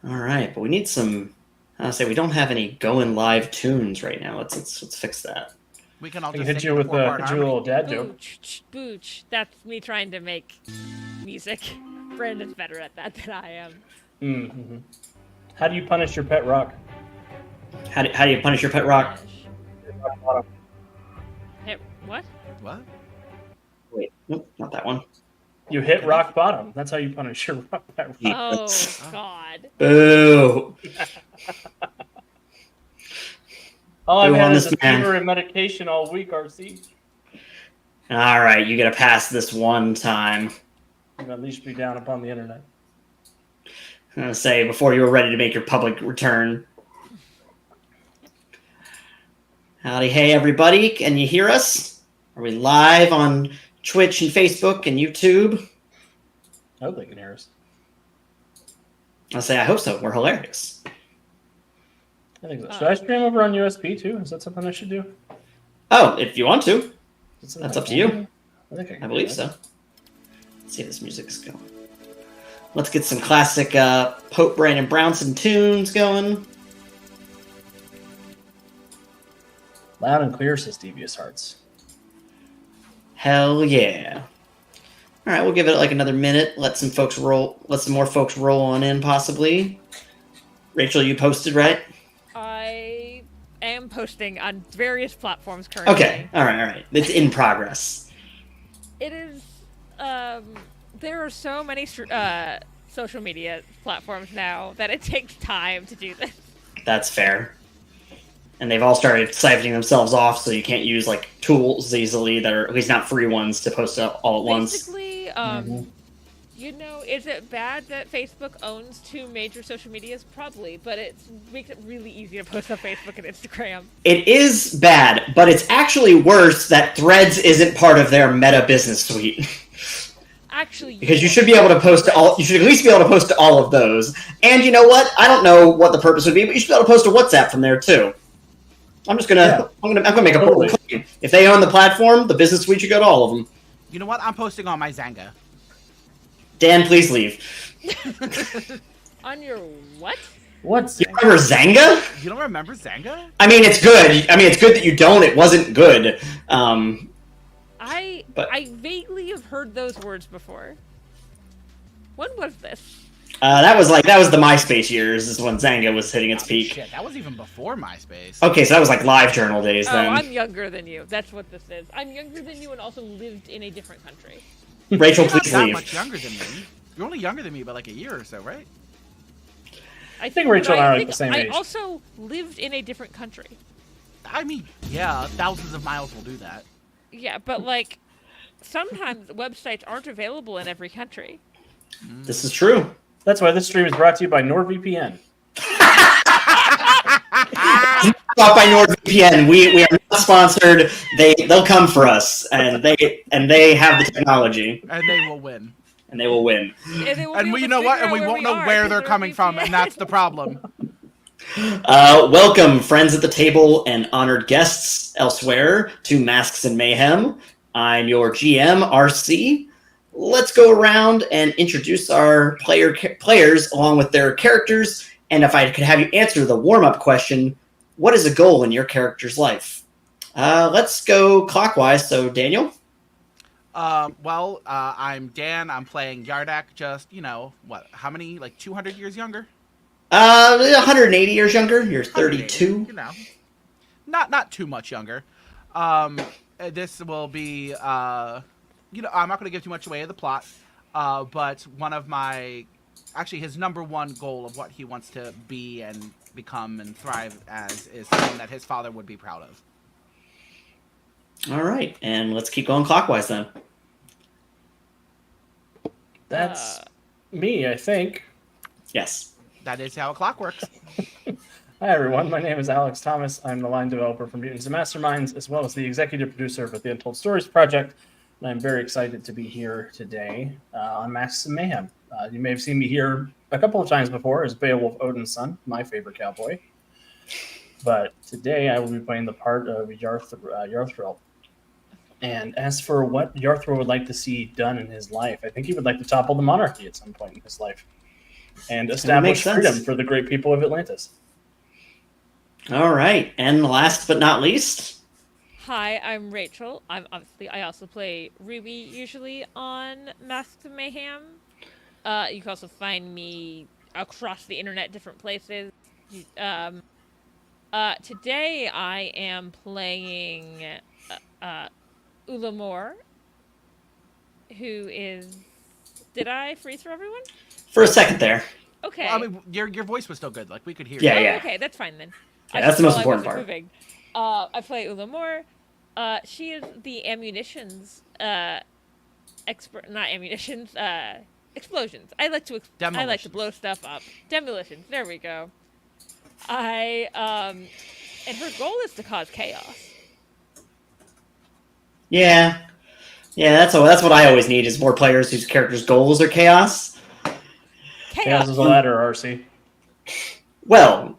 All right, but we need some. I say we don't have any going live tunes right now. Let's fix that. We can all I can just hit sing you the with four-part a harmony. little dad joke. Booch, booch. That's me trying to make music. Brandon's better at that than I am. Mm-hmm. How do you punish your pet rock? How do you punish your pet rock? Hit what? What? Wait, nope, not that one. You hit rock bottom. That's how you punish your pet rock. Oh God. Boo! All I've Boo had on is this a man. fever and medication all week, RC. All right, you get a pass this one time. You've unleashed me down upon the internet. I'm gonna say before you were ready to make your public return. Howdy, hey everybody! Can you hear us? Are we live on Twitch and Facebook and YouTube? I hope they can hear us. I'll say I hope so. We're hilarious. I think so. Should I stream over on USB too? Is that something I should do? Oh, if you want to, That's up to you. I believe so. Let's see if this music's going. Let's get some classic Pope Brandon Brownson tunes going. Loud and clear, says Devious Hearts. Hell yeah! All right, we'll give it like another minute. Let some more folks roll on in, possibly. Rachel, you posted, right? I am posting on various platforms currently. Okay. All right. It's in progress. It is. There are so many social media platforms now that it takes time to do this. That's fair. And they've all started siphoning themselves off, so you can't use like tools easily that are at least not free ones to post all at once. Basically, you know, is it bad that Facebook owns two major social medias? Probably, but it makes it really easy to post on Facebook and Instagram. It is bad, but it's actually worse that Threads isn't part of their Meta business suite. Actually, because you should be able to post to all. You should at least be able to post to all of those. And you know what? I don't know what the purpose would be, but you should be able to post to WhatsApp from there too. I'm gonna make a bold claim. If they own the platform, the business suite should go to all of them. You know what? I'm posting on my Zanga. Dan, please leave. On your what? What's You remember Zanga? You don't remember Zanga? I mean, it's good. I mean, it's good that you don't. It wasn't good. I vaguely have heard those words before. When was this? That was the MySpace years. Is when Zanga was hitting its peak. Shit, that was even before MySpace. Okay, so that was like live journal days then. Oh, I'm younger than you. That's what this is. I'm younger than you and also lived in a different country. Rachel, You're not please that leave. much younger than me. You're only younger than me by like a year or so, right? I think Rachel and I are like the same age. I also lived in a different country. I mean, yeah, thousands of miles will do that. Yeah, but like, sometimes websites aren't available in every country. This is true. That's why this stream is brought to you by NordVPN. Brought by NordVPN. We are not sponsored. They'll come for us, and they have the technology, And they will win. and they will win. And we, you know what? And we won't know where they're coming from, and that's the problem. Welcome, friends at the table and honored guests elsewhere, to Masks and Mayhem. I'm your GM, RC. Let's go around and introduce our players along with their characters. And if I could have you answer the warm-up question, what is a goal in your character's life? Let's go clockwise. So, Daniel? I'm Dan. I'm playing Yardak. Just, how many? Like 200 years younger? 180 years younger. You're 32. Not too much younger. This will be, I'm not going to give too much away of the plot, but one of his number one goal of what he wants to be and become and thrive as is something that his father would be proud of. All right, and let's keep going clockwise then. That's me, I think. Yes. That is how a clock works. Hi, everyone. My name is Alex Thomas. I'm the line developer for Mutants and Masterminds, as well as the executive producer of the Untold Stories project. And I'm very excited to be here today on Masks and Mayhem. You may have seen me here a couple of times before as Beowulf Odin's son, my favorite cowboy. But today I will be playing the part of Yarthril. And as for what Yarthril would like to see done in his life, I think he would like to topple the monarchy at some point in his life. and establish sense. freedom for the great people of Atlantis. All right, and last but not least. Hi, I'm Rachel. I also play Ruby usually on Masks of Mayhem. You can also find me across the internet, different places. Today I am playing Ulamor, who is. Did I freeze for everyone? For a second there. Okay. Well, I mean, your voice was still good. Like, we could hear Yeah, you. yeah. Okay, that's fine then. Yeah, that's the most important I part. moving. I play Ulamor. She is the ammunitions expert. Not ammunitions. Explosions. I like to blow stuff up. Demolitions. There we go. And her goal is to cause chaos. Yeah, that's what I always need is more players whose characters' goals are chaos. Chaos is a ladder, RC. Well,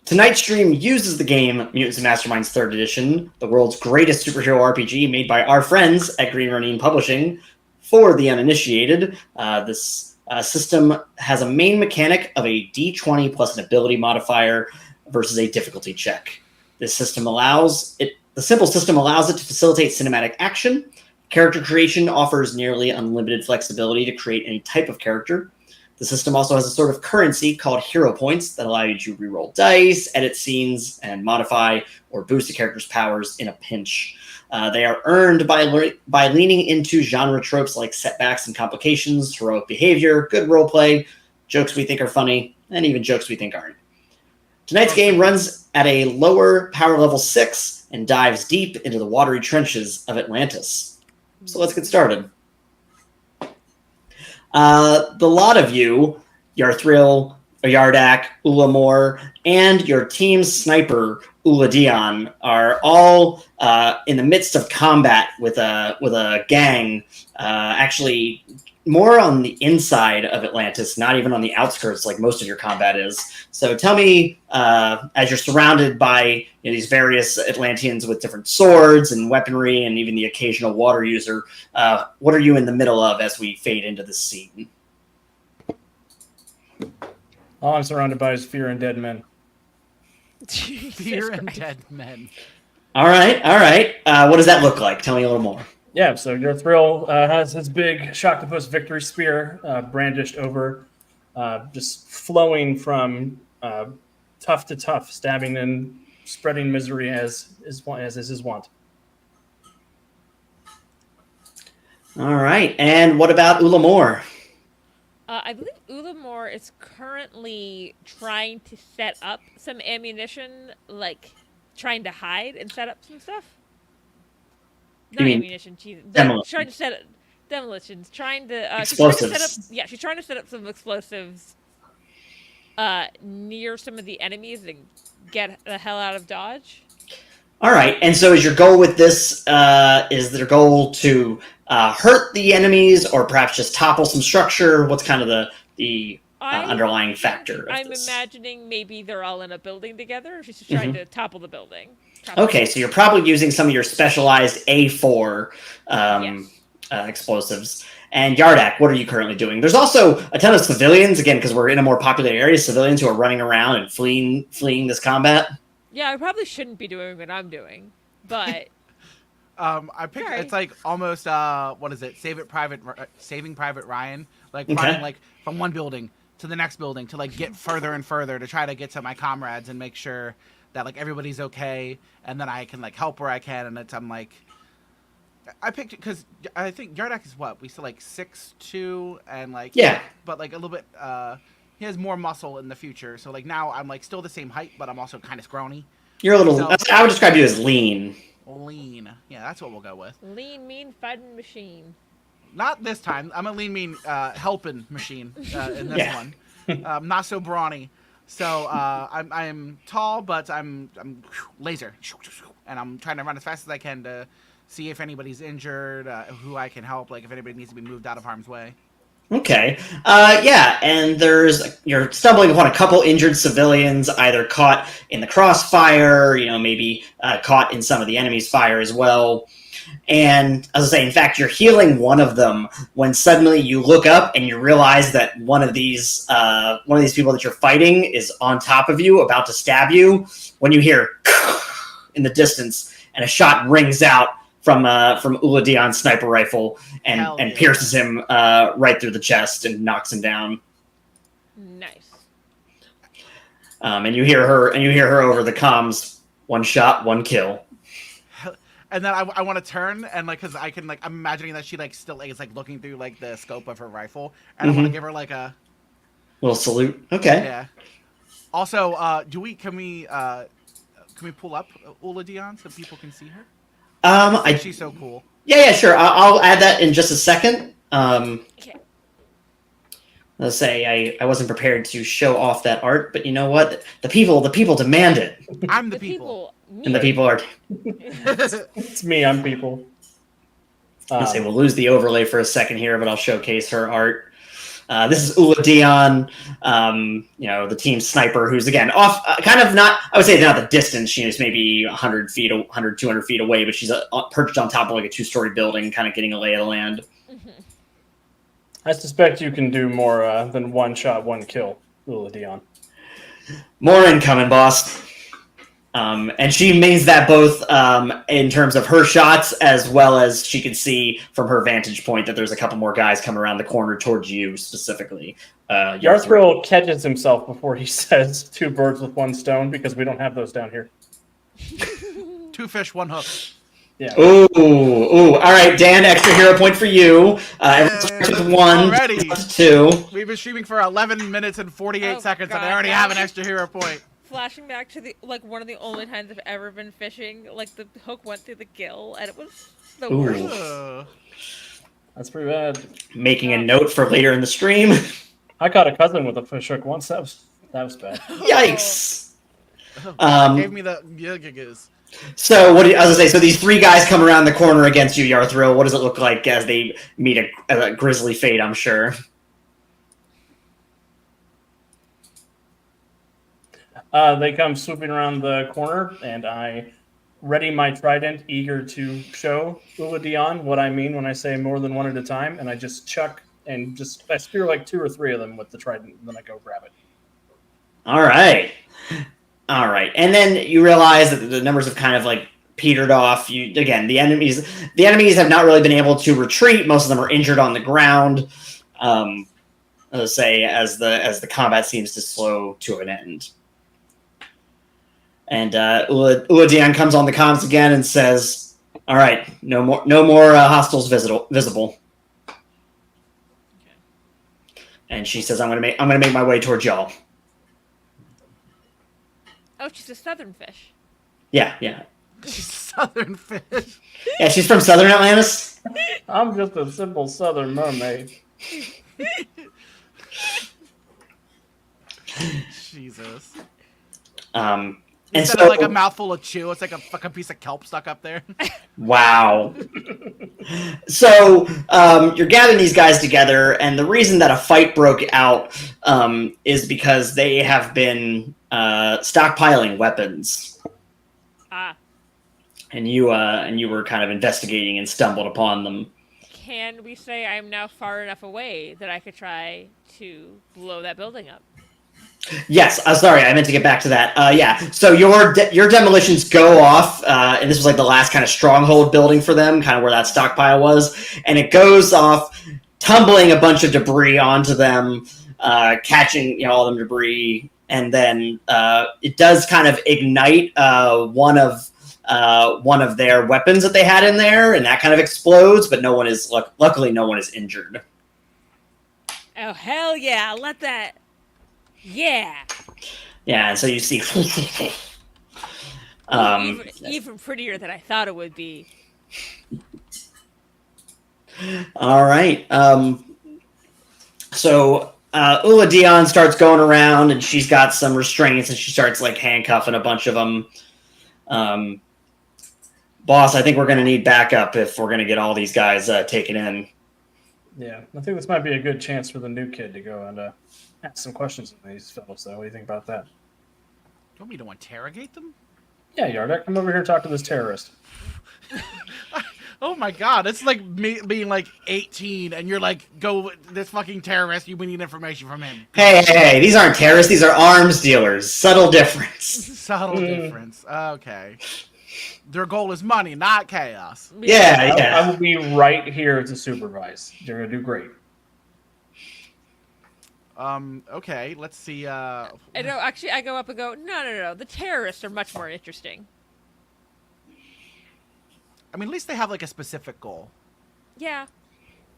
tonight's stream uses the game Mutants and Masterminds 3rd Edition, the world's greatest superhero RPG made by our friends at Green Ronin Publishing. For the uninitiated, this system has a main mechanic of a d20 plus an ability modifier versus a difficulty check. This system the simple system allows it to facilitate cinematic action. Character creation offers nearly unlimited flexibility to create any type of character. The system also has a sort of currency called hero points that allow you to reroll dice, edit scenes, and modify or boost a character's powers in a pinch. They are earned by leaning into genre tropes like setbacks and complications, heroic behavior, good roleplay, jokes we think are funny, and even jokes we think aren't. Tonight's game runs at a lower power level 6 and dives deep into the watery trenches of Atlantis. So let's get started. The lot of you, Yarthril, Yardak, Ulamor, and your team's sniper, Uladion, are all in the midst of combat with a gang, actually more on the inside of Atlantis, not even on the outskirts like most of your combat is. So tell me, as you're surrounded by these various Atlanteans with different swords and weaponry and even the occasional water user, what are you in the middle of as we fade into the scene? All I'm surrounded by is fear and dead men. Fear and dead men. All right. What does that look like? Tell me a little more. Yeah, so your thrill has his big Shocktopus victory spear brandished over, just flowing from tough to tough, stabbing and spreading misery as is his wont. All right, and what about Ulamor? I believe Ulamor is currently trying to set up some ammunition, like trying to hide and set up some stuff. Not ammunition, demolition. Trying to set up demolitions. Explosives. She's trying to set up some explosives near some of the enemies and get the hell out of Dodge. All right, and so is your goal with this, is their goal to hurt the enemies or perhaps just topple some structure? What's kind of the underlying factor of I'm this? Imagining maybe they're all in a building together. She's just trying to topple the building. Okay, so you're probably using some of your specialized A4 explosives. And Yardak, what are you currently doing? There's also a ton of civilians, again, because we're in a more populated area, civilians who are running around and fleeing this combat. Yeah, I probably shouldn't be doing what I'm doing, but... I picked. Sorry. It's like almost what is it? Saving Private Ryan. Like running like from one building to the next building to like get further and further to try to get to my comrades and make sure that like everybody's okay, and then I can like help where I can. And I'm like, I picked it because I think Yardak is what we said like 6'2" and like but like a little bit. He has more muscle in the future, so like now I'm like still the same height, but I'm also kind of scrawny. You're a little. I would describe you as lean. Lean, yeah, that's what we'll go with. Lean, mean, fighting machine. Not this time. I'm a lean, mean, helping machine in this one. Not so brawny. So I'm tall, but I'm laser, and I'm trying to run as fast as I can to see if anybody's injured, who I can help, like if anybody needs to be moved out of harm's way. Okay. And you're stumbling upon a couple injured civilians, either caught in the crossfire, maybe caught in some of the enemy's fire as well. And as I say, in fact, you're healing one of them when suddenly you look up and you realize that one of these people that you're fighting is on top of you, about to stab you. When you hear in the distance, and a shot rings out from Uladion's sniper rifle and pierces him right through the chest and knocks him down. Nice. And you hear her over the comms. One shot, one kill. And then I want to turn and because I can I'm imagining that she still is looking through the scope of her rifle, and I want to give her a little salute. Okay. Yeah. Also, can we pull up Uladion so people can see her? She's so cool. Yeah, sure. I'll add that in just a second. Okay. Let's say I wasn't prepared to show off that art, but you know what? The people demand it. I'm the people. And the people are... It's me, I'm people. Let's say we'll lose the overlay for a second here, but I'll showcase her art. This is Uladion, the team sniper, who's, again, off, kind of not, I would say not the distance. She's maybe 200 feet away, but she's perched on top of a 2-story building, kind of getting a lay of the land. Mm-hmm. I suspect you can do more than one shot, one kill, Uladon. More incoming, boss. And she means that both in terms of her shots, as well as she can see from her vantage point that there's a couple more guys coming around the corner towards you specifically. Yarthril catches himself before he says 2 birds with 1 stone, because we don't have those down here. 2 fish, 1 hook. Yeah. Ooh. All right, Dan, extra hero point for you. Everyone starts with 1. Already. 2. We've been streaming for 11 minutes and 48 seconds, and I already have an extra hero point. Flashing back to the one of the only times I've ever been fishing, the hook went through the gill, and it was the worst. That's pretty bad. Making a note for later in the stream. I caught a cousin with a fish hook once. That was bad. Yikes. Gave me the gigas. So I was gonna say? So these 3 guys come around the corner against you, Yarthril. What does it look like as they meet a grisly fate? I'm sure. They come swooping around the corner, and I ready my trident, eager to show Uladon what I mean when I say more than 1 at a time, and I just chuck and I spear 2 or 3 of them with the trident, and then I go grab it. All right. And then you realize that the numbers have kind of petered off. The enemies have not really been able to retreat. Most of them are injured on the ground. Let's say as the combat seems to slow to an end. And Uladon comes on the comms again and says, "All right, no more hostiles visible." Okay. And she says, "I'm gonna make my way towards y'all." Oh, she's a southern fish. Yeah. She's a southern fish. Yeah, she's from Southern Atlantis. I'm just a simple southern mermaid. Jesus. And Instead so, of a mouthful of chew, it's a fucking piece of kelp stuck up there. Wow. So you're gathering these guys together, and the reason that a fight broke out is because they have been stockpiling weapons. Ah. And you were kind of investigating and stumbled upon them. Can we say I'm now far enough away that I could try to blow that building up? Yes, sorry, I meant to get back to that. Yeah, so your demolitions go off, and this was the last kind of stronghold building for them, kind of where that stockpile was, and it goes off, tumbling a bunch of debris onto them, catching all them debris, and then it does kind of ignite one of their weapons that they had in there, and that kind of explodes, but luckily no one is injured. Oh hell yeah! Let that. Yeah. Yeah, and so you see. Even prettier than I thought it would be. All right. So Uladon starts going around, and she's got some restraints, and she starts handcuffing a bunch of them. Boss, I think we're going to need backup if we're going to get all these guys taken in. Yeah, I think this might be a good chance for the new kid to go and ask some questions of these fellows, though. What do you think about that? You want me to interrogate them? Yeah, Yardak, come over here and talk to this terrorist. Oh my god, it's like me being like 18 and you're like, go, this fucking terrorist, we need information from him. Hey, these aren't terrorists, these are arms dealers. Subtle difference. Subtle difference. Okay. Their goal is money, not chaos. Yeah. I will be right here to supervise. You're going to do great. Okay, let's see, I know, actually, I go up and go, no. The terrorists are much more interesting. I mean, at least they have, like, a specific goal. Yeah.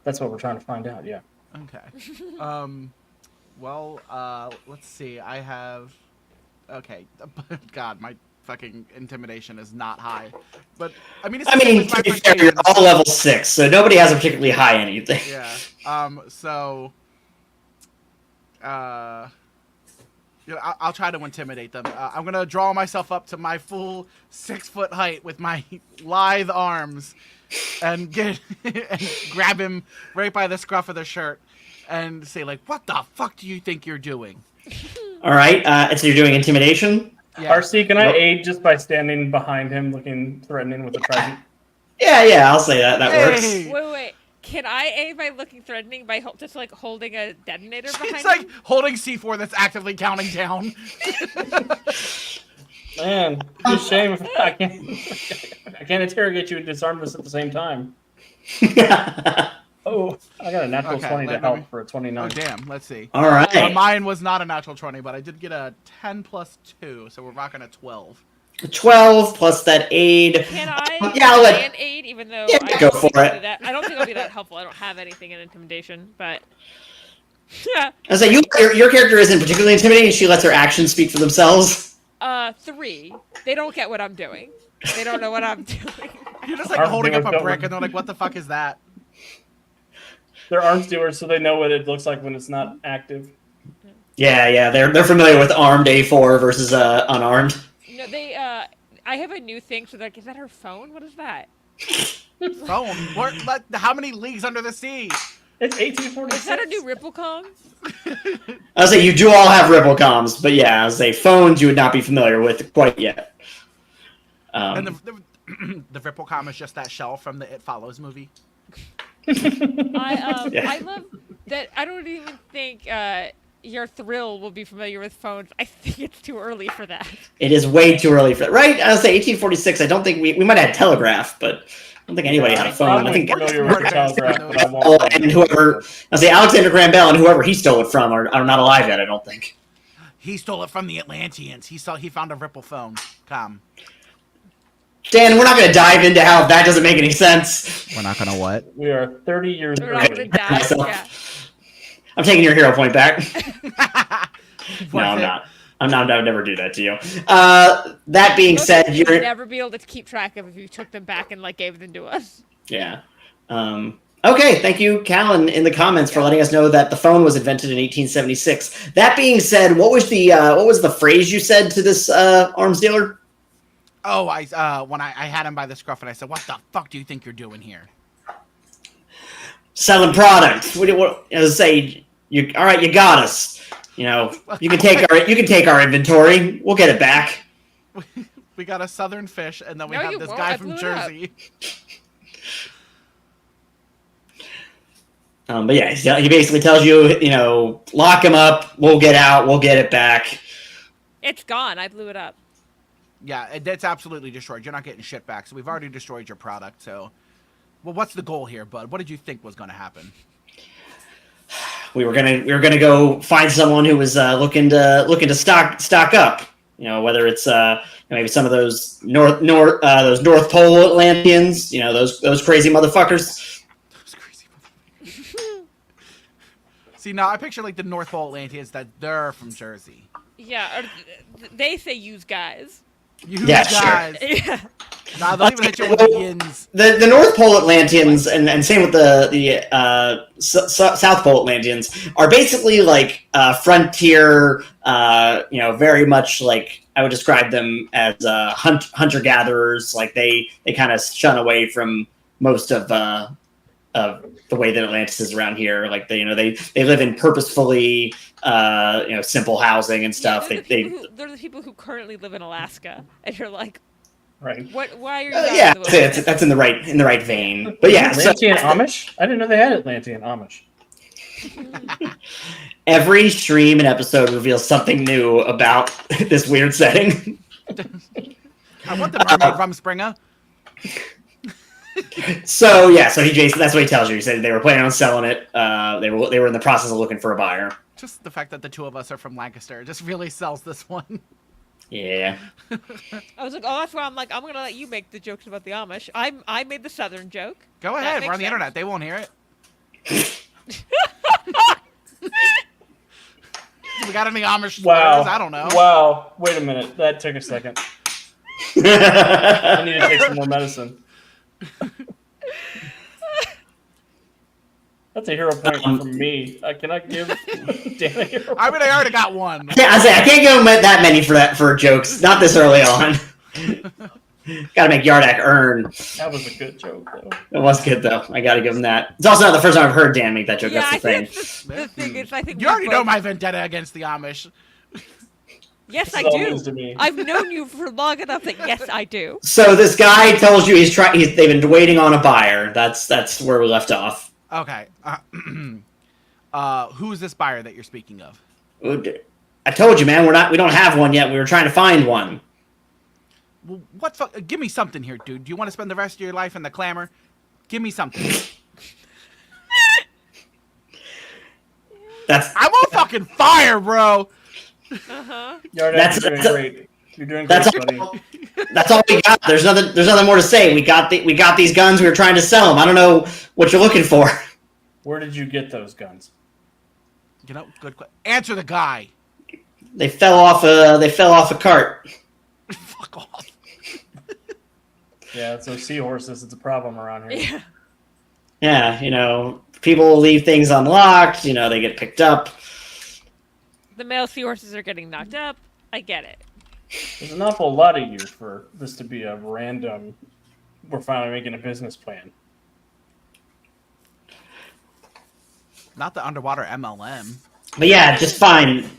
That's what we're trying to find out, yeah. Okay. Let's see, I have... Okay, God, my fucking intimidation is not high. But, I mean, to be fair, you're all level 6, so nobody has a particularly high anything. Yeah, I'll try to intimidate them. I'm gonna draw myself up to my full 6-foot height with my lithe arms, and grab him right by the scruff of the shirt, and say like, "What the fuck do you think you're doing?" All right. So you're doing intimidation. Yeah. RC, can I aid just by standing behind him, looking threatening with a trident? Yeah. I'll say that works. Wait. Can I aid by looking threatening by just like holding a detonator behind It's like him? holding C4 that's actively counting down. Man, it's a shame if I can't interrogate you and disarm this at the same time. Oh, I got a natural 20 to help for a 29. Oh, damn. Let's see. All right. Mine was not a natural 20, but I did get a 10 plus 2, so we're rocking a 12. 12 plus that aid. Can I an aid, even though I go for it. I don't think I'll be that helpful. I don't have anything in intimidation, but... I say your character isn't particularly intimidating. She lets her actions speak for themselves. 3. They don't get what I'm doing. They don't know what I'm doing. You're just like holding up a brick, and they're like, what the fuck is that? They're arms dealers, so they know what it looks like when it's not active. Yeah. They're familiar with armed A4 versus unarmed. No, they, I have a new thing, so they're like, is that her phone? What is that? Phone? How many leagues under the sea? It's 1846. Is that a new Ripplecom? I say you do all have Ripple comms, but yeah, as a phones you would not be familiar with quite yet. And the Ripplecom is just that shell from the It Follows movie. I love that. I don't even think your Thrill will be familiar with phones. I think it's too early for that. It is way too early for that, right? I would say 1846. I don't think we might have had telegraph, but I don't think anybody had a phone. I think familiar with the telegraph, but I won't. And whoever I say Alexander Graham Bell and whoever he stole it from are not alive yet. I don't think. He stole it from the Atlanteans. He found a Ripple phone. Come. Dan, we're not going to dive into how that doesn't make any sense. We're not going to what? We are 30 years We're not early. gonna die. Yeah. I'm taking your hero point back. No, I'm not. I would never do that to you. That being said, you'd never be able to keep track of if you took them back and like gave them to us. Yeah. Okay, thank you, Callan, in the comments for letting us know that the phone was invented in 1876. That being said, what was the phrase you said to this arms dealer? Oh, when I had him by the scruff and I said, "What the fuck do you think you're doing here?" Selling product. What say? All right, you got us. You know, you can take our inventory. We'll get it back. We got a southern fish, and then we have this guy from Jersey. But yeah, he basically tells you, lock him up. We'll get out. We'll get it back. It's gone. I blew it up. Yeah, it's absolutely destroyed. You're not getting shit back. So we've already destroyed your product. So, well, what's the goal here, bud? What did you think was going to happen? We were gonna go find someone who was looking to stock up. Whether it's maybe some of those North Pole Atlanteans. Those crazy motherfuckers. Those crazy motherfuckers. See, now I picture like the North Pole Atlanteans that they're from Jersey. Yeah, they say use guys. Guys. Sure. Yeah. Nah, they'll even hit you with the yins. The North Pole Atlanteans and same with the South Pole Atlanteans are basically like frontier. Very much like I would describe them as hunter gatherers. Like they kind of shun away from most of the way that Atlantis is around here. Like they live in purposefully simple housing and stuff. Yeah, they're the people who currently live in Alaska, and you're like, Right. Why are you? Yeah, that's in the right vein. But yeah, Atlantean Amish. I didn't know they had Atlantean Amish. Every stream and episode reveals something new about this weird setting. I want the mermaid from Springer. So Jason, that's what he tells you. He said they were planning on selling it. They were in the process of looking for a buyer. Just the fact that the two of us are from Lancaster just really sells this one. Yeah. I was like, oh, that's why I'm like, I'm gonna let you make the jokes about the Amish. I made the Southern joke. Go ahead. We're on the internet. They won't hear it. We got any Amish Wow. I don't know. Wow. Wait a minute. That took a second. I need to take some more medicine. That's a hero point from me. Can I give Dan a hero point? I mean, I already got one. I can't give him that many for jokes. Not this early on. Got to make Yardak earn. That was a good joke, though. It was good though. I got to give him that. It's also not the first time I've heard Dan make that joke. Yeah, That's the thing. The thing is, I think You already know my vendetta against the Amish. Yes, I It's all do. news to me. I've known you for long enough that yes, I do. So this guy tells you they've been waiting on a buyer. That's where we left off. Okay. Who's this buyer that you're speaking of? I told you, man. We don't have one yet. We were trying to find one. Well, give me something here, dude. Do you want to spend the rest of your life in the clamor? Give me something. I'm on fucking fire, bro. Yardak, you're doing great. You're doing great, buddy. That's all we got. There's nothing more to say. We got these guns. We were trying to sell them. I don't know what you're looking for. Where did you get those guns? You know, good. Answer the guy. They fell off a cart. Fuck off. Yeah, it's those seahorses. It's a problem around here. Yeah, people leave things unlocked. They get picked up. The male seahorses are getting knocked up. I get it. There's an awful lot of you for this to be a random. We're finally making a business plan. Not the underwater MLM. But yeah, just fine.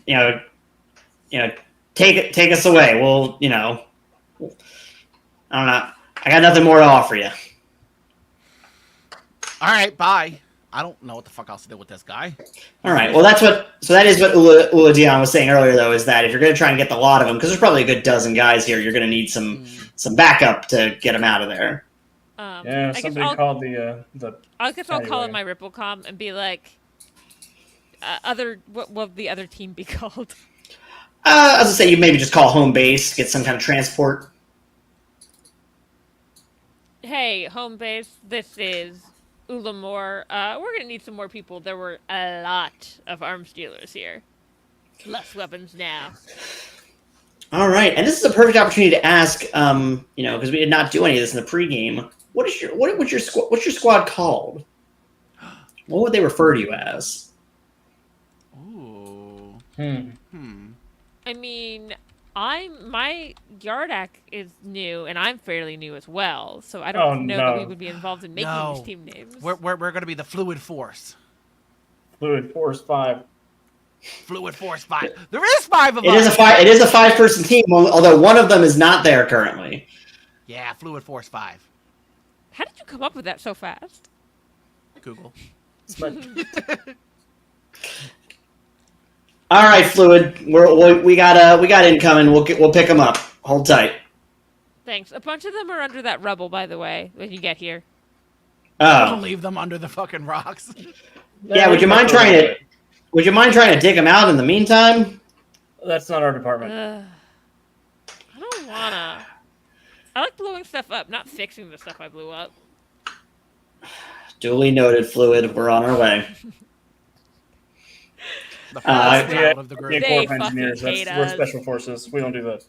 Take us away. Well, I don't know. I got nothing more to offer you. All right, bye. I don't know what the fuck else to do with this guy. All right. Well, that is what Ula Dion was saying earlier, though, is that if you're going to try and get the lot of them, because there's probably a good dozen guys here, you're going to need some backup to get them out of there. Somebody called the. I guess I'll call in my Ripplecom and be like, what will the other team be called? As I say, you maybe just call home base, get some kind of transport. Hey, home base, this is Ulamor. We're gonna need some more people. There were a lot of arms dealers here. Less weapons now. All right, and this is a perfect opportunity to ask, because we did not do any of this in the pregame. What's your squad called? What would they refer to you as? Ooh. I mean, my Yardak is new, and I'm fairly new as well, so I don't know that we would be involved in making these team names. We're going to be the Fluid Force. Fluid Force 5. Fluid Force 5. There is 5 of us. It is a 5-person team, although one of them is not there currently. Yeah, Fluid Force 5. How did you come up with that so fast? Google. All right, Fluid. We got incoming. We'll pick them up. Hold tight. Thanks. A bunch of them are under that rubble, by the way, when you get here. Don't leave them under the fucking rocks. Yeah, would you mind trying to dig them out in the meantime? That's not our department. I don't wanna. I like blowing stuff up, not fixing the stuff I blew up. Duly noted, Fluid. We're on our way. Of the group. They Corps of Engineers. fucking hate We're us. Special Forces. We don't do that.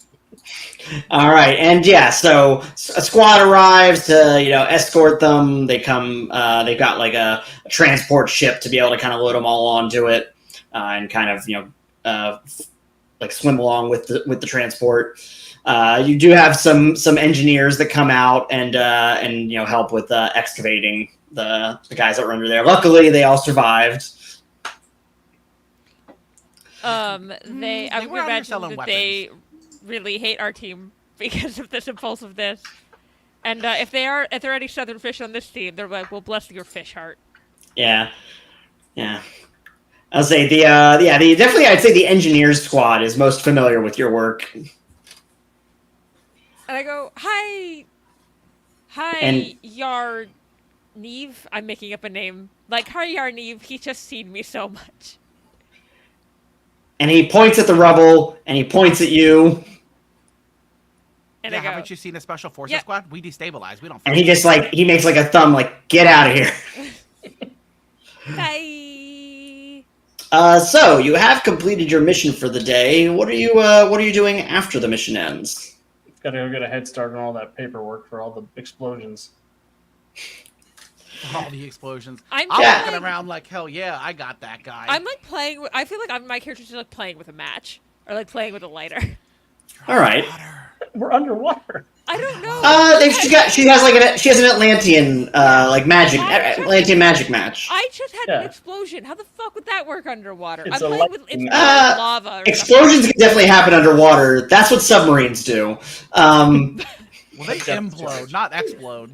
All right, and so a squad arrives to escort them. They come. They've got like a transport ship to be able to kind of load them all onto it, and kind of like swim along with the transport. You do have some engineers that come out and help with excavating the guys that were under there. Luckily, they all survived. I would imagine that weapons. they really hate our team because of this impulsiveness. And if there are any southern fish on this team, they're like, "Well, bless your fish heart." Yeah. I'll say definitely I'd say the engineers squad is most familiar with your work. And I go, "Hi, And- Yarneeve." I'm making up a name. Like, "Hi, Yarneeve. He's just seen me so much." And he points at the rubble, and he points at you. And I go, haven't you seen a special forces squad? We destabilize. We don't. And he just he makes like a thumb, like, get out of here. "Bye." So you have completed your mission for the day. What are you doing after the mission ends? Gotta go get a head start on all that paperwork for all the explosions. All the explosions. I'm walking around like, hell yeah, I got that guy. I'm like playing with, I feel like my character's just like playing with a match. Or like playing with a lighter. All right. We're underwater. I don't know. She has an Atlantean Atlantean magic match. I just had an explosion. How the fuck would that work underwater? It's I'm playing with lava. Or explosions can definitely happen underwater. That's what submarines do. Well, they implode, not explode.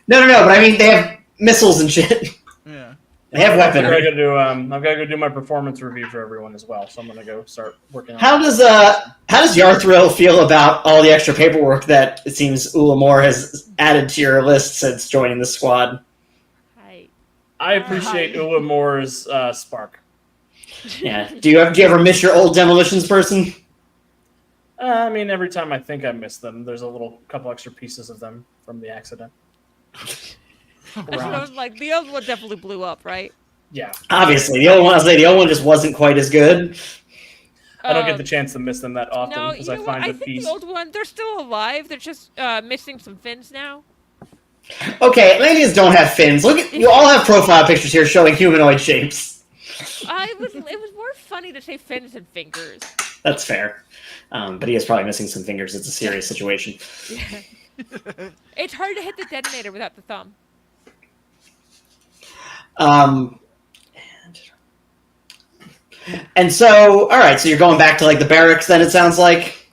No. But I mean, they have missiles and shit. Yeah. They have weaponry. I've got to go do my performance review for everyone as well. So I'm gonna go start working on. How does Yarthril feel about all the extra paperwork that it seems Ulamor has added to your list since joining the squad? I appreciate Ulamor's spark. Yeah. Do you ever miss your old demolitions person? I mean, every time I think I miss them, there's a couple extra pieces of them from the accident. I was like, the old one definitely blew up, right? Yeah. Obviously, the old one just wasn't quite as good. I don't get the chance to miss them that often because I find I the think piece. the old one, they're still alive. They're just missing some fins now. Okay, Atlanteans don't have fins. You all have profile pictures here showing humanoid shapes. It was more funny to say fins than fingers. That's fair. But he is probably missing some fingers. It's a serious situation. Yeah. It's hard to hit the detonator without the thumb. And so, all right, so you're going back to the barracks then, it sounds like?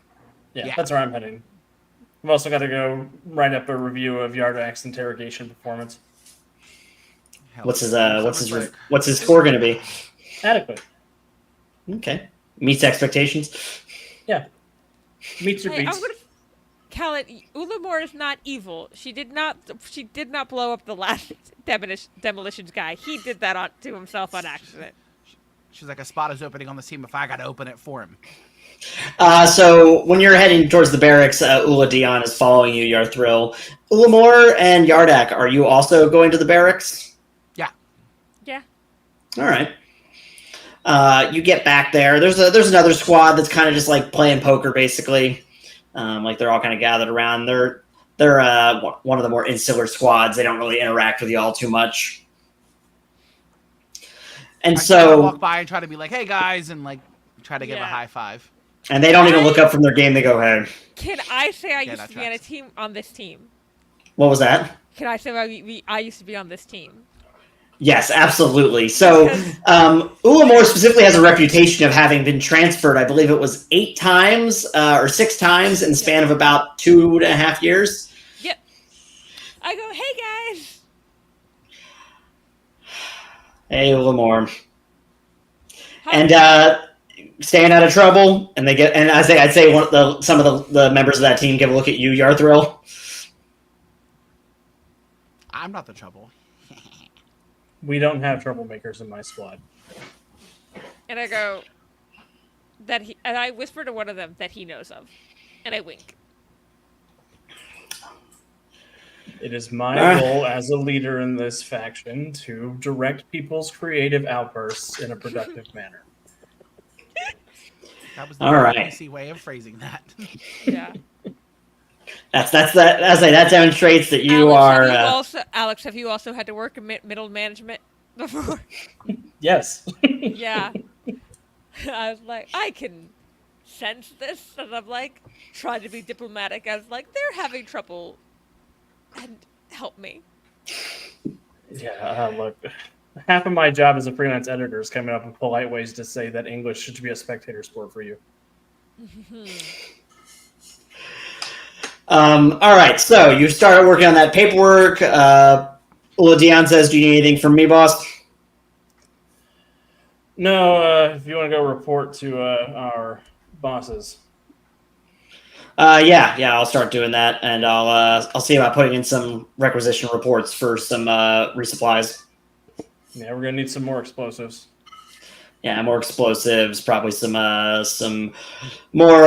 Yeah, that's where I'm heading. I've also got to go write up a review of Yardak's interrogation performance. What's his score going to be? Adequate. Okay. Meets expectations? Yeah. Meets your beats. Khaled, Ulamor is not evil. She did not blow up the last demolitions guy. He did that to himself on accident. She's like, a spot is opening on this team if I got to open it for him. So when you're heading towards the barracks, Ula Dion is following you, Yarthril. Ulamor and Yardak, are you also going to the barracks? Yeah. Yeah. All right. You get back there. There's another squad that's kind of just playing poker, basically. They're all kind of gathered around. They're one of the more insular squads. They don't really interact with you all too much. And so walk by and try to be like, "Hey guys," and try to give a high five. And they don't even look up from their game. They go, "Hey." Can I say I used to be on this team? What was that? Can I say I used to be on this team? Yes, absolutely. So, Ulamor specifically has a reputation of having been transferred, I believe it was 8 times or 6 times in the span of about 2.5 years. Yep. I go, "Hey, guys." Hey, Ulamor. And staying out of trouble. And I'd say some of the members of that team give a look at you, Yarthril. I'm not the trouble. We don't have troublemakers in my squad. And I go, and I whisper to one of them that he knows of. And I wink. It is my role as a leader in this faction to direct people's creative outbursts in a productive manner. That was the easy way of phrasing that. Yeah. That demonstrates that you Alex, have you also had to work in middle management before? Yes. Yeah. I was like, I can sense this, and I'm trying to be diplomatic. I was like, they're having trouble, and help me. Yeah, look, half of my job as a freelance editor is coming up with polite ways to say that English should be a spectator sport for you. All right, so you started working on that paperwork. Ula Dion says, "Do you need anything from me, boss?" No, if you want to go report to our bosses. Yeah, I'll start doing that, and I'll see about putting in some requisition reports for some resupplies. Yeah, we're gonna need some more explosives. Yeah, more explosives, probably some more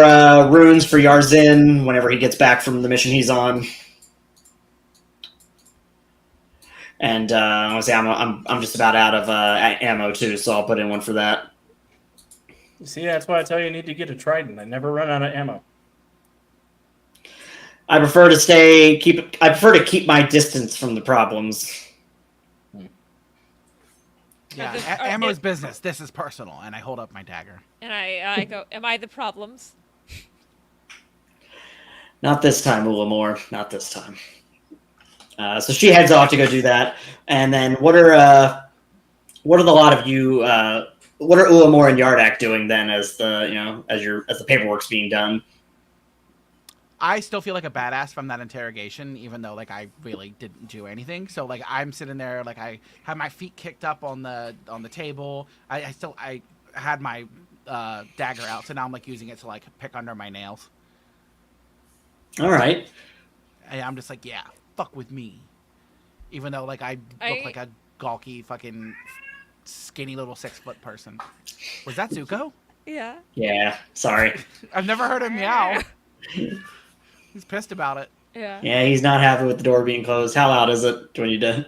runes for Yarzin whenever he gets back from the mission he's on. And honestly, I'm just about out of ammo too, so I'll put in one for that. See, that's why I tell you need to get a trident. I never run out of ammo. I prefer to keep my distance from the problems. Yeah, ammo's business. This is personal, and I hold up my dagger. And I go, "Am I the problems?" Not this time, Ulamor. Not this time. So she heads off to go do that, and then what are the lot of you? What are Ulamor and Yardak doing then, as the paperwork's being done? I still feel like a badass from that interrogation, even though like I really didn't do anything. So like I'm sitting there, like I have my feet kicked up on the table. I had my dagger out, so now I'm like using it to like pick under my nails. All right. And I'm just like, yeah, fuck with me. Even though like I look like a gawky fucking skinny little 6-foot person. Was that Zuko? Yeah. Yeah. Sorry. I've never heard him meow. He's pissed about it. Yeah. Yeah, he's not happy with the door being closed. How loud is it when you do?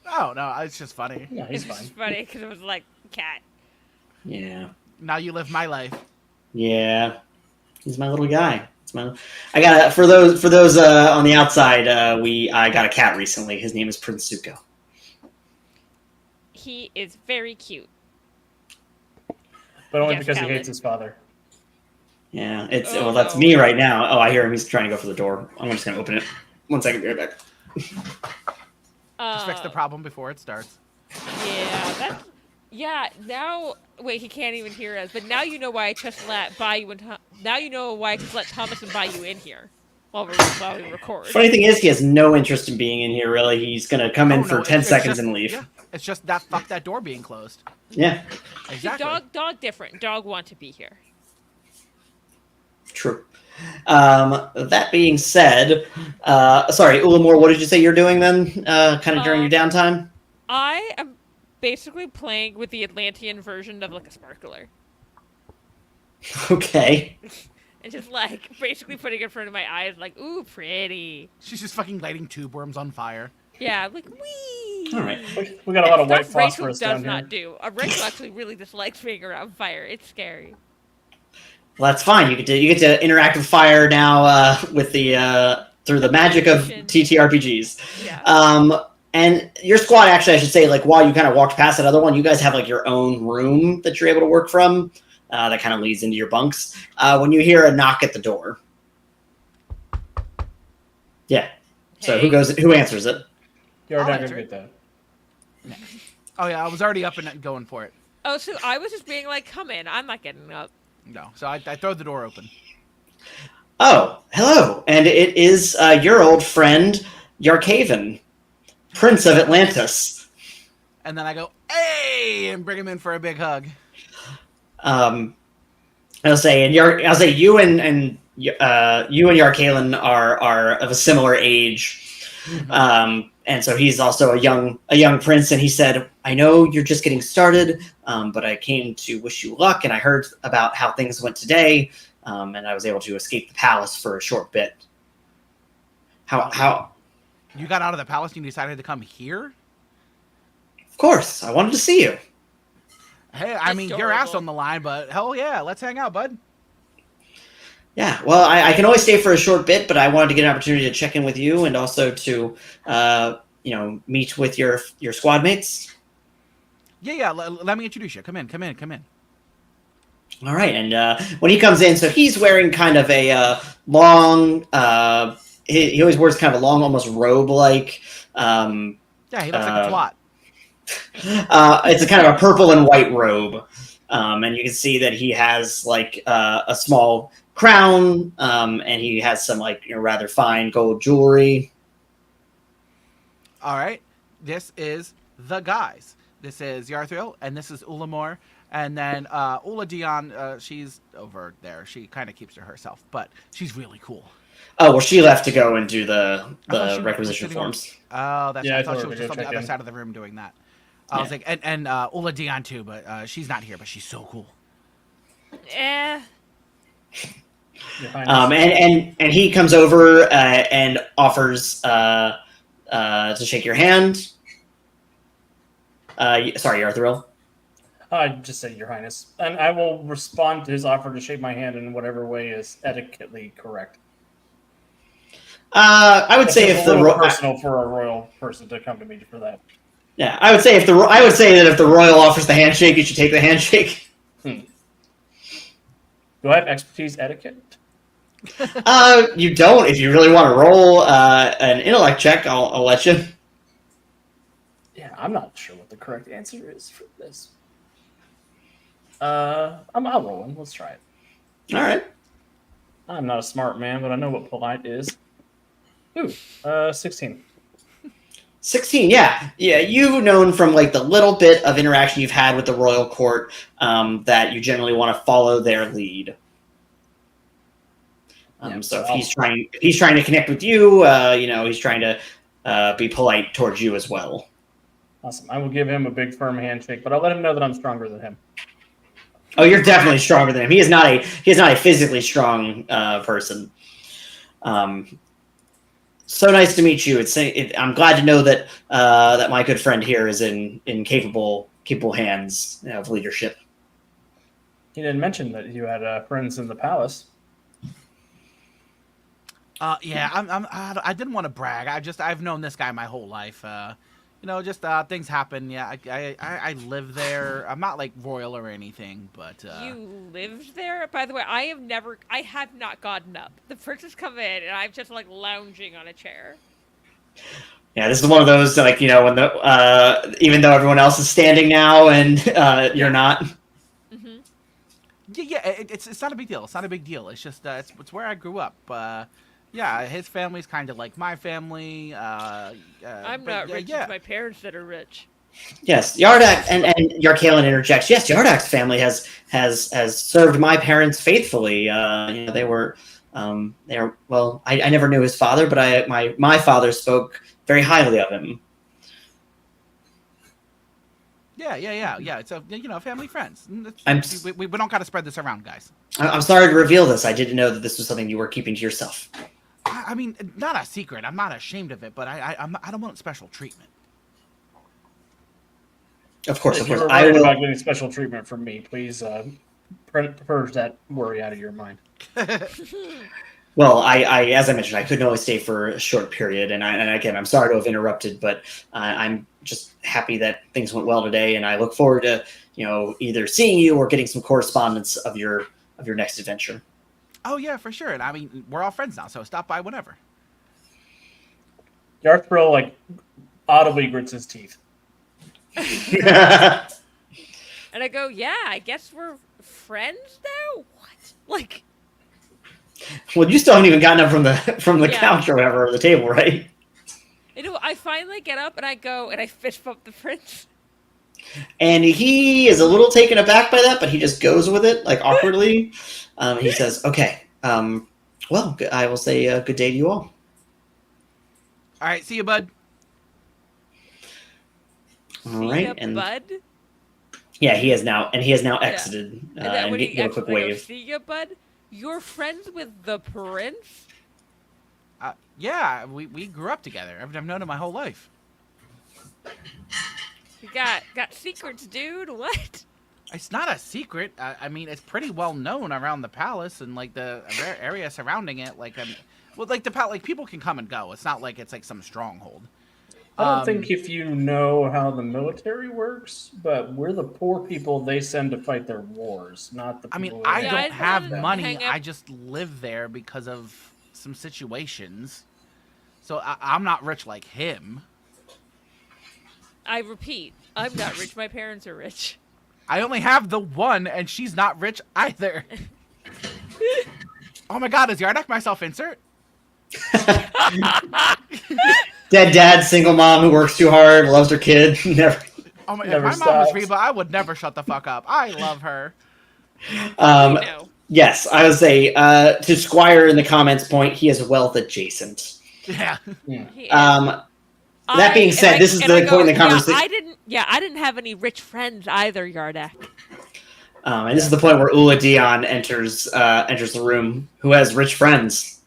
Oh no, it's just funny. Yeah, he's It's fine. just funny because it was like cat. Yeah. Now you live my life. Yeah. He's my little guy. I got for those on the outside. I got a cat recently. His name is Prince Zuko. He is very cute. But only Yes, because he Calvin. hates his father. Yeah, it's Oh, that's no. me right now. Oh, I hear him. He's trying to go for the door. I'm just gonna open it. 1 second, be right back. Just fix the problem before it starts. Now wait, he can't even hear us. But now you know why I just let Bayou and now you know why I just let Thomas and Bayou in here while we record. Funny thing is, he has no interest in being in here. Really, he's gonna come in for 10 seconds just, and leave. Yeah, it's just that door being closed. Yeah, Exactly. Dog different. Dog want to be here. true. That being said, sorry, Ulamor, what did you say you're doing then? Kind of during your downtime? I am basically playing with the Atlantean version of like a sparkler. Okay. And just like basically putting it in front of my eyes, like, ooh, pretty. She's just fucking lighting tube worms on fire. Yeah, like wee. All right. We got a lot of white Stuff Rachel phosphorus does down not here. do. Rachel actually really dislikes being around fire. It's scary. Well, that's fine. You get to interact with fire now with the through the magic of TTRPGs. Yeah. And your squad, actually, I should say, like while you kind of walked past that other one, you guys have like your own room that you're able to work from. That kind of leads into your bunks. When you hear a knock at the door. Yeah. So Hey. who answers it? You're I'll not answer gonna it. get that. Oh yeah, I was already up and going for it. Oh, so I was just being like, come in. I'm not getting up. No, so I throw the door open. Oh, hello. And it is your old friend, Yarkaven, Prince of Atlantis. And then I go, hey, and bring him in for a big hug. I'll say you and Yarkalen are of a similar age. And so he's also a young prince, and he said, I know you're just getting started, but I came to wish you luck, and I heard about how things went today, and I was able to escape the palace for a short bit. How? You got out of the palace and you decided to come here? Of course, I wanted to see you. Hey, I mean, your ass Adorable. on the line, but hell yeah, let's hang out, bud. Yeah, well, I can always stay for a short bit, but I wanted to get an opportunity to check in with you and also to, meet with your squad mates. Yeah, let me introduce you. Come in. All right, and when he comes in, so he's wearing kind of a long. He always wears kind of a long, almost robe-like. Yeah, he looks like a twat. It's a kind of a purple and white robe, and you can see that he has like a small crown, and he has some rather fine gold jewelry. All right, this is the guys. This is Yarthril, and this is Ulamor, and then Ula Dion. She's over there. She kind of keeps to herself, but she's really cool. Oh well, she left to go and do the requisition forms. Oh, that's. Yeah, I thought she was just on the other in. side of the room doing that. I was like, and Ula Dion too, but she's not here, but she's so cool. And he comes over and offers to shake your hand. Sorry, Yarthril. Just say Your Highness, and I will respond to his offer to shake my hand in whatever way is etiquetely correct. I would say if the personal for a royal person to come to me for that. Yeah, I would say that if the royal offers the handshake, you should take the handshake. Do I have expertise etiquette? You don't. If you really want to roll an intellect check, I'll let you. Yeah, I'm not sure what the correct answer is for this. I'll roll one. Let's try it. All right. I'm not a smart man, but I know what polite is. Ooh, 16. 16, yeah. You've known from the little bit of interaction you've had with the royal court that you generally want to follow their lead. So if he's trying to connect with you, he's trying to be polite towards you as well. Awesome. I will give him a big firm handshake, but I'll let him know that I'm stronger than him. Oh, you're definitely stronger than him. He is not a physically strong person. So nice to meet you. I'm glad to know that that my good friend here is in capable hands of leadership. He didn't mention that you had friends in the palace. Yeah, I didn't want to brag. I've known this guy my whole life. Things happen. Yeah, I live there. I'm not royal or anything, but you lived there. By the way, I have not gotten up. The princes come in, and I'm just lounging on a chair. Yeah, this is one of those when the even though everyone else is standing now and you're not. Mm-hmm. Yeah, it's not a big deal. It's not a big deal. It's just it's where I grew up. Yeah, his family's kind of like my family. I'm not rich. It's my parents that are rich. Yes, Yardak and Yarkalen interjects. Yes, Yardak's family has served my parents faithfully. They were well. I never knew his father, but my father spoke very highly of him. Yeah. It's family friends. We don't got to spread this around, guys. I'm sorry to reveal this. I didn't know that this was something you were keeping to yourself. I mean, not a secret. I'm not ashamed of it, but I don't want special treatment. Of course. If you're worried about getting special treatment from me, please purge that worry out of your mind. Well, I as I mentioned, I couldn't always stay for a short period, and again, I'm sorry to have interrupted, but I'm just happy that things went well today, and I look forward to either seeing you or getting some correspondence of your next adventure. Oh yeah, for sure. And I mean, we're all friends now, so stop by whenever. Yarthril audibly grits his teeth. And I go, yeah, I guess we're friends now. What? Well, you still haven't even gotten up from the couch or whatever, or the table, right? I finally get up and I go and I fist bump the prince. And he is a little taken aback by that, but he just goes with it, awkwardly. He says, okay, well, I will say good day to you all. All right, see you, bud. All right, and bud? Yeah, he has now exited and give a quick wave. See you, bud? You're friends with the prince? Yeah, we grew up together. I've known him my whole life. You got secrets, dude. What? It's not a secret. I mean, it's pretty well known around the palace and the area surrounding it. The palace, people can come and go. It's not like it's some stronghold. I don't think if you know how the military works, but we're the poor people they send to fight their wars, not the people. I don't have money. I just live there because of some situations. So I'm not rich like him. I repeat, I'm not rich. My parents are rich. I only have the one, and she's not rich either. Oh my god, is Yardak my self-insert? Dead dad, single mom who works too hard, loves her kid. Never. Oh my, if Never my mom was stops. Reba, I would never shut the fuck up. I love her. No. Yes, I would say to Squire in the comments point, he is wealth adjacent. Yeah. That being said, this is the point in the conversation. I didn't have any rich friends either, Yardak. And this is the point where Ula Dion enters the room. Who has rich friends?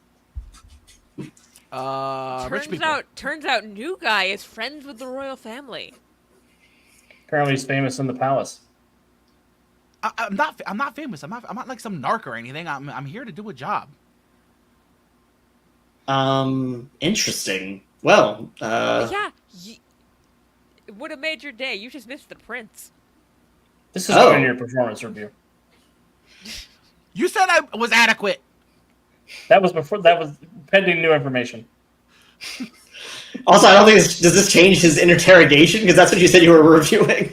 Rich people. Turns out, new guy is friends with the royal family. Apparently, he's famous in the palace. I'm not famous. I'm not like some narc or anything. I'm here to do a job. Interesting. Well, it would have made your day. You just missed the prince. This is going in your performance review. You said I was adequate. That was pending new information. Also, I don't think does this change his interrogation? Because that's what you said you were reviewing.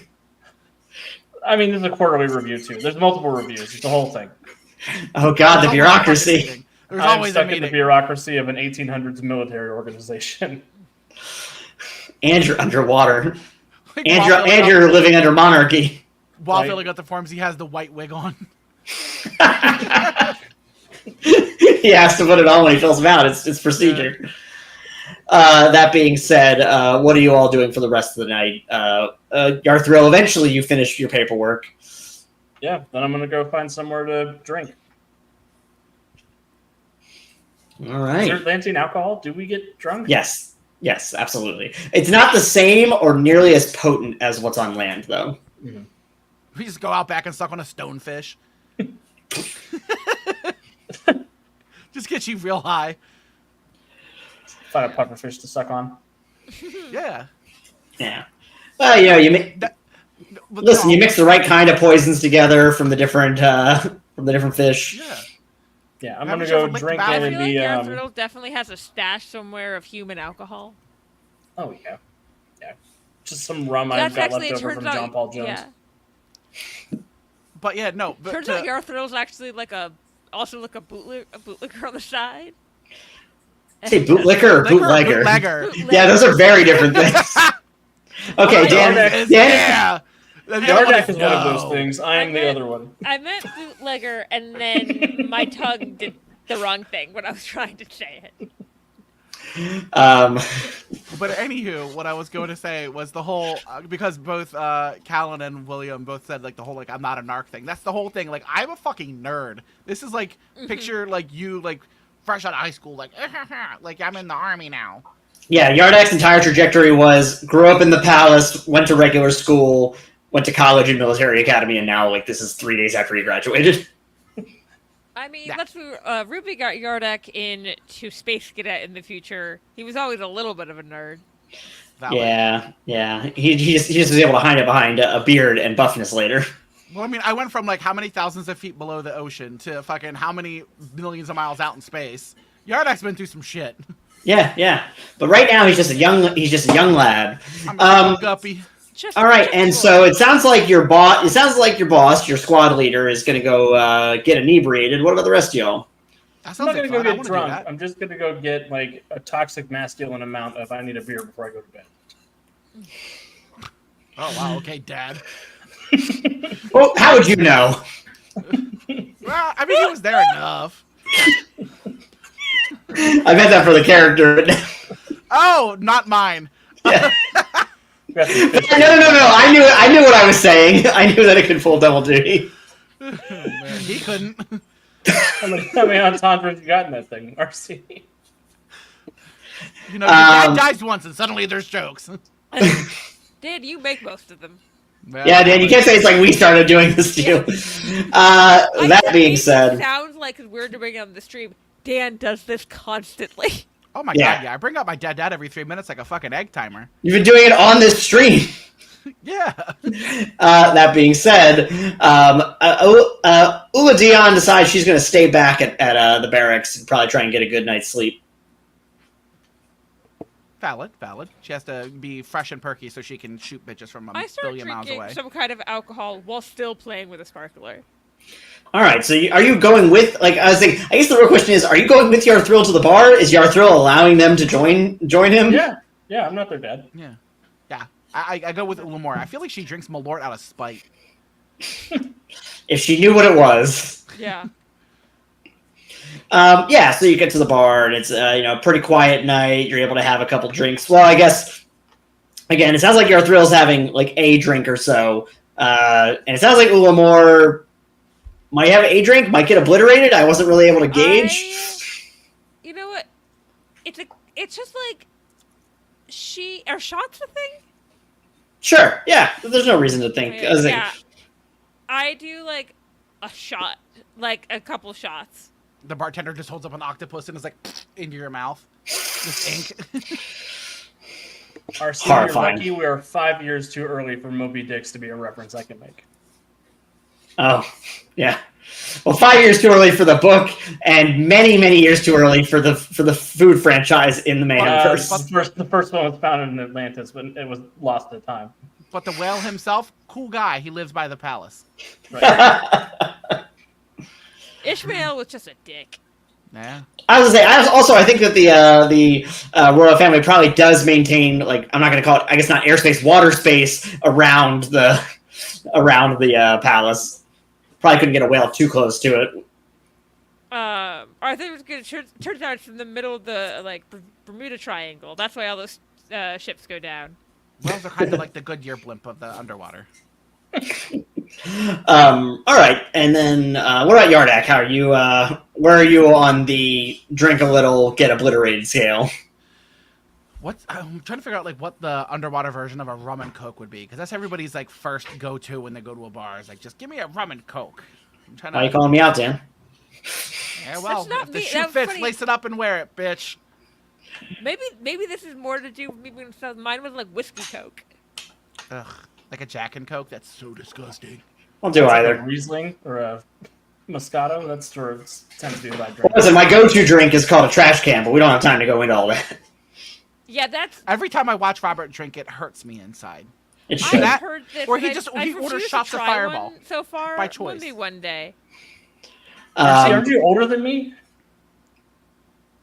I mean, there's a quarterly review too. There's multiple reviews. It's the whole thing. Oh God, the bureaucracy. There's I'm always stuck a meeting. in the bureaucracy of an 1800s military organization. And you're underwater. Like, And you're living under monarchy. While filling out the forms, he has the white wig on. He has to put it on when he fills them out. It's procedure. That being said, what are you all doing for the rest of the night? Yarthril, eventually you finish your paperwork. Yeah, then I'm going to go find somewhere to drink. All right. Is there Atlantean alcohol? Do we get drunk? Yes, absolutely. It's not the same or nearly as potent as what's on land, though. Mm-hmm. We just go out back and suck on a stonefish. Just get you real high. Find a pufferfish to suck on. Yeah. Well, you mix the right kind of poisons together from the different fish. Yeah, I'm gonna go drink I in feel the. like Yarthril definitely has a stash somewhere of human alcohol. Oh yeah. Just some rum I've got left over from John Paul Jones. Yeah. But yeah, no. But turns out Yarthril's actually also a bootlicker on the side. Say bootlicker or bootlegger? Bootlegger. Yeah, those are very different things. Okay, Dan. Yeah. Yardak is one of those things. I am the other one. I meant bootlegger, and then my tongue did the wrong thing when I was trying to say it. But anywho, what I was going to say was the whole because both Callan and William both said like the whole like I'm not a narc thing. That's the whole thing. Like I'm a fucking nerd. This is like picture like you like fresh out of high school like like I'm in the army now. Yeah, Yardak's entire trajectory was grew up in the palace, went to regular school, went to college and military academy, and now like this is 3 days after he graduated. I mean, let's Ruby got Yardak into Space Cadet in the future. He was always a little bit of a nerd. Yeah. He just was able to hide it behind a beard and buffness later. Well, I mean, I went from like how many thousands of feet below the ocean to fucking how many millions of miles out in space. Yardak's been through some shit. Yeah. But right now he's just a young lad. I'm a guppy. All right, and so it sounds like your boss, your squad leader, is going to go get inebriated. What about the rest of y'all? I'm not going to go get drunk. I'm just going to go get like a toxic masculine amount of I need a beer before I go to bed. Oh wow, okay, Dad. Well, how would you know? Well, I mean, he was there enough. I meant that for the character. Oh, not mine. Yeah. No. I knew what I was saying. I knew that it could pull double duty. Man, he couldn't. How many entendres you got in that thing, RC? You know, your dad dies once, and suddenly there's jokes. Dan, you make most of them. Yeah, Dan, you can't say it's like we started doing this to you. That being said, it sounds like we're doing it on the stream. Dan does this constantly. Oh my god, yeah. I bring up my dad every 3 minutes like a fucking egg timer. You've been doing it on this stream. Yeah. That being said, Ula Dion decides she's going to stay back at the barracks and probably try and get a good night's sleep. Valid. She has to be fresh and perky so she can shoot bitches from a billion miles away. I start drinking some kind of alcohol while still playing with a sparkler. All right. So are you going with like I was thinking? I guess the real question is: are you going with Yarthrill to the bar? Is Yarthrill allowing them to join him? Yeah. I'm not their dad. Yeah. I go with Ulamor. I feel like she drinks Malort out of spite. If she knew what it was. Yeah. Yeah, so you get to the bar, and it's pretty quiet night. You're able to have a couple drinks. Well, I guess again, it sounds like Yarthrill's having like a drink or so, and it sounds like Ulamor might have a drink, might get obliterated. I wasn't really able to gauge. You know what? It's just like are shots a thing? Sure, yeah. There's no reason to think. I do like a shot, like a couple shots. The bartender just holds up an octopus and is like, into your mouth. Just ink. Our senior lucky, we are 5 years too early for Moby Dicks to be a reference I can make. Oh, yeah. Well, 5 years too early for the book, and many, many years too early for the food franchise in the Mayhemverse. The first one was founded in Atlantis, but it was lost at time. But the whale himself, cool guy. He lives by the palace. Right. Ishmael was just a dick. Yeah. I was gonna say. I think that the royal family probably does maintain, like, I'm not going to call it, I guess not airspace, water space around the palace. Probably couldn't get a whale too close to it. I think it was good. Turns out it's in the middle of the Bermuda Triangle. That's why all those ships go down. Whales are kind of like the Goodyear blimp of the underwater. All right, and then what about Yardak? How are you? Where are you on the drink a little, get obliterated scale? I'm trying to figure out like what the underwater version of a rum and coke would be, because that's everybody's like first go-to when they go to a bar. Is like, just give me a rum and coke. Why are you calling me out, Dan? Yeah, well, if the me. shoe fits, lace it up and wear it, bitch. Maybe this is more to do with me when mine was like whiskey coke. Ugh, like a Jack and Coke. That's so disgusting. I'll do either. Like a Riesling or a Moscato. That's sort of tends to be what I drink. Well, listen, my go-to drink is called a trash can, but we don't have time to go into all that. Yeah, that's. Every time I watch Robert drink, it hurts me inside. It should. I've heard this, or he orders shots of Fireball. So far, by choice. Maybe one day. Aren't you older than me?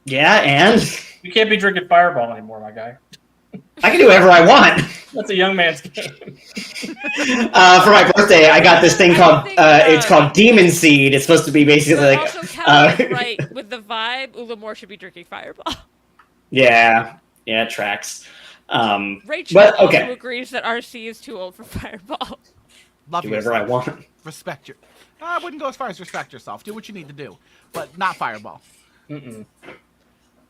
Yeah, and You can't be drinking Fireball anymore, my guy. I can do whatever I want. That's a young man's game. For my birthday, I got this thing called it's called Demon Seed. It's supposed to be basically like. Also, Cal right with the vibe. Ulamor should be drinking Fireball. Yeah, it tracks. Rachel also agrees that RC is too old for Fireball. Love do whatever I want. Respect your. I wouldn't go as far as respect yourself. Do what you need to do, but not Fireball. Mm-mm.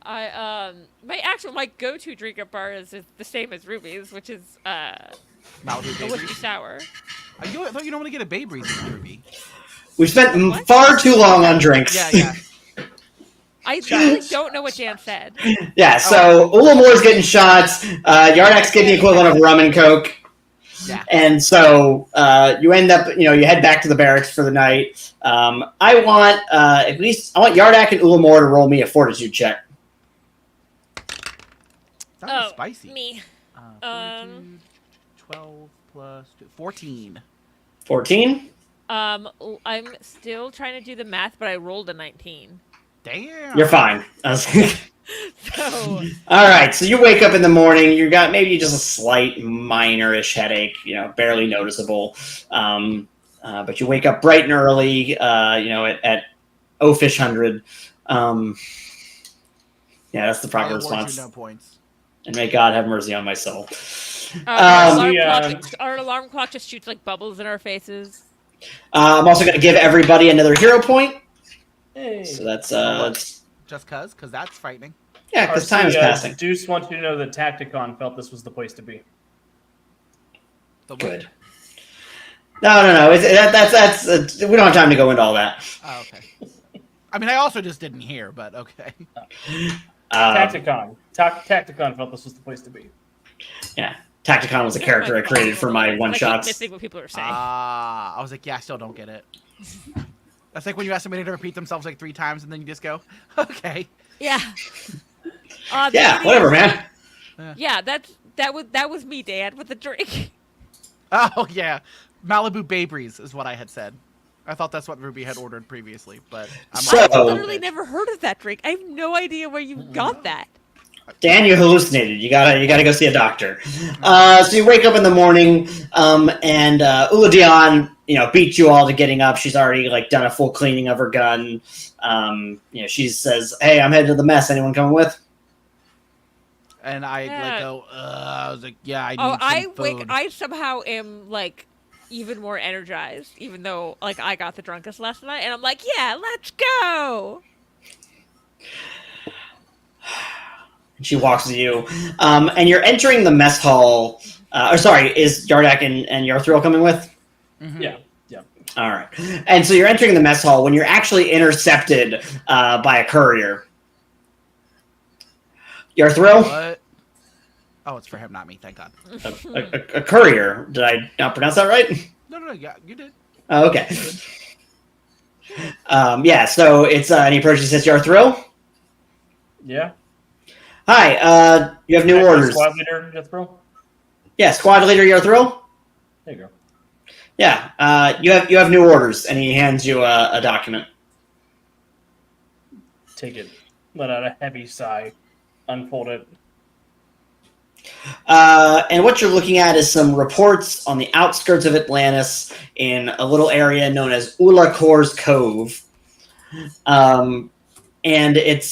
My go-to drink at bar is the same as Ruby's, which is Malibu a whiskey sour. I thought you don't want to get a Babe Ruth in Ruby. We've spent far too long on drinks. Yeah. I really don't know what Dan said. Yeah, so Ulamor's getting shots. Yardak's getting the equivalent of rum and coke. Yeah. And so you end up, you head back to the barracks for the night. I want Yardak and Ulamor to roll me a fortitude check. That was spicy. Me. 12 plus 2, 14. 14? I'm still trying to do the math, but I rolled a 19. Damn. You're fine. So. All right, so you wake up in the morning. You got maybe just a slight minor-ish headache, barely noticeable. But you wake up bright and early, at Fish 100. Yeah, that's the proper response. No points. And may God have mercy on my soul. Our alarm clock just shoots like bubbles in our faces. I'm also going to give everybody another hero point. Hey. So that's just because that's frightening. Yeah, because time is passing. Deuce wants you to know that Tacticon felt this was the place to be. Good. No. That's we don't have time to go into all that. Oh, okay. I mean, I also just didn't hear, but okay. Tacticon felt this was the place to be. Yeah, Tacticon was a character I created for my one-shots. I think what people are saying. I was like, yeah, I still don't get it. That's like when you ask somebody to repeat themselves like 3 times and then you just go, okay. Yeah. Yeah, whatever, man. Yeah, that was me, Dan, with the drink. Oh yeah, Malibu Babe Ruth is what I had said. I thought that's what Ruby had ordered previously, but I've literally never heard of that drink. I have no idea where you got that. Dan, you hallucinated. You gotta go see a doctor. So you wake up in the morning, and Ula Dion, beat you all to getting up. She's already done a full cleaning of her gun. She says, "Hey, I'm headed to the mess. Anyone coming with?" And I go, I was like, yeah, I need some food. I somehow am even more energized, even though I got the drunkest last night, and I'm like, yeah, let's go. She walks to you, and you're entering the mess hall. Is Yardak and Yarthril coming with? Mm-hmm. Yeah. All right. And so you're entering the mess hall when you're actually intercepted by a courier. Yarthril? What? Oh, it's for him, not me. Thank God. A courier. Did I not pronounce that right? No, yeah, you did. Oh, okay. So it's and he approaches and says, Yarthril? Yeah. Hi, you have new orders. Squad leader, Yarthril? Yeah, squad leader, Yarthril? There you go. Yeah, you have new orders, and he hands you a document. Take it. Let out a heavy sigh. Unfold it. And what you're looking at is some reports on the outskirts of Atlantis in a little area known as Ulacor's Cove. And it's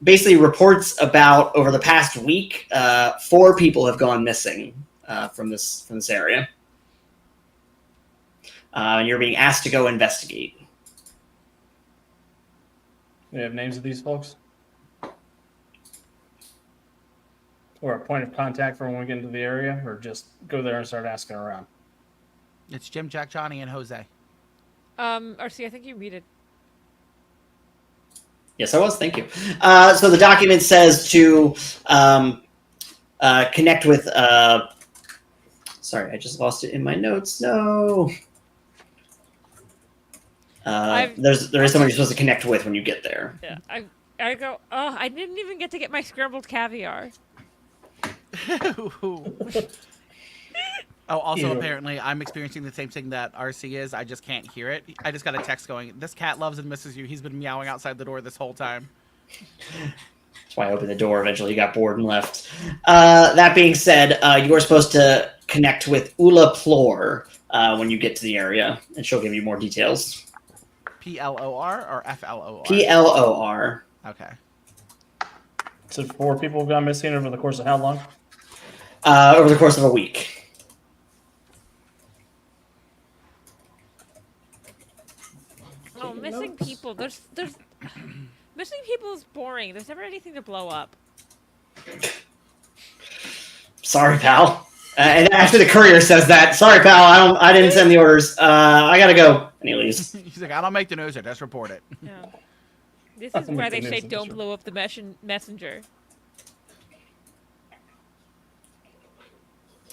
basically reports about over the past week, 4 people have gone missing from this area. And you're being asked to go investigate. Do you have names of these folks? Or a point of contact for when we get into the area, or just go there and start asking around? It's Jim, Jack, Johnny, and Jose. RC, I think you read it. Yes, I was. Thank you. So the document says to connect with. Sorry, I just lost it in my notes. No. There is someone you're supposed to connect with when you get there. Yeah, I go. Oh, I didn't even get to get my scrambled caviar. Also, apparently, I'm experiencing the same thing that RC is. I just can't hear it. I just got a text going, this cat loves and misses you. He's been meowing outside the door this whole time. That's why I opened the door. Eventually, he got bored and left. That being said, you are supposed to connect with Ulamor when you get to the area, and she'll give you more details. P-L-O-R or F-L-O-R? P-L-O-R. Okay. So 4 people have gone missing over the course of how long? Over the course of a week. Oh, missing people. There's missing people is boring. There's never anything to blow up. Sorry, pal. And after the courier says that, sorry, pal, I didn't send the orders. I gotta go. And he leaves. He's like, I don't make the news, I just report it. Yeah. This is why they say don't blow up the messenger.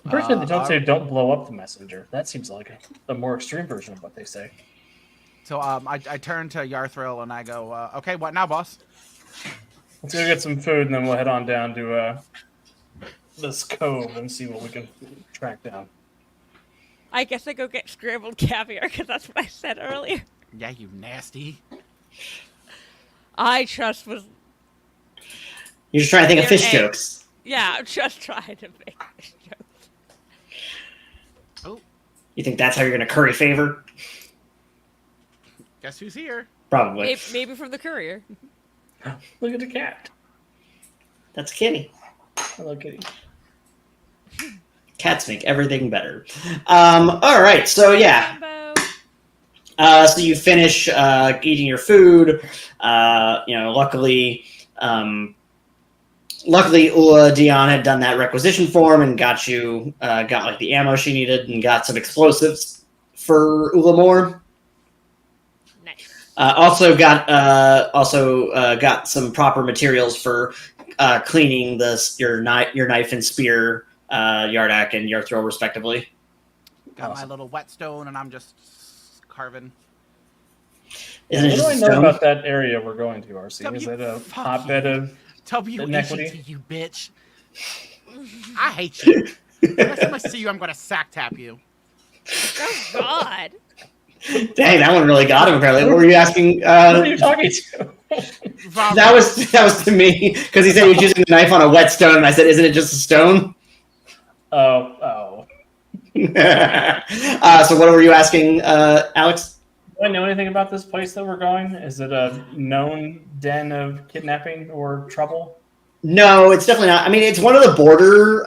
Personally, they don't say don't blow up the messenger. That seems like a more extreme version of what they say. So I turn to Yarthril and I go, okay, what now, boss? Let's go get some food and then we'll head on down to this cove and see what we can track down. I guess I go get scrambled caviar because that's what I said earlier. Yeah, you nasty. I just was... You're just trying to think of fish jokes. Yeah, I'm just trying to make fish jokes. Oh. You think that's how you're going to curry favor? Guess who's here? Probably. Maybe from the courier. Look at the cat. That's Kitty. Hello, Kitty. Cats make everything better. All right, so yeah. So you finish eating your food. Luckily, Ula Dion had done that requisition form and got the ammo she needed and got some explosives for Ulamor. Nice. Also got some proper materials for cleaning your knife and spear, Yardak and Yarthril, respectively. Got my little whetstone, and I'm just carving. Isn't it what do I just know stone? about that area we're going to, RC? Is it a hotbed of WHT, you bitch. I hate you. Next time I see you, I'm going to sack tap you. Oh, God. Dang, that one really got him. Apparently, what were you asking? Who are you talking to? That was to me because he said he was using the knife on a whetstone, and I said, "Isn't it just a stone?" Oh. So what were you asking, Alex? Do I know anything about this place that we're going? Is it a known den of kidnapping or trouble? No, it's definitely not. I mean, it's one of the border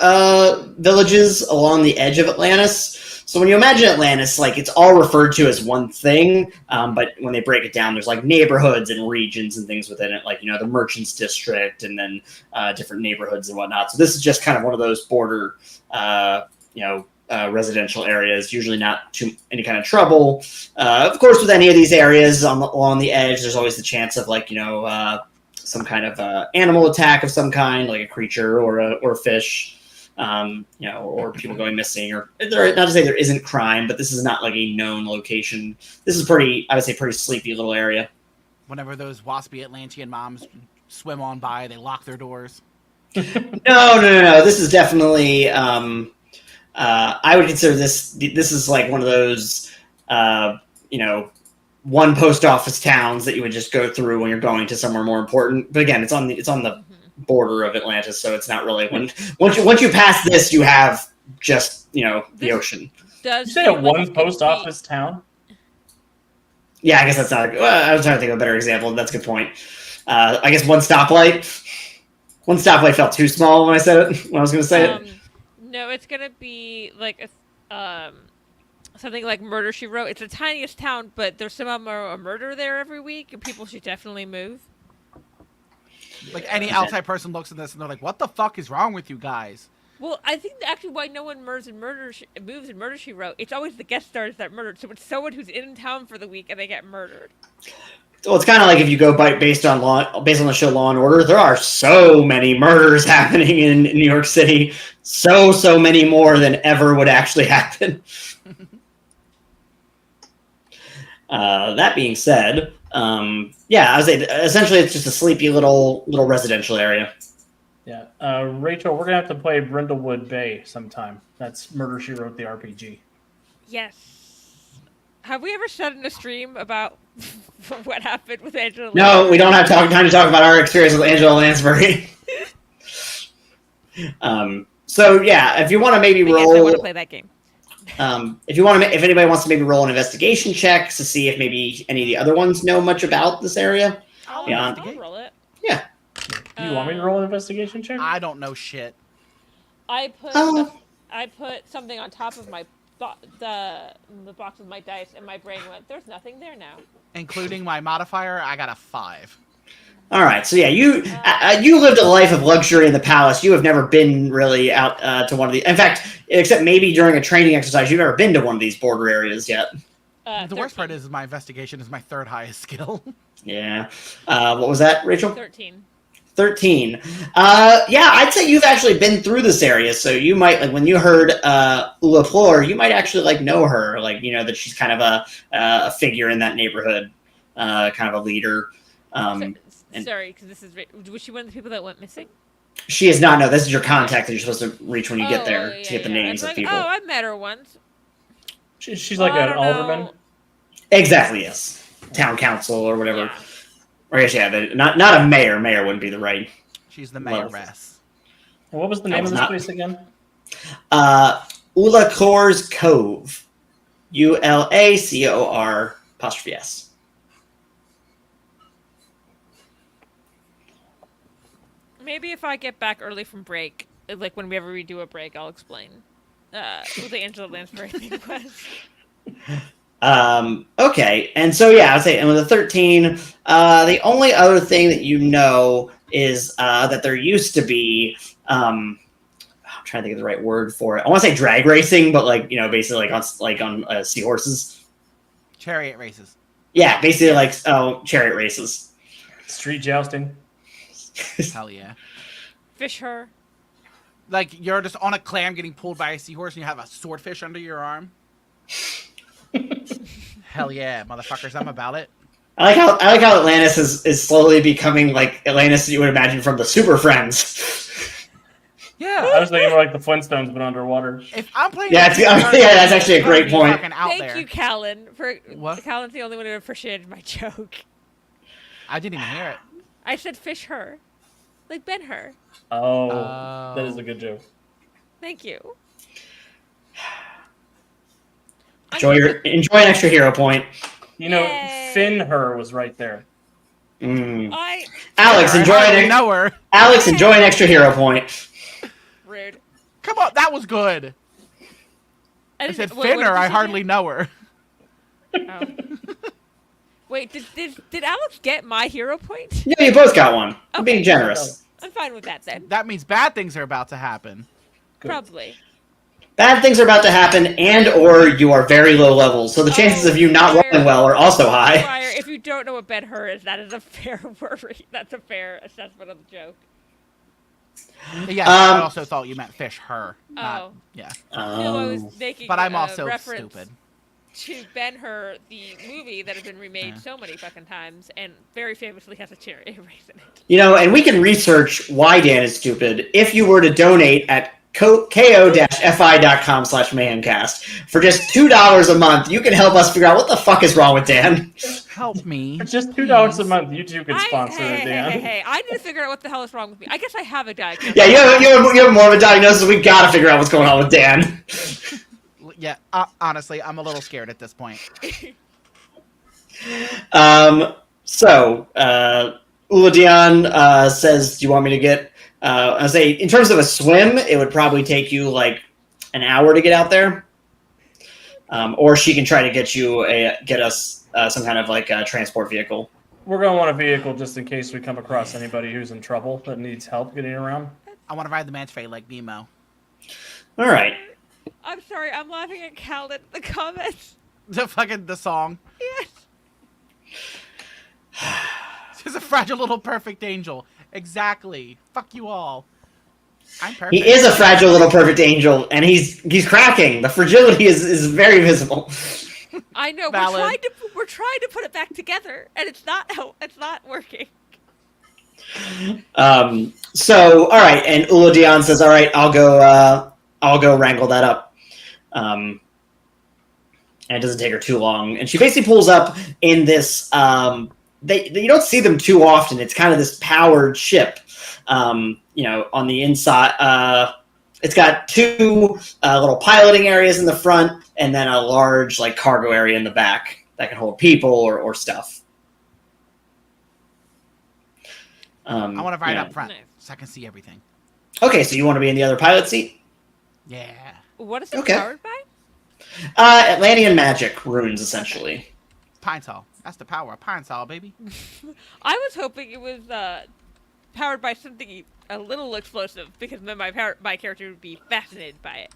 villages along the edge of Atlantis. So when you imagine Atlantis, like it's all referred to as one thing, but when they break it down, there's like neighborhoods and regions and things within it, like the Merchants District and then different neighborhoods and whatnot. So this is just kind of one of those border, residential areas. Usually not any kind of trouble. Of course, with any of these areas along the edge, there's always the chance of some kind of animal attack of some kind, like a creature or a fish. Or people going missing, or not to say there isn't crime, but this is not like a known location. This is I would say pretty sleepy little area. Whenever those waspy Atlantean moms swim on by, they lock their doors. No. This is definitely, I would consider this is like one of those, one post office towns that you would just go through when you're going to somewhere more important. But again, it's on the border of Atlantis, so it's not really once you pass this, you have just the ocean. Did you say a one post office town? Yeah, I guess that's not. I was trying to think of a better example. That's a good point. I guess one stoplight. One stoplight felt too small when I said it. When I was going to say it. No, it's gonna be like something like Murder She Wrote. It's the tiniest town, but there's somehow a murder there every week, and people should definitely move. Like any outside person looks at this and they're like, "What the fuck is wrong with you guys?" Well, I think actually why no one moves in Murder She Wrote, it's always the guest stars that murdered. So it's someone who's in town for the week and they get murdered. Well, it's kind of like if you go based on the show Law and Order. There are so many murders happening in New York City, so many more than ever would actually happen. That being said. I would say essentially it's just a sleepy little residential area. Yeah. Rachel, we're going to have to play Brindlewood Bay sometime. That's Murder, She Wrote, the RPG. Yes. Have we ever said in a stream about what happened with Angela No, Lansbury? we don't have time to talk about our experience with Angela Lansbury. So, yeah, if you want to maybe roll... Yes, I want to play that game. If anybody wants to maybe roll an investigation check to see if maybe any of the other ones know much about this area. I'll roll it. Yeah. Do you want me to roll an investigation check? I don't know shit. I put something on top of my the box with my dice, and my brain went, "There's nothing there now." Including my modifier, I got a 5. All right, so yeah, you lived a life of luxury in the palace. You have never been really out to one of the. In fact, except maybe during a training exercise, you've never been to one of these border areas yet. The worst part is my investigation is my 3rd highest skill. Yeah. What was that, Rachel? 13. 13. Yeah, I'd say you've actually been through this area, so you might, like, when you heard Ulamor, you might actually, like, know her, like, that she's kind of a figure in that neighborhood, kind of a leader. Sorry, because this is... Was she one of the people that went missing? She is not. No, this is your contact that you're supposed to reach when you get there to get the names of people. Oh, I've met her once. She's like an alderman? Exactly, yes. Town council or whatever. Yeah. Or I guess, not a mayor. Mayor wouldn't be the right. She's the mayoress. And what was the name of this place again? Ulacor's Cove. ULACOR''S. Maybe if I get back early from break, like whenever we do a break, I'll explain who the Angela Lansbury thing was. Okay, and so yeah, I'd say, and with the 13, the only other thing that you know is that there used to be, I'm trying to think of the right word for it. I want to say drag racing, but basically like on seahorses. Chariot races. Yeah, basically chariot races. Street jousting. Hell yeah. Fish her. Like you're just on a clam getting pulled by a seahorse and you have a swordfish under your arm. Hell yeah, motherfuckers, I'm about it. I like how Atlantis is slowly becoming like Atlantis you would imagine from the Super Friends. Yeah. I was thinking more like the Flintstones, but underwater. If I'm playing, that's actually a great point. Thank you, Callan. What? Callan's the only one who appreciated my joke. I didn't even hear it. I said fish her, like Ben-Hur. Oh, that is a good joke. Thank you. Enjoy an extra hero point. You know, Yay. Finn-Her was right there. Alex, enjoy an extra hero point. Rude. Come on, that was good. I said Finner, I hardly know her. Oh. Wait, did Alex get my hero point? Yeah, you both got one. I'm being generous. I'm fine with that then. That means bad things are about to happen. Good. Probably. Bad things are about to happen, and or you are very low level, so the chances of you not rolling well are also high. Fryer, if you don't know what Ben-Hur is, that is a fair worry. That's a fair assessment of the joke. Yeah, I also thought you meant fish her. Oh. Yeah. No, I was making but I'm also reference stupid. to Ben-Hur, the movie that has been remade so many fucking times, and very famously has a cherry erase in it. You know, and we can research why Dan is stupid if you were to donate at ko-fi.com/mayhemcast. For just $2 a month, you can help us figure out what the fuck is wrong with Dan. Help me. For just $2 a month, you two could sponsor it, Dan. Hey, I need to figure out what the hell is wrong with me. I guess I have a diagnosis. Yeah, you have more of a diagnosis. We gotta figure out what's going on with Dan. Yeah, honestly, I'm a little scared at this point. So, Uladion says, do you want me to get... I say, in terms of a swim, it would probably take you, like, an hour to get out there. Or she can try to get us some kind of, like, transport vehicle. We're going to want a vehicle just in case we come across anybody who's in trouble that needs help getting around. I want to ride the manta like Nemo. All right. I'm sorry, I'm laughing at Callan in the comments. The song. Yes. She's a fragile little perfect angel. Exactly. Fuck you all. I'm perfect. He is a fragile little perfect angel, and he's cracking. The fragility is very visible. I know. We're trying to put it back together, and it's not working. So, all right, and Uladion says, "All right, I'll go wrangle that up." And it doesn't take her too long, and she basically pulls up in this. You don't see them too often. It's kind of this powered ship. On the inside, it's got two little piloting areas in the front, and then a large like cargo area in the back that can hold people or stuff. I want to ride up front so I can see everything. Okay, so you want to be in the other pilot seat? Yeah. What is it powered by? Atlantean magic runes, essentially. Pine Sol. That's the power of Pine Sol, baby. I was hoping it was powered by something a little explosive, because then my character would be fascinated by it.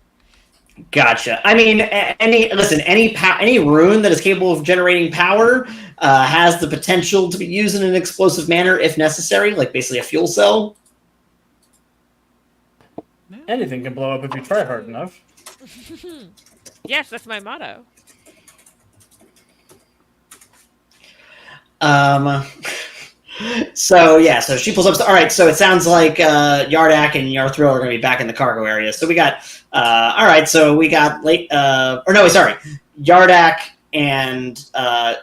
Gotcha. I mean, any rune that is capable of generating power has the potential to be used in an explosive manner if necessary, like basically a fuel cell. Anything can blow up if you try hard enough. Yes, that's my motto. So she pulls up. All right, so it sounds like Yardak and Yarthril are going to be back in the cargo area. So we got Yardak and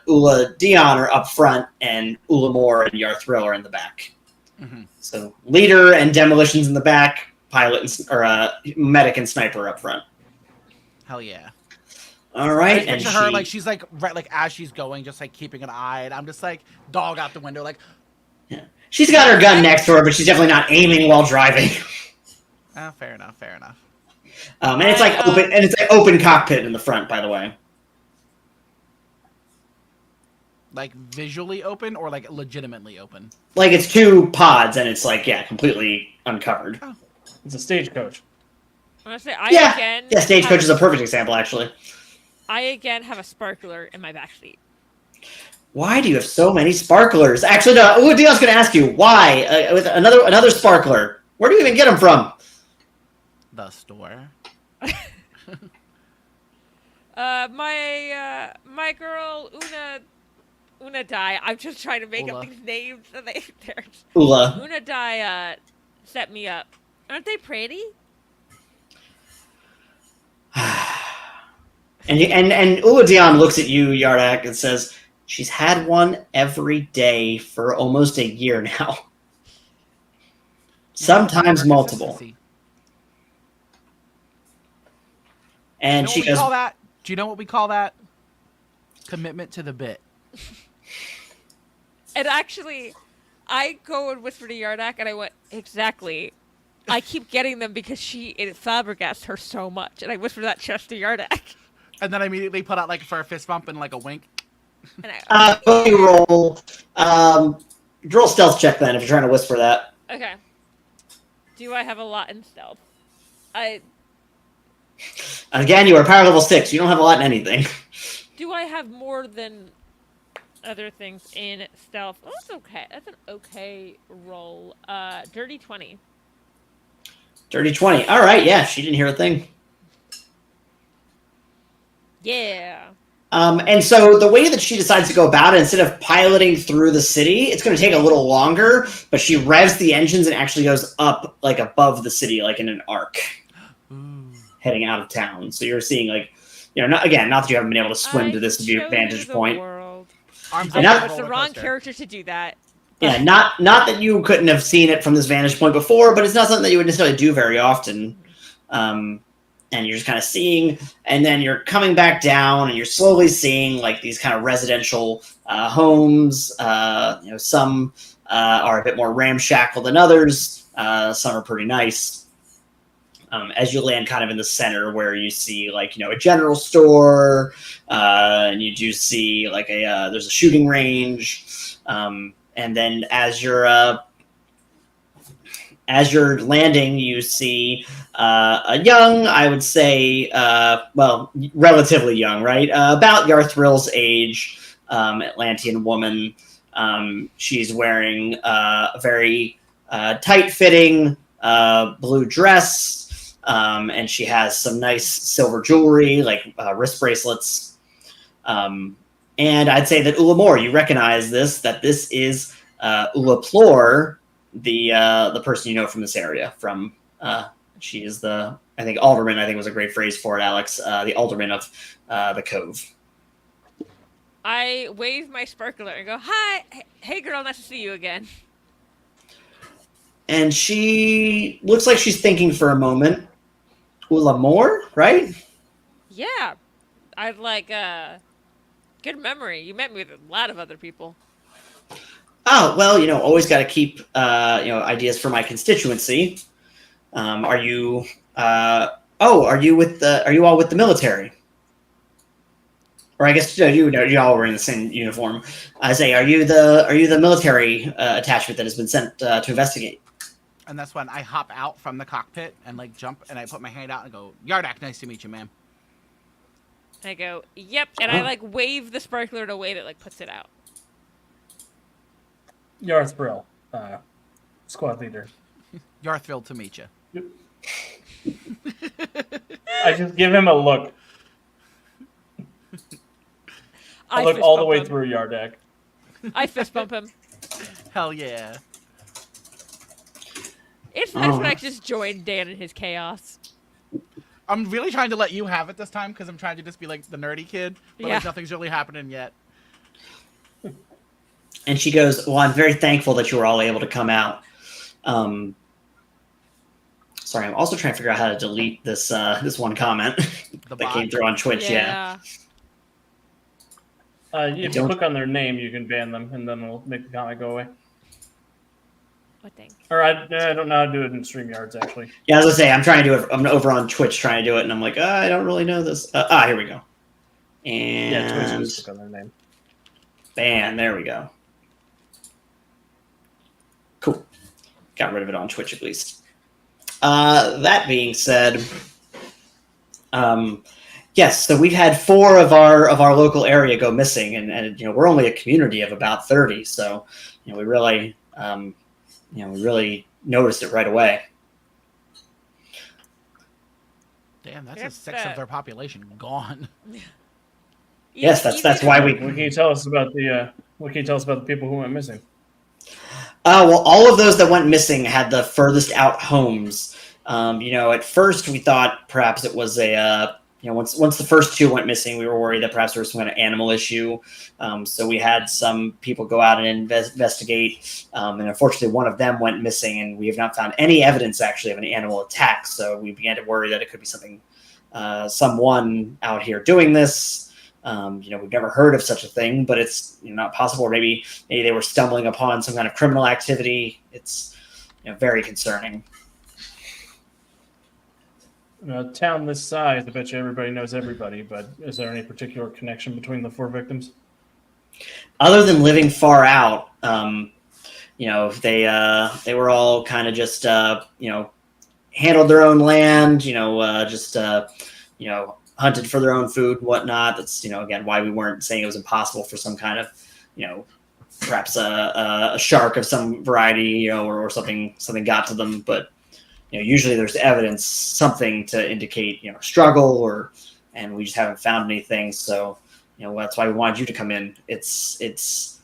Uladion are up front, and Ulamor and Yarthril are in the back. Mm-hmm. So leader and demolitions in the back, pilot or medic and sniper up front. Hell yeah. All right, and her like she's like as she's going, just like keeping an eye, and I'm just like dog out the window, like. Yeah. She's got her gun next to her, but she's definitely not aiming while driving. Oh, fair enough. And it's like open, and it's like open cockpit in the front, by the way. Like visually open or like legitimately open? Like it's two pods, and it's like completely uncovered. Oh. It's a stagecoach. Stagecoach is a perfect example, actually. I again have a sparkler in my backseat. Why do you have so many sparklers? Actually, no. Dion's going to ask you why with another sparkler. Where do you even get them from? The store. My girl Una Dai. I'm just trying to make up these names. Una Dai set me up Aren't they pretty? And Uladion looks at you, Yardak, and says, "She's had one every day for almost a year now. Sometimes multiple." And she goes, "Do you know what we call that? Commitment to the bit." And actually, I go and whisper to Yardak, and I went, "Exactly. I keep getting them because it flabbergasts her so much." And I whisper that just to Yardak. And then I immediately put out like for a fist bump and like a wink. And roll stealth check then if you're trying to whisper that. Okay. Do I have a lot in stealth? Again, you are power level 6. You don't have a lot in anything. Do I have more than other things in stealth? Oh, that's okay. That's an okay roll. Dirty 20. Dirty 20. All right, yeah, she didn't hear a thing. Yeah. And so the way that she decides to go about it, instead of piloting through the city, it's going to take a little longer, but she revs the engines and actually goes up, like, above the city, like in an arc, heading out of town. So you're seeing, like, not that you haven't been able to swim to this vantage point. I was the wrong character to do that. Yeah, not that you couldn't have seen it from this vantage point before, but it's not something that you would necessarily do very often. And you're just kind of seeing, and then you're coming back down, and you're slowly seeing like these kind of residential homes. Some are a bit more ramshackle than others. Some are pretty nice. As you land kind of in the center, where you see like a general store, and you do see like there's a shooting range, and then as you're landing, you see a young, I would say, relatively young, right? About Yarthrill's age, Atlantean woman. She's wearing a very tight-fitting blue dress, and she has some nice silver jewelry, like wrist bracelets. And I'd say that Ulamor, you recognize that this is Ulaplor, the person you know from this area. From she is the alderman. I think was a great phrase for it, Alex. The alderman of the Cove. I wave my sparkler and go, "Hi, hey girl, nice to see you again." And she looks like she's thinking for a moment. Ulamor, right? Yeah, I'd like good memory. You met me with a lot of other people. Oh, well, always got to keep, ideas for my constituency. Are you all with the military? Or I guess you all were in the same uniform. I say, are you the military attachment that has been sent to investigate? And that's when I hop out from the cockpit and like jump, and I put my hand out and go, "Yardak, nice to meet you, ma'am." I go, "Yep," and I like wave the sparkler in a way that like puts it out. Yarthrill, squad leader. Yarthrill to meet you. I just give him a look. I look all the way through Yardak. I fist bump him. Hell yeah. It's nice when I just join Dan in his chaos. I'm really trying to let you have it this time because I'm trying to just be like the nerdy kid, but like nothing's really happening yet. And she goes, "Well, I'm very thankful that you were all able to come out." Sorry, I'm also trying to figure out how to delete this one comment that came through on Twitch. Yeah. If you click on their name, you can ban them, and then it'll make the comment go away. What thing? Or I don't know how to do it in StreamYards, actually. Yeah, as I say, I'm trying to do it. I'm over on Twitch trying to do it, and I'm like, I don't really know this. Here we go. And Twitch, just click on their name. Ban. There we go. Cool. Got rid of it on Twitch at least. That being said, yes. So we've had 4 of our local area go missing, and we're only a community of about 30. So we really noticed it right away. Damn, that's a sixth of their population gone. Yes, that's why we. What can you tell us about the people who went missing? Well, all of those that went missing had the furthest out homes. At first we thought perhaps it was once the first two went missing, we were worried that perhaps there was some kind of animal issue. So we had some people go out and investigate. And unfortunately, one of them went missing, and we have not found any evidence actually of an animal attack. So we began to worry that it could be someone out here doing this. We've never heard of such a thing, but it's not possible. Or maybe they were stumbling upon some kind of criminal activity. It's very concerning. In a town this size, I bet you everybody knows everybody, but is there any particular connection between the 4 victims? Other than living far out, they were all kind of just handled their own land, hunted for their own food and whatnot. That's, again, why we weren't saying it was impossible for some kind of, perhaps a shark of some variety, or something got to them. But, usually there's evidence, something to indicate, struggle and we just haven't found anything. So, that's why we wanted you to come in. It's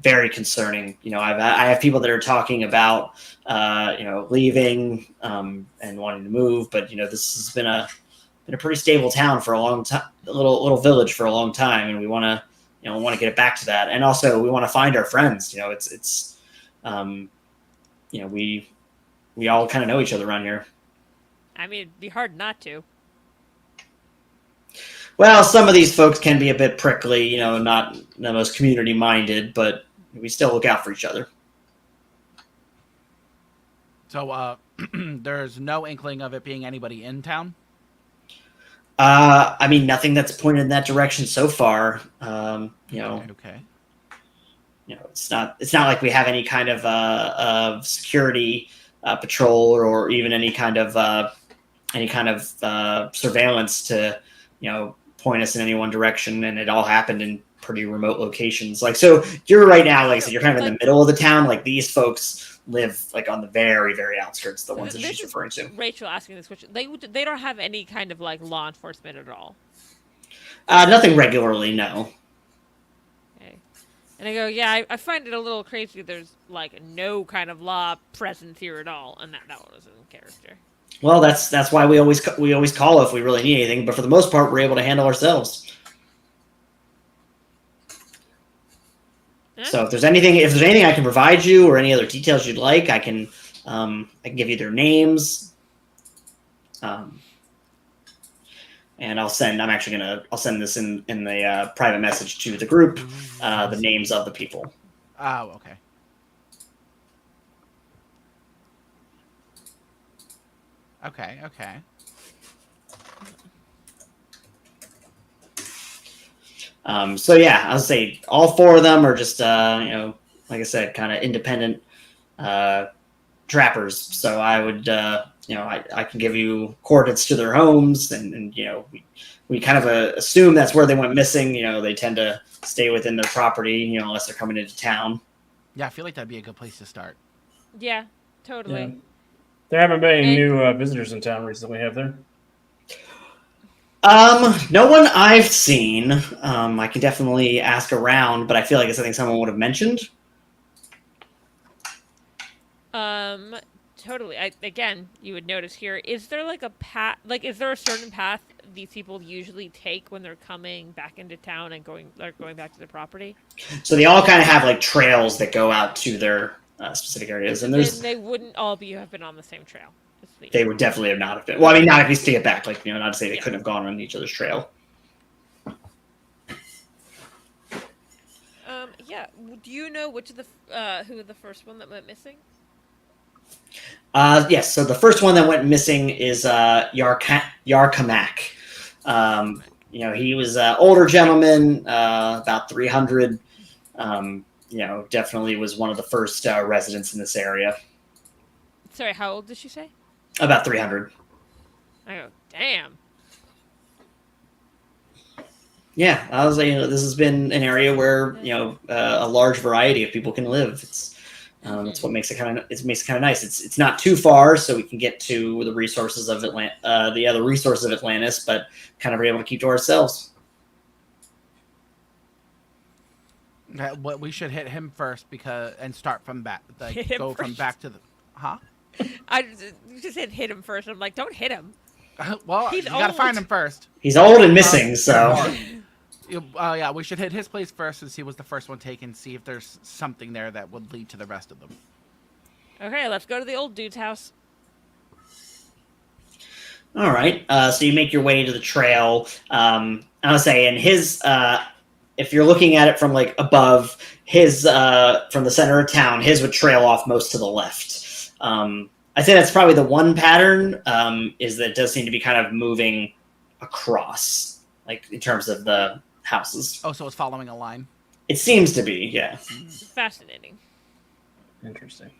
very concerning. I have people that are talking about, leaving and wanting to move, but, this has been a pretty stable town for a long time, a little village for a long time, and we want to get it back to that. And also, we want to find our friends. We all kind of know each other around here. I mean, it'd be hard not to. Well, some of these folks can be a bit prickly, not the most community minded, but we still look out for each other. So, there's no inkling of it being anybody in town? Nothing that's pointed in that direction so far. Okay. It's not like we have any kind of security patrol or even any kind of surveillance to point us in any one direction, and it all happened in pretty remote locations. So you're right now, like I said, you're kind of in the middle of the town. Like, these folks live on the very, very outskirts, the ones that she's referring to. Rachel asking this question. They don't have any kind of law enforcement at all. Nothing regularly, no. Okay. And I go, yeah, I find it a little crazy. There's no kind of law presence here at all, and that was in character. Well, that's why we always call if we really need anything. But for the most part, we're able to handle ourselves. So if there's anything I can provide you or any other details you'd like, I can give you their names. And I'll send this in the private message to the group, the names of the people. Oh, okay. Okay. So yeah, I'll say all 4 of them are just, like I said, kind of independent trappers. So I would, I can give you coordinates to their homes, and we kind of assume that's where they went missing. They tend to stay within their property, unless they're coming into town. Yeah, I feel like that'd be a good place to start. Yeah, totally. Yeah. There haven't been any new visitors in town recently, have there? No one I've seen. I can definitely ask around, but I feel like it's something someone would have mentioned. Totally. Again, you would notice here. Is there a path? Is there a certain path these people usually take when they're coming back into town and going back to their property? So they all kind of have trails that go out to their specific areas, and they wouldn't all have been on the same trail. They would definitely have not have been. Well, I mean, not if you stay it back. Not to say they couldn't have gone on each other's trail. Yeah. Do you know which of the who the first one that went missing? Yes. So the first one that went missing is Yarkamak. He was an older gentleman, about 300. Definitely was one of the first residents in this area. Sorry, how old did she say? About 300. I go, damn. Yeah, I was this has been an area where a large variety of people can live. It's what makes it kind of nice. It's not too far, so we can get to the resources of the other resources of Atlantis, but kind of be able to keep to ourselves. We should hit him first and start from back. Like go from back to the. Huh? You just said hit him first. I'm like, don't hit him. Well, you gotta find him first. He's old and missing, so. Yeah, we should hit his place first since he was the first one taken. See if there's something there that would lead to the rest of them. Okay, let's go to the old dude's house. All right. So you make your way to the trail. I would say, and his, if you're looking at it from like above, his from the center of town, his would trail off most to the left. I'd say that's probably the one pattern. Is that it does seem to be kind of moving across, like in terms of the houses. Oh, so it's following a line. It seems to be, yeah. Fascinating. Interesting.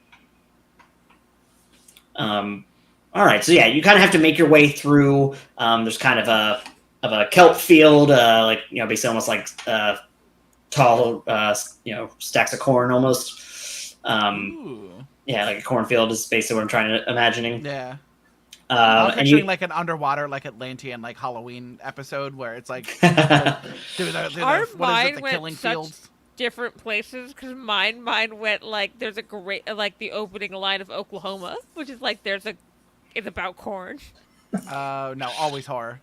All right, so yeah, you kind of have to make your way through. There's kind of a kelp field, basically almost like tall, stacks of corn almost. Yeah, like a cornfield is basically what I'm trying to imagining. Yeah. I was picturing like an underwater, like Atlantean, like Halloween episode where it's like, Our mind the went killing fields. Different places because mine went like there's a great like the opening line of Oklahoma, which is like it's about corn. No, always horror.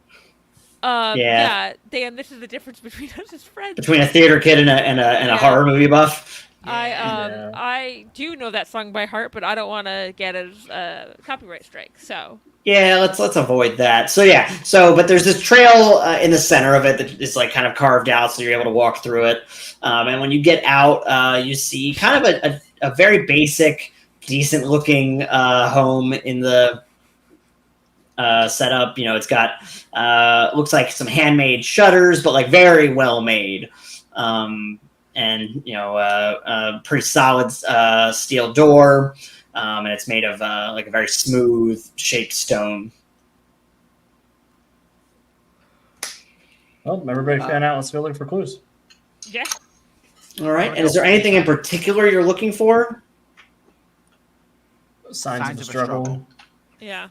Yeah. Dan, this is the difference between us as friends. Between a theater kid and a horror movie buff. Yeah. I do know that song by heart, but I don't want to get a copyright strike. So yeah, let's avoid that. So yeah, but there's this trail in the center of it that is like kind of carved out, so you're able to walk through it. And when you get out, you see kind of a very basic, decent looking home in the setup. It's got looks like some handmade shutters, but like very well made. And a pretty solid steel door, and it's made of like a very smooth shaped stone. Well, everybody fan out. Let's go look for clues. Yeah. All right. And is there anything in particular you're looking for? Signs of a struggle. Yeah.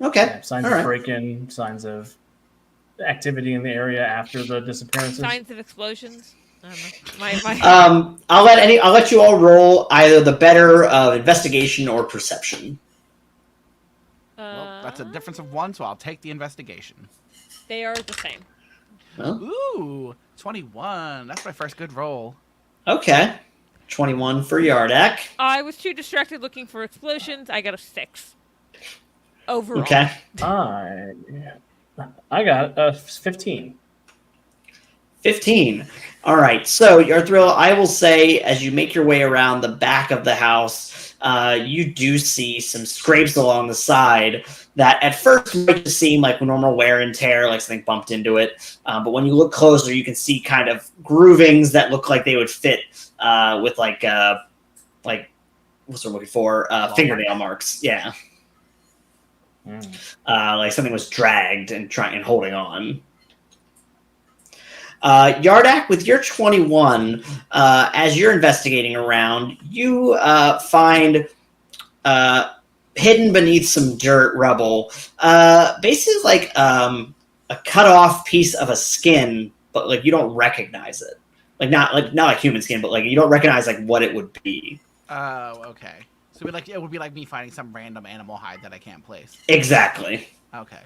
Okay. Yeah, signs of break-in. Signs of activity in the area after the disappearances. Signs of explosions. I don't know. I'll let you all roll either the better of investigation or perception. Well, that's a difference of 1, so I'll take the investigation. They are the same. Well, ooh, 21. That's my first good roll. Okay. 21 for Yardak. I was too distracted looking for explosions. I got a 6. Overall. Okay. I got 15. 15. All right. So, Yarthrill, I will say, as you make your way around the back of the house, you do see some scrapes along the side that at first might just seem like normal wear and tear, like something bumped into it. But when you look closer, you can see kind of groovings that look like they would fit with like what's I'm looking for? Fingernail marks. Yeah. Like something was dragged and holding on. Yardak, with your 21, as you're investigating around, you find hidden beneath some dirt rubble, basically like a cut off piece of a skin, but like you don't recognize it. Not like human skin, but like you don't recognize like what it would be. Oh, okay. So it would be like me finding some random animal hide that I can't place. Exactly. Okay.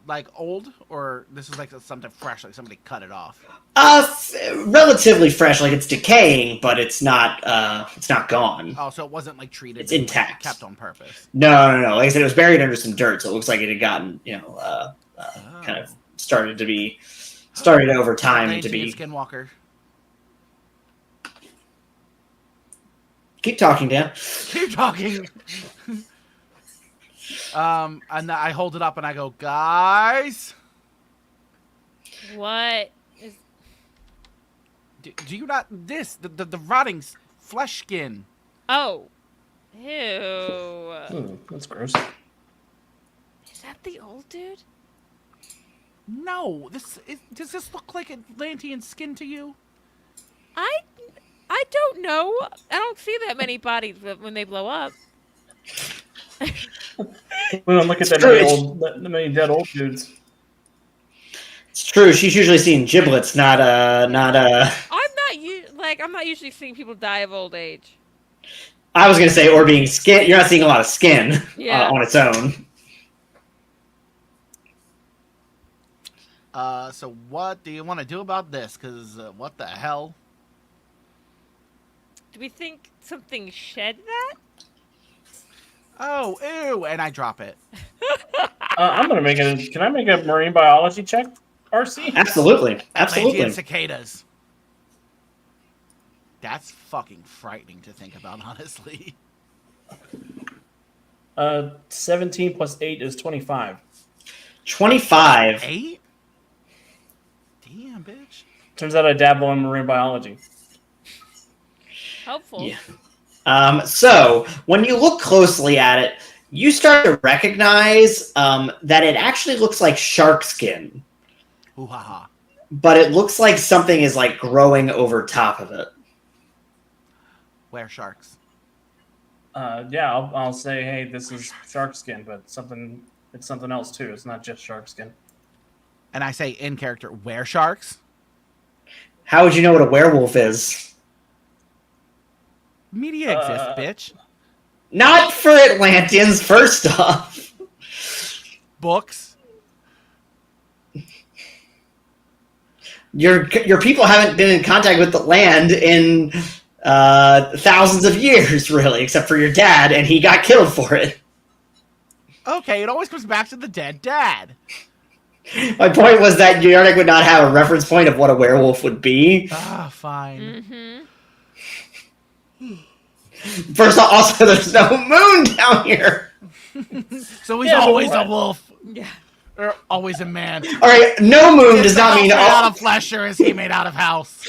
Like old, or this is like something fresh, like somebody cut it off? Relatively fresh, like it's decaying, but it's not gone. Oh, so it wasn't like treated. It's intact. Like, kept on purpose. No. Like I said, it was buried under some dirt, so it looks like it had gotten, kind of started over time to be. Skinwalker. Keep talking, Dan. Keep talking. And I hold it up and I go, guys. What? Do you not the rotting flesh skin? Oh, ew. That's gross. Is that the old dude? No. Does this look like Atlantean skin to you? I don't know. I don't see that many bodies when they blow up. We don't look at that many dead old dudes. It's true. She's usually seeing giblets, not. I'm not usually seeing people die of old age. I was gonna say, or being skin. You're not seeing a lot of skin on its own. So what do you want to do about this? Because what the hell? Do we think something shed that? Oh, ew! And I drop it. I'm gonna make it. Can I make a marine biology check, RC? Absolutely. Atlantean cicadas. That's fucking frightening to think about, honestly. 17 plus 8 is 25. 25. 8? Damn, bitch. Turns out I dabble in marine biology. Helpful. Yeah. So when you look closely at it, you start to recognize that it actually looks like shark skin. Ooh ha ha. But it looks like something is like growing over top of it. Where sharks? Yeah, I'll say, hey, this is shark skin, but it's something else too. It's not just shark skin. And I say in character, where sharks? How would you know what a werewolf is? Media exists, bitch. Not for Atlanteans, first off. Books. Your people haven't been in contact with the land in thousands of years, really, except for your dad, and he got killed for it. Okay, it always comes back to the dead dad. My point was that Yarnik would not have a reference point of what a werewolf would be. Ah, fine. Mm-hmm. First off, also, there's no moon down here. So he's always a wolf. Yeah. Or always a man. All right, no moon does not mean made out of flesh, or is he made out of house?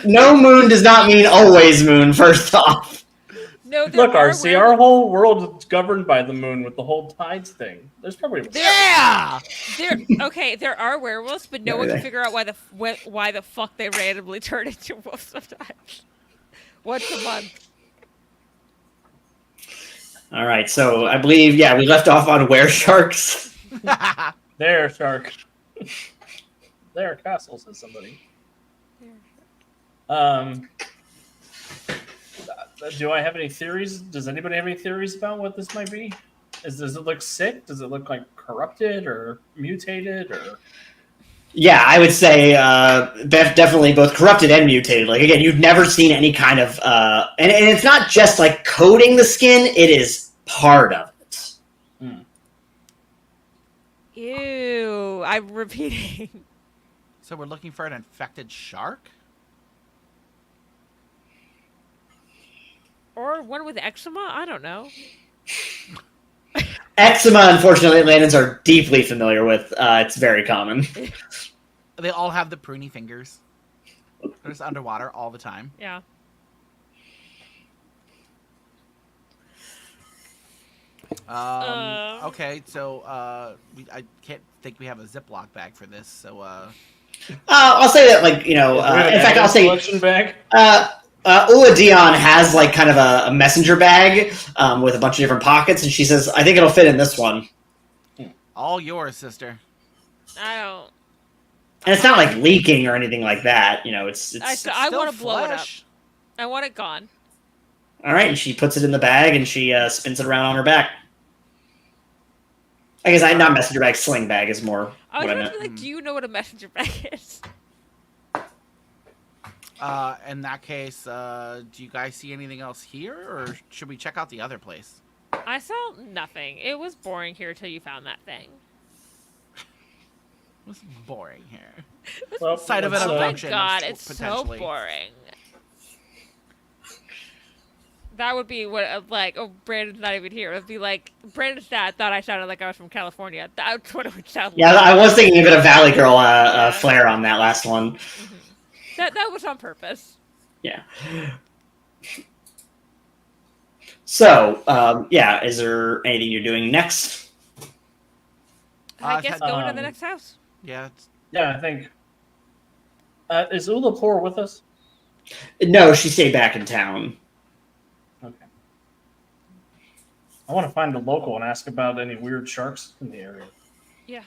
No moon does not mean always moon. First off, No. Look, RC, our whole world is governed by the moon with the whole tides thing. There's probably There are werewolves, but no one can figure out why the fuck they randomly turn into wolves sometimes. Once a month. all right. So I believe, we left off on were sharks. There, shark. There, castle, says somebody. Do I have any theories? Does anybody have any theories about what this might be? Does it look sick? Does it look like corrupted or mutated or? Yeah, I would say definitely both corrupted and mutated. Like, again, you've never seen any kind of and it's not just like coating the skin; it is part of it. Ew! I'm repeating. So we're looking for an infected shark? Or one with eczema? I don't know. Eczema, unfortunately, Atlanteans are deeply familiar with. It's very common. They all have the pruny fingers. They're just underwater all the time. Yeah. Okay, so I can't think we have a Ziploc bag for this, so I'll say that, like, in fact, I'll say bag. Ula Dion has like kind of a messenger bag with a bunch of different pockets, and she says, "I think it'll fit in this one." All yours, sister. I don't. And it's not like leaking or anything like that. It's I want to blow it up. flesh. I want it gone. all right. And she puts it in the bag and she spins it around on her back. I guess not messenger bag, sling bag is more I was what I trying meant. to be like, do you know what a messenger bag is? In that case, do you guys see anything else here, or should we check out the other place? I saw nothing. It was boring here till you found that thing. It was boring here. Well, Sight of an Oh my abduction. god, it's so potentially. boring. That would be what, Brandon's not even here. It would be like, Brandon's dad thought I sounded like I was from California. That's what it would sound like. Yeah, I was thinking a bit of Valley Girl flair on that last one. Mm-hmm. That was on purpose. Yeah. So, is there anything you're doing next? I guess going to the next house. Yeah. Yeah, I think. Is Ulamor with us? No, she stayed back in town. Okay. I want to find a local and ask about any weird sharks in the area. Yeah.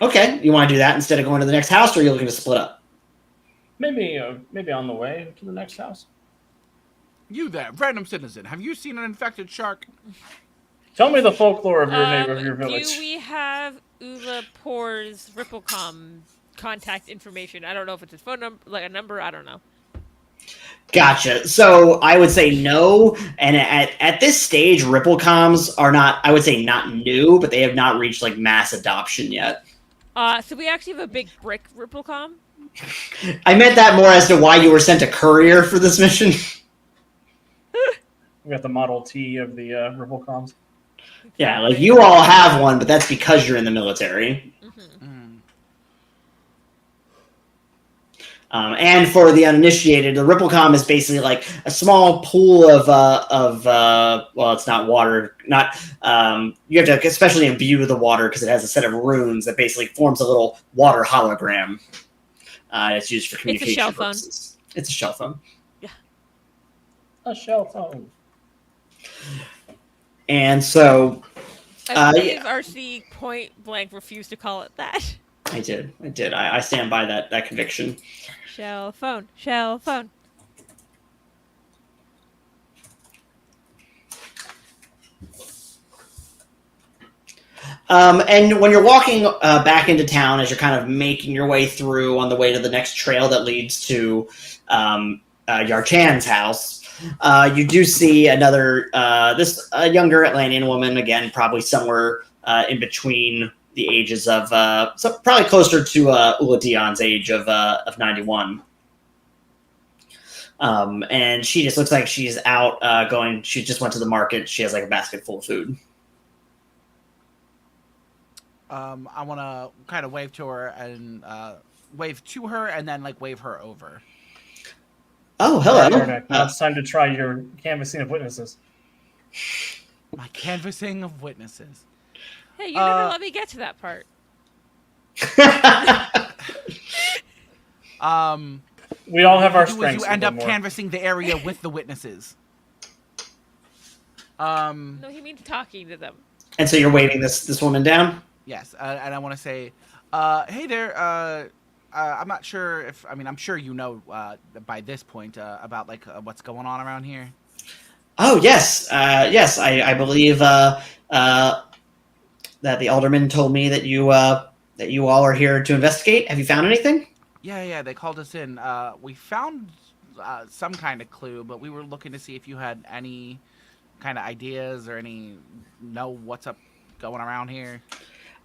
Okay, you want to do that instead of going to the next house, or are you looking to split up? Maybe on the way to the next house. You there, random citizen, have you seen an infected shark? Tell me the folklore of your neighbor, of your village. Do we have Ulamor's Ripplecom contact information? I don't know if it's his phone number, like a number. I don't know. Gotcha. So I would say no. And at this stage, Ripplecoms are not, I would say, not new, but they have not reached like mass adoption yet. So we actually have a big brick Ripplecom. I meant that more as to why you were sent a courier for this mission. We got the Model T of the Ripplecoms. Yeah, like you all have one, but that's because you're in the military. And for the uninitiated, the Ripplecom is basically like a small pool of well, it's not water, not you have to especially imbue the water because it has a set of runes that basically forms a little water hologram. It's used for communication purposes. It's a shell phone. Yeah, a shell phone. And so, I believe RC point blank refused to call it that. I did. I stand by that conviction. Shell phone. Shell phone. And when you're walking back into town, as you're kind of making your way through on the way to the next trail that leads to Yarchan's house, you do see another, younger Atlantean woman, again, probably somewhere in between the ages of, probably closer to Uladion's age of 91. And she just looks like she's out going, she just went to the market. She has like a basket full of food. I want to kind of wave to her and then like wave her over. Oh, hello. Now it's time to try your canvassing of witnesses. My canvassing of witnesses. Hey, you never let me get to that part. We all have our strengths. You end up canvassing the area with the witnesses. No, he means talking to them. And so you're waving this woman down? Yes, and I want to say, hey there, I'm not sure if, I'm sure you know by this point about like what's going on around here. Oh, yes. Yes, I believe that the alderman told me that you all are here to investigate. Have you found anything? Yeah, they called us in. We found some kind of clue, but we were looking to see if you had any kind of ideas or know what's up going around here.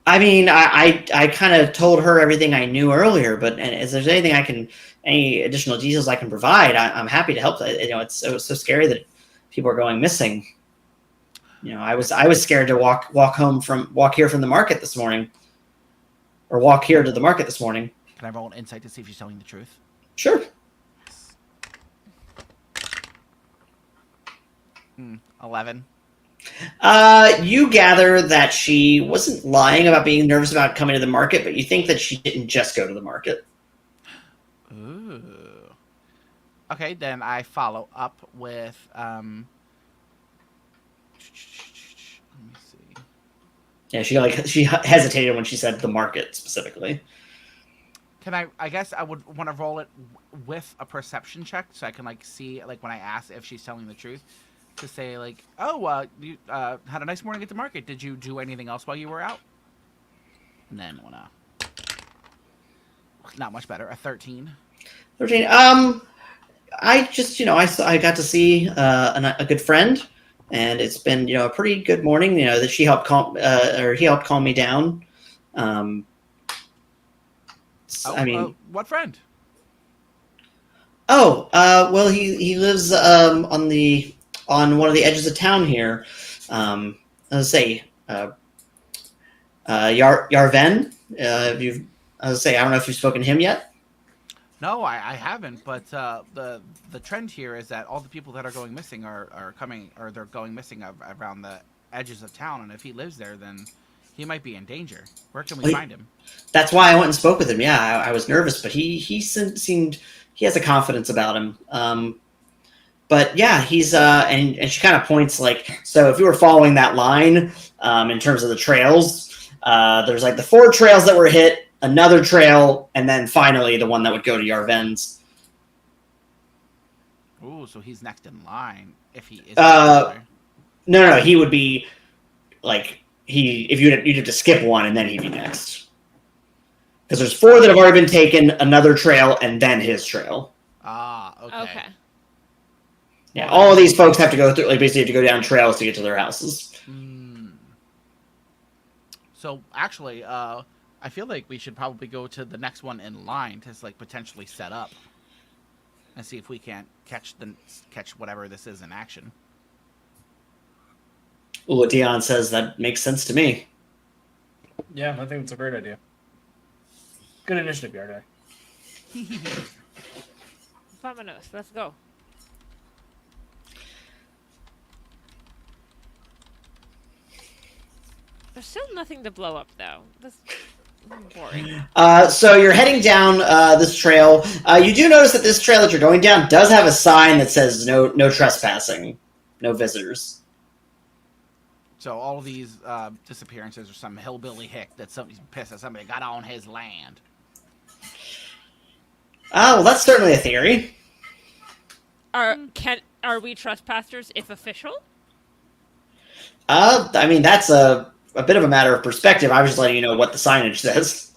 I mean, I kind of told her everything I knew earlier, but if there's any additional details I can provide, I'm happy to help. It's so scary that people are going missing. I was scared to walk here from the market this morning, or walk here to the market this morning. Can I roll an insight to see if she's telling the truth? Sure. 11. You gather that she wasn't lying about being nervous about coming to the market, but you think that she didn't just go to the market. Ooh. Okay, then I follow up with let me see. Yeah, she hesitated when she said the market specifically. Can I guess I would want to roll it with a perception check so I can like see like when I ask if she's telling the truth. To say like, you had a nice morning at the market. Did you do anything else while you were out? And then not much better. A 13. 13. I just I got to see a good friend, and it's been a pretty good morning. That she helped he helped calm me down. What friend? Well, he lives on one of the edges of town here. Let's say, Yarven. I don't know if you've spoken to him yet. No, I haven't. But the trend here is that all the people that are going missing are coming, or they're going missing around the edges of town. And if he lives there, then he might be in danger. Where can we find him? That's why I went and spoke with him. Yeah, I was nervous, but he seemed he has a confidence about him. But yeah, he's and she kind of points like, so if you were following that line in terms of the trails, There's like the 4 trails that were hit, another trail, and then finally the one that would go to Yarven's. Ooh, so he's next in line if he is. No, he would be like if you'd have to skip one and then he'd be next. Because there's 4 that have already been taken, another trail, and then his trail. Ah, okay. Yeah, all of these folks have to go through, like, basically have to go down trails to get to their houses. So actually, I feel like we should probably go to the next one in line to like potentially set up and see if we can't catch whatever this is in action. What Dion says, that makes sense to me. Yeah, I think it's a great idea. Good initiative, Yarday. Vamonos, let's go. There's still nothing to blow up, though. That's boring. So you're heading down this trail. You do notice that this trail that you're going down does have a sign that says no trespassing, no visitors. So all of these disappearances are some hillbilly hick that somebody's pissed that somebody got on his land. Well, that's certainly a theory. Are we trespassers if official? I mean, that's a bit of a matter of perspective. I was just letting you know what the signage says.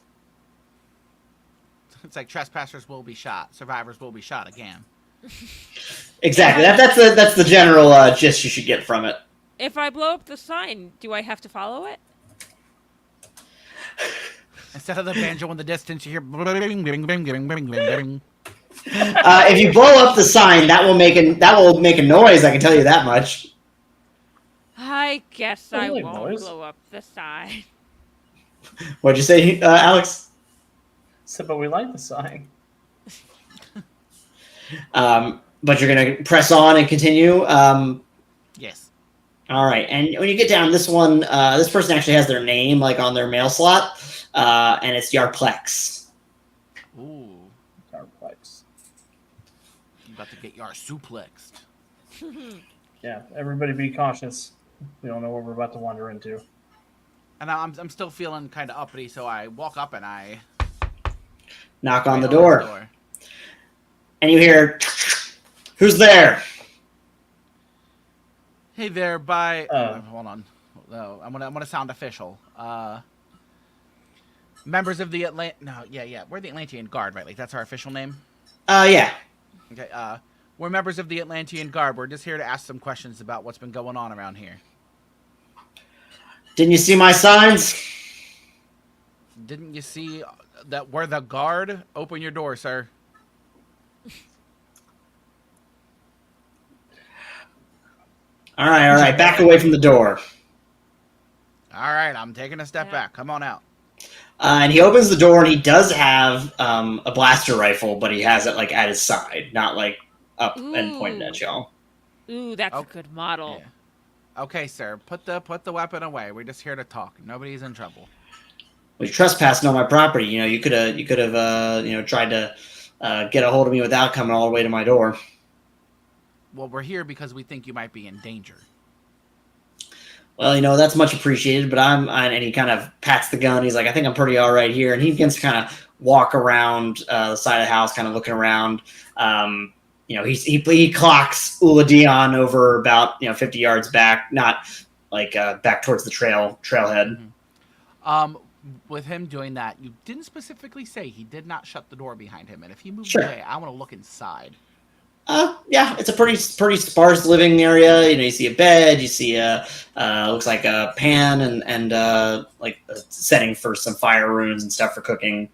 It's like trespassers will be shot, survivors will be shot again. Exactly. That's the general gist you should get from it. If I blow up the sign, do I have to follow it? Instead of the banjo in the distance, you hear. If you blow up the sign, that will make a noise. I can tell you that much. I guess I like won't noise. blow up the sign. What'd you say, Alex? So, but we like the sign. But you're gonna press on and continue. Yes. All right, and when you get down, this one, this person actually has their name like on their mail slot, and it's Yarplex. Ooh. Yarplex. You about to get Yar suplexed. Yeah, everybody be cautious. We don't know what we're about to wander into. And I'm still feeling kind of uppity, so I walk up and I Knock on the door. And you hear, "Who's there?" Hey there, hold on. No, I'm gonna sound official. Members of the we're the Atlantean Guard, right? Like that's our official name. Yeah. Okay. We're members of the Atlantean Guard. We're just here to ask some questions about what's been going on around here. Didn't you see my signs? Didn't you see that we're the Guard? Open your door, sir. All right. Back away from the door. All right, I'm taking a step back. Come on out. And he opens the door, and he does have a blaster rifle, but he has it like at his side, not like up and pointed at y'all. Ooh, that's a good model. Yeah. Okay, sir. Put the weapon away. We're just here to talk. Nobody's in trouble. Well, you're trespassing on my property. You know, you could have tried to get a hold of me without coming all the way to my door. Well, we're here because we think you might be in danger. Well, that's much appreciated, but and he kind of pats the gun. He's like, I think I'm pretty all right here. And he begins to kind of walk around the side of the house, kind of looking around. He clocks Ula Dion over about 50 yards back, not like back towards the trailhead. Mm-hmm. With him doing that, you didn't specifically say he did not shut the door behind him. And if he moves away, I want to look inside. Yeah, it's a pretty sparse living area. You see a bed, you see looks like a pan and like a setting for some fire runes and stuff for cooking,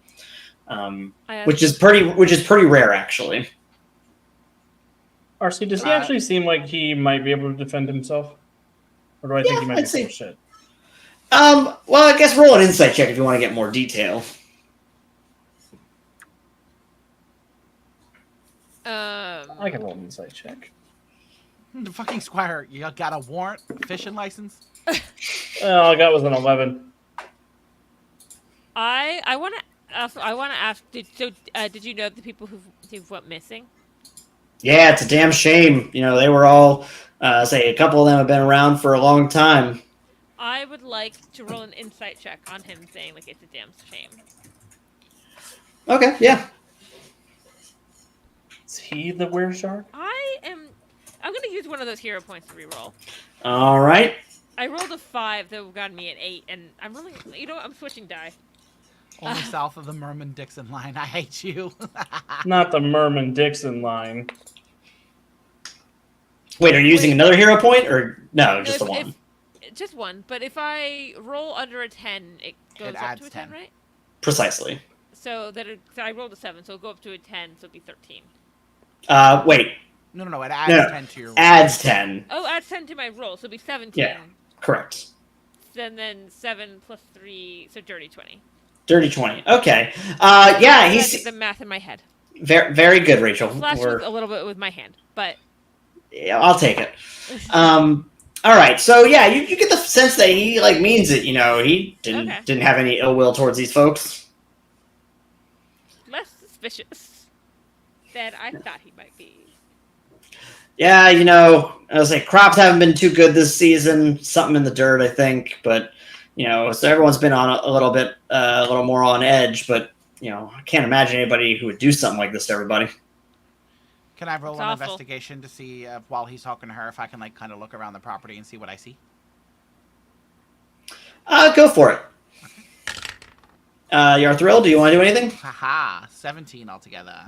which is pretty rare actually. RC, does he actually seem like he might be able to defend himself, or do I think he might be full of shit? Well, I guess roll an insight check if you want to get more detail. I can roll an insight check. The fucking squire, you got a warrant, fishing license? All I got was an 11. I want to ask. Did you know the people who've went missing? Yeah, it's a damn shame. They were all say a couple of them have been around for a long time. I would like to roll an insight check on him saying, like, it's a damn shame. Okay, yeah. Is he the wereshark? I'm going to use one of those hero points to reroll. All right. I rolled a 5 that got me an 8, and I'm rolling... You know what? I'm switching die. Only south of the Merman-Dixon line. I hate you. Not the Merman-Dixon line. Wait, are you using another hero point, or no, just the one? Just one, but if I roll under a 10, it goes up to a 10, right? Precisely. So I rolled a 7, so it'll go up to a 10, so it'll be 13. Wait. No, it adds 10 to your roll. Adds 10. Oh, adds 10 to my roll, so it'll be 17. Yeah, correct. Then 7 plus 3, so dirty 20. Dirty 20. Okay. Yeah, he's... the math in my head. Very, very good, Rachel. Flash with a little bit with my hand, but... Yeah, I'll take it. All right, so yeah, you get the sense that he means it. He didn't have any ill will towards these folks. Less suspicious than I thought he might be. Yeah, I was like, crops haven't been too good this season. Something in the dirt, I think. But so everyone's been on a little more on edge. But I can't imagine anybody who would do something like this to everybody. Can I roll an investigation to see while he's talking to her if I can kind of look around the property and see what I see? Go for it. You're thrilled. Do you want to do anything? Haha, 17 altogether.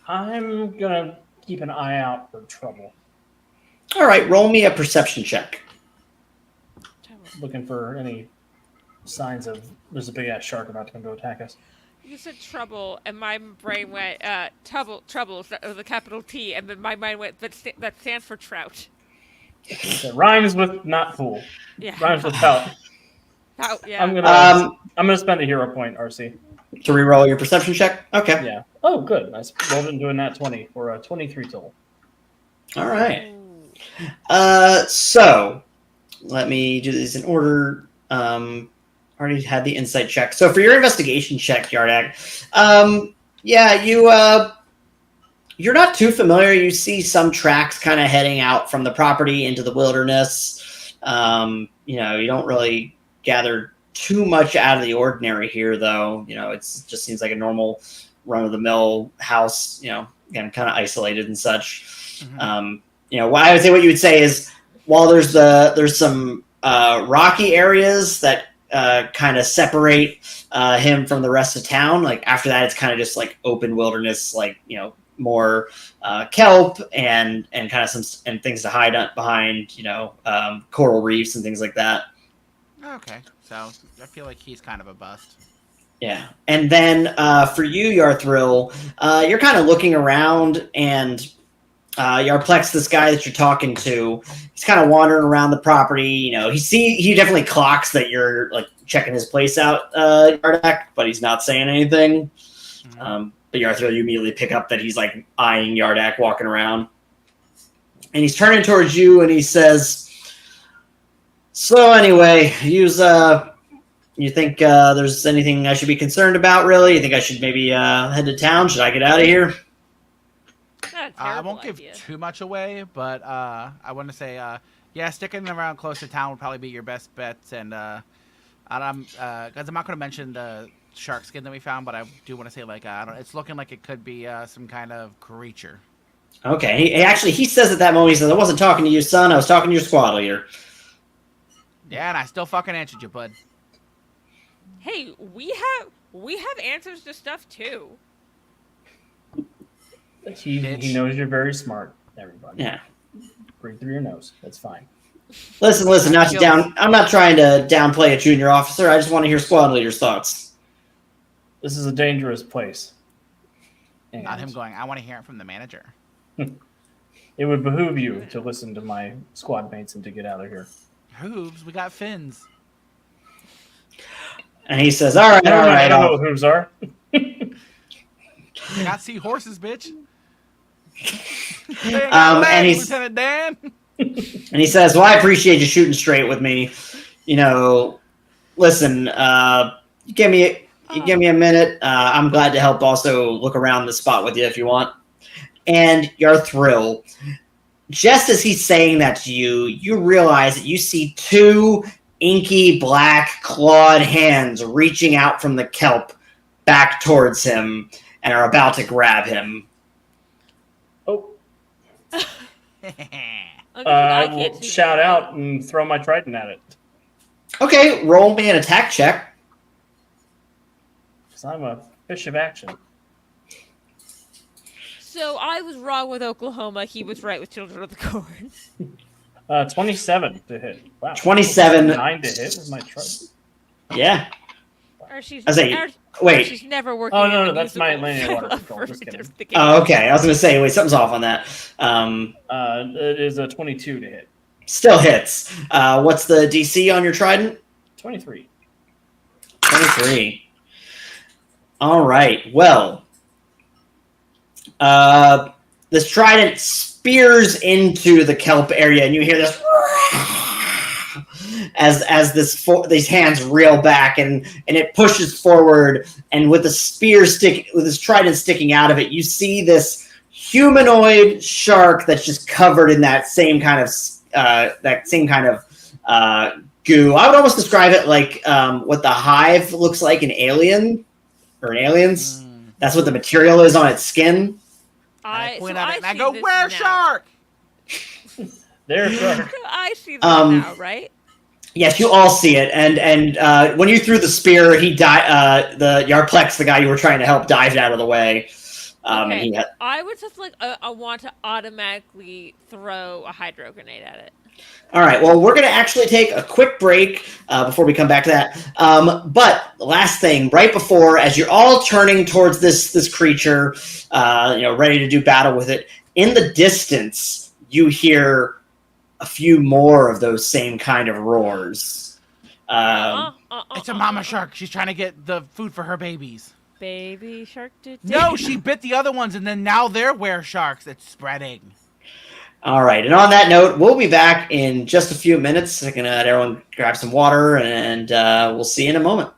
I'm gonna keep an eye out for trouble. All right, roll me a perception check. Looking for any signs of there's a big ass shark about to come to attack us. You said trouble, and my brain went, trouble with a capital T, and then my mind went, that stands for trout. It rhymes with not fool. Yeah. Rhymes with tout. Tout, yeah. I'm gonna spend a hero point, RC. To reroll your perception check? Okay. Yeah. Oh, good. I rolled into a nat 20 for a 23 total. All right. So, let me do this in order. Already had the insight check. So for your investigation check, Yardak, you're not too familiar. You see some tracks kind of heading out from the property into the wilderness. You don't really gather too much out of the ordinary here, though. It just seems like a normal run-of-the-mill house. Again, kind of isolated and such. Mm-hmm. What I would say, what you would say is, while there's some rocky areas that kind of separate him from the rest of town. After that, it's kind of just open wilderness, more kelp and kind of some things to hide behind, coral reefs and things like that. Okay, so I feel like he's kind of a bust. Yeah, and then for you, Yarthril, you're kind of looking around, and Yarplex, this guy that you're talking to, he's kind of wandering around the property. He definitely clocks that you're checking his place out, Yardak, but he's not saying anything. Mm-hmm. But Yarthril, you immediately pick up that he's eyeing Yardak walking around, and he's turning towards you, and he says, "So anyway, you think there's anything I should be concerned about? Really? You think I should maybe head to town? Should I get out of here?" I won't give too much away, but I want to say, sticking around close to town would probably be your best bet. And guys, I'm not going to mention the shark skin that we found, but I do want to say, it's looking like it could be some kind of creature. Okay. He says at that moment, he says, "I wasn't talking to you, son. I was talking to your squad leader." Yeah, and I still fucking answered you, bud. Hey, we have answers to stuff too. He knows you're very smart, everybody. Yeah. Breathe through your nose. That's fine. Listen, I'm not trying to downplay a junior officer. I just want to hear squad leader's thoughts. This is a dangerous place. And not him going, I want to hear it from the manager. It would behoove you to listen to my squad mates and to get out of here. Hooves? We got fins. And he says, all right. I don't know what hooves are. I got seahorses, bitch. And he's Lieutenant Dan. And he says, "Well, I appreciate you shooting straight with me. Listen, you give me a minute. I'm glad to help also look around the spot with you if you want." And Yarthril, just as he's saying that to you, you realize that you see two inky black clawed hands reaching out from the kelp back towards him and are about to grab him. Oh. I I can't will see shout that. out and throw my trident at it. Okay, roll me an attack check. Because I'm a fish of action. So I was wrong with Oklahoma. He was right with Children of the Corn. 27 to hit. Wow. 27. 9 to hit with my trident. Yeah. Or she's, I was like, or wait. she's never working. Oh, in no, the that's my musical. Atlantis water control. Just kidding. Oh, okay. I was going to say, wait, something's off on that. It is a 22 to hit. Still hits. What's the DC on your trident? 23. 23. All right. Well, this trident spears into the kelp area, and you hear this as these hands reel back, and it pushes forward. And with the with this trident sticking out of it, you see this humanoid shark that's just covered in that same kind of goo. I would almost describe it like what the hive looks like in Alien or in Aliens. That's what the material is on its skin. I point so at it and I see go, this "Where now. shark?" There's shark. So I see this now, right? Yes, you all see it, and when you threw the spear, he died. The Yarplex, the guy you were trying to help, dived out of the way. Okay. I would just I want to automatically throw a hydro grenade at it. All right. Well, we're going to actually take a quick break before we come back to that. But last thing, right before, as you're all turning towards this creature, ready to do battle with it, in the distance, you hear a few more of those same kind of roars. It's a mama shark. She's trying to get the food for her babies. Baby shark. No, she bit the other ones, and then now they're were sharks. It's spreading. All right. And on that note, we'll be back in just a few minutes. I can let everyone grab some water, and we'll see you in a moment.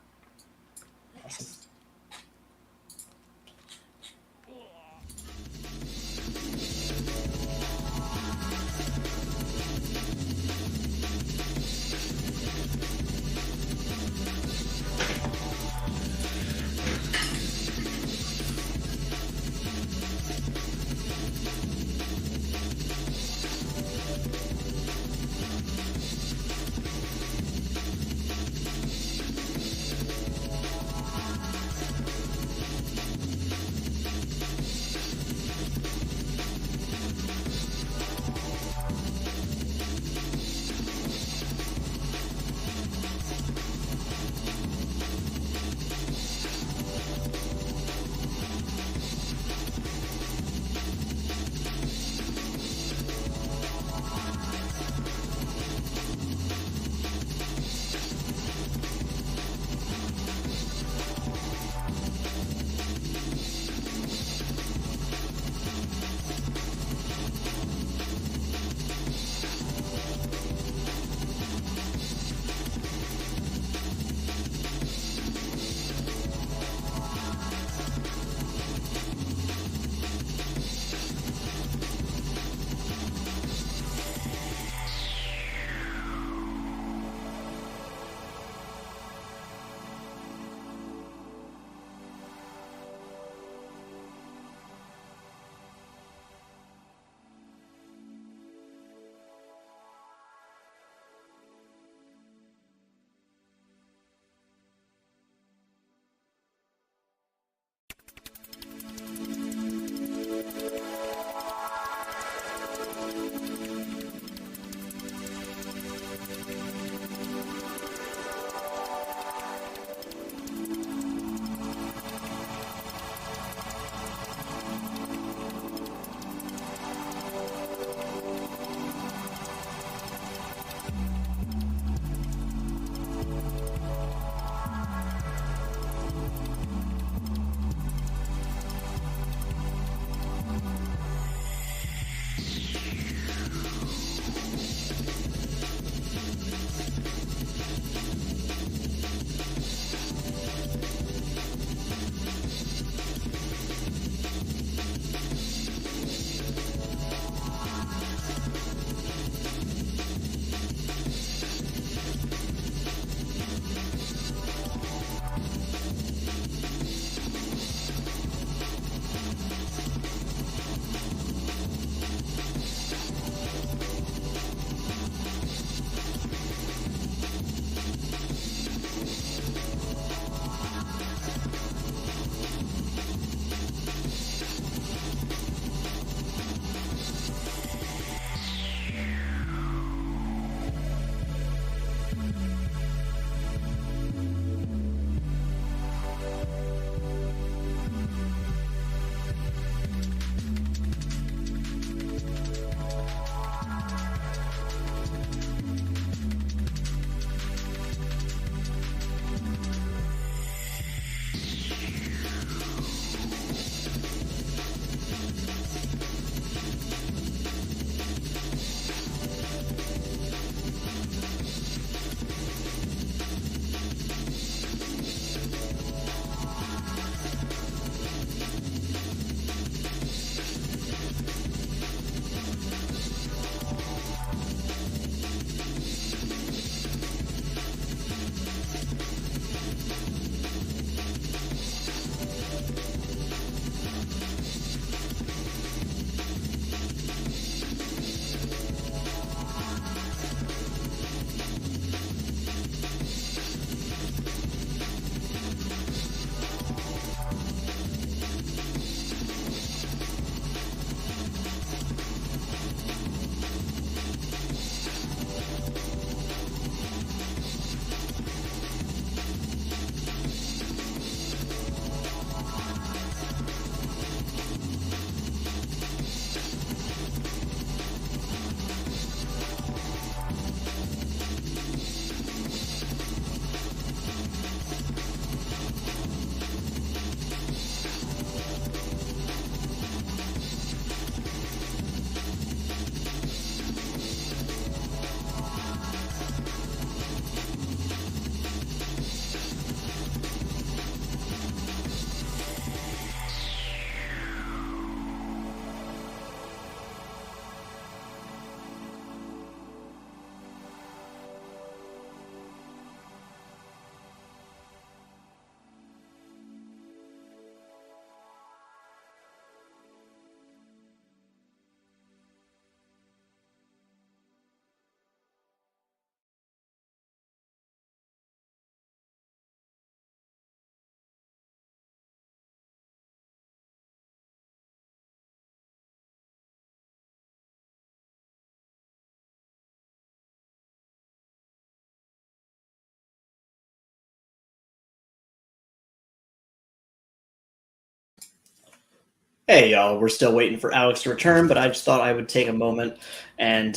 Hey, y'all, we're still waiting for Alex to return, but I just thought I would take a moment and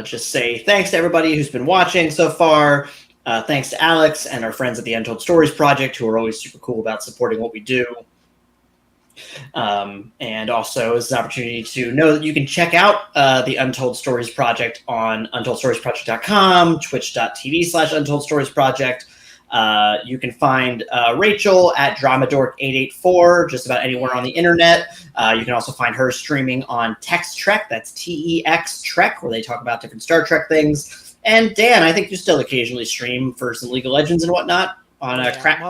just say thanks to everybody who's been watching so far. Thanks to Alex and our friends at the Untold Stories Project, who are always super cool about supporting what we do. And also, it's an opportunity to know that you can check out the Untold Stories Project on untoldstoriesproject.com, twitch.tv/untoldstoriesproject. You can find Rachel at Dramadork884 just about anywhere on the internet. You can also find her streaming on Tex Trek, that's TEX Trek, where they talk about different Star Trek things. And Dan, I think you still occasionally stream for some League of Legends and whatnot on Crash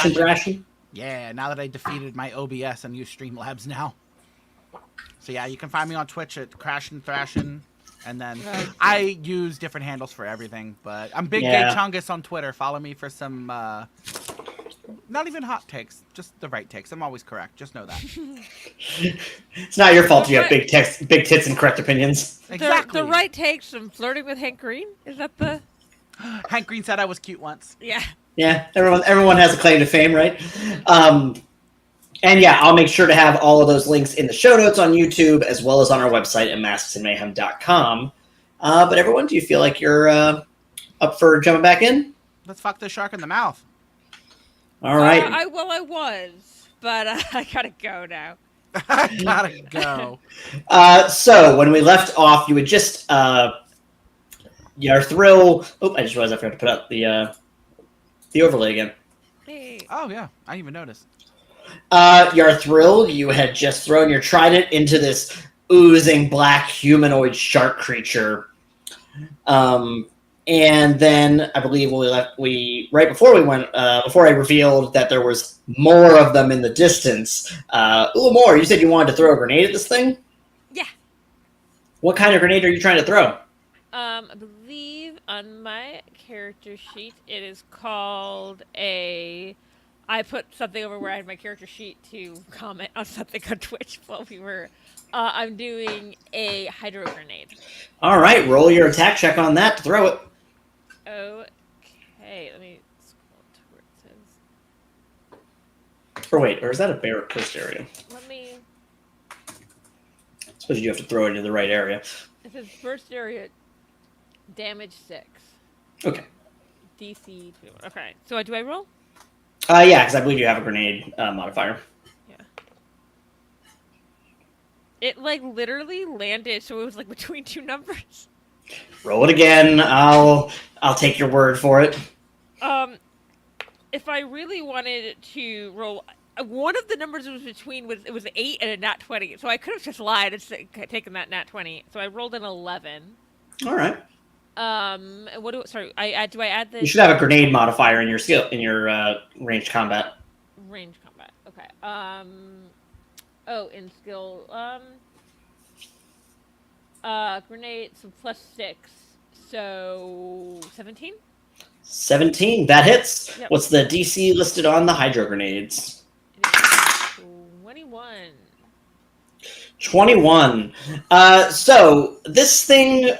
and Thrashing. Yeah, now that I defeated my OBS and use Streamlabs now. So yeah, you can find me on Twitch at Crash and Thrashing. And then I use different handles for everything, but I'm Big Gay Chungus on Twitter. Follow me for some, not even hot takes, just the right takes. I'm always correct. Just know that. It's not your fault you have big tits and correct opinions. Exactly. The right takes from Flirting with Hank Green? Is that the... Hank Green said I was cute once. Yeah. Yeah, everyone has a claim to fame, right? And yeah, I'll make sure to have all of those links in the show notes on YouTube, as well as on our website at masksandmayhem.com. But everyone, do you feel like you're up for jumping back in? Let's fuck the shark in the mouth. All right. I was, but I gotta go now. I gotta go. So when we left off, you had just your thrill. Oh, I just realized I forgot to put up the overlay again. Hey. Oh yeah, I didn't even notice. Your thrill, you had just thrown your trident into this oozing black humanoid shark creature. And then I believe when we left, right before we went, before I revealed that there was more of them in the distance. Ulamor, you said you wanted to throw a grenade at this thing? Yeah. What kind of grenade are you trying to throw? I believe on my character sheet it is called a... I put something over where I had my character sheet to comment on something on Twitch while we were... I'm doing a hydro grenade. All right, roll your attack check on that to throw it. Okay, let me scroll to where it says... Or wait, or is that a bear post area? Let me... I suppose you have to throw it into the right area. It says first area, damage 6. Okay. DC 21. Okay, so do I roll? Yeah, because I believe you have a grenade modifier. Yeah. It, like, literally landed, so it was, like, between two numbers. Roll it again. I'll take your word for it. If I really wanted to roll... One of the numbers it was between it was an 8 and a nat 20, so I could have just lied and taken that nat 20. So I rolled an 11. All right. Sorry, do I add the... You should have a grenade modifier in your skill in your ranged combat. Range combat. Okay. In skill. Grenade, so +6, so 17. 17. That hits. Yep. What's the DC listed on the hydro grenades? It is 21. 21. So this thing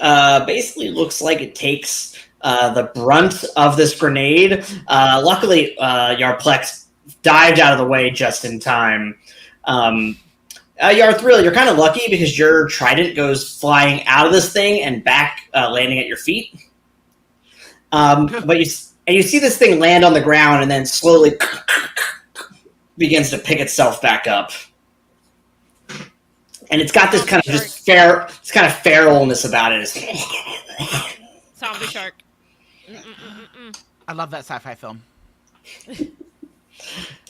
basically looks like it takes the brunt of this grenade. Luckily, Yarplex dived out of the way just in time. Yarthrill, you're kind of lucky because your trident goes flying out of this thing and back, landing at your feet. But you see this thing land on the ground and then slowly begins to pick itself back up. And it's got this kind of just feralness about it. Zombie shark. I love that sci-fi film.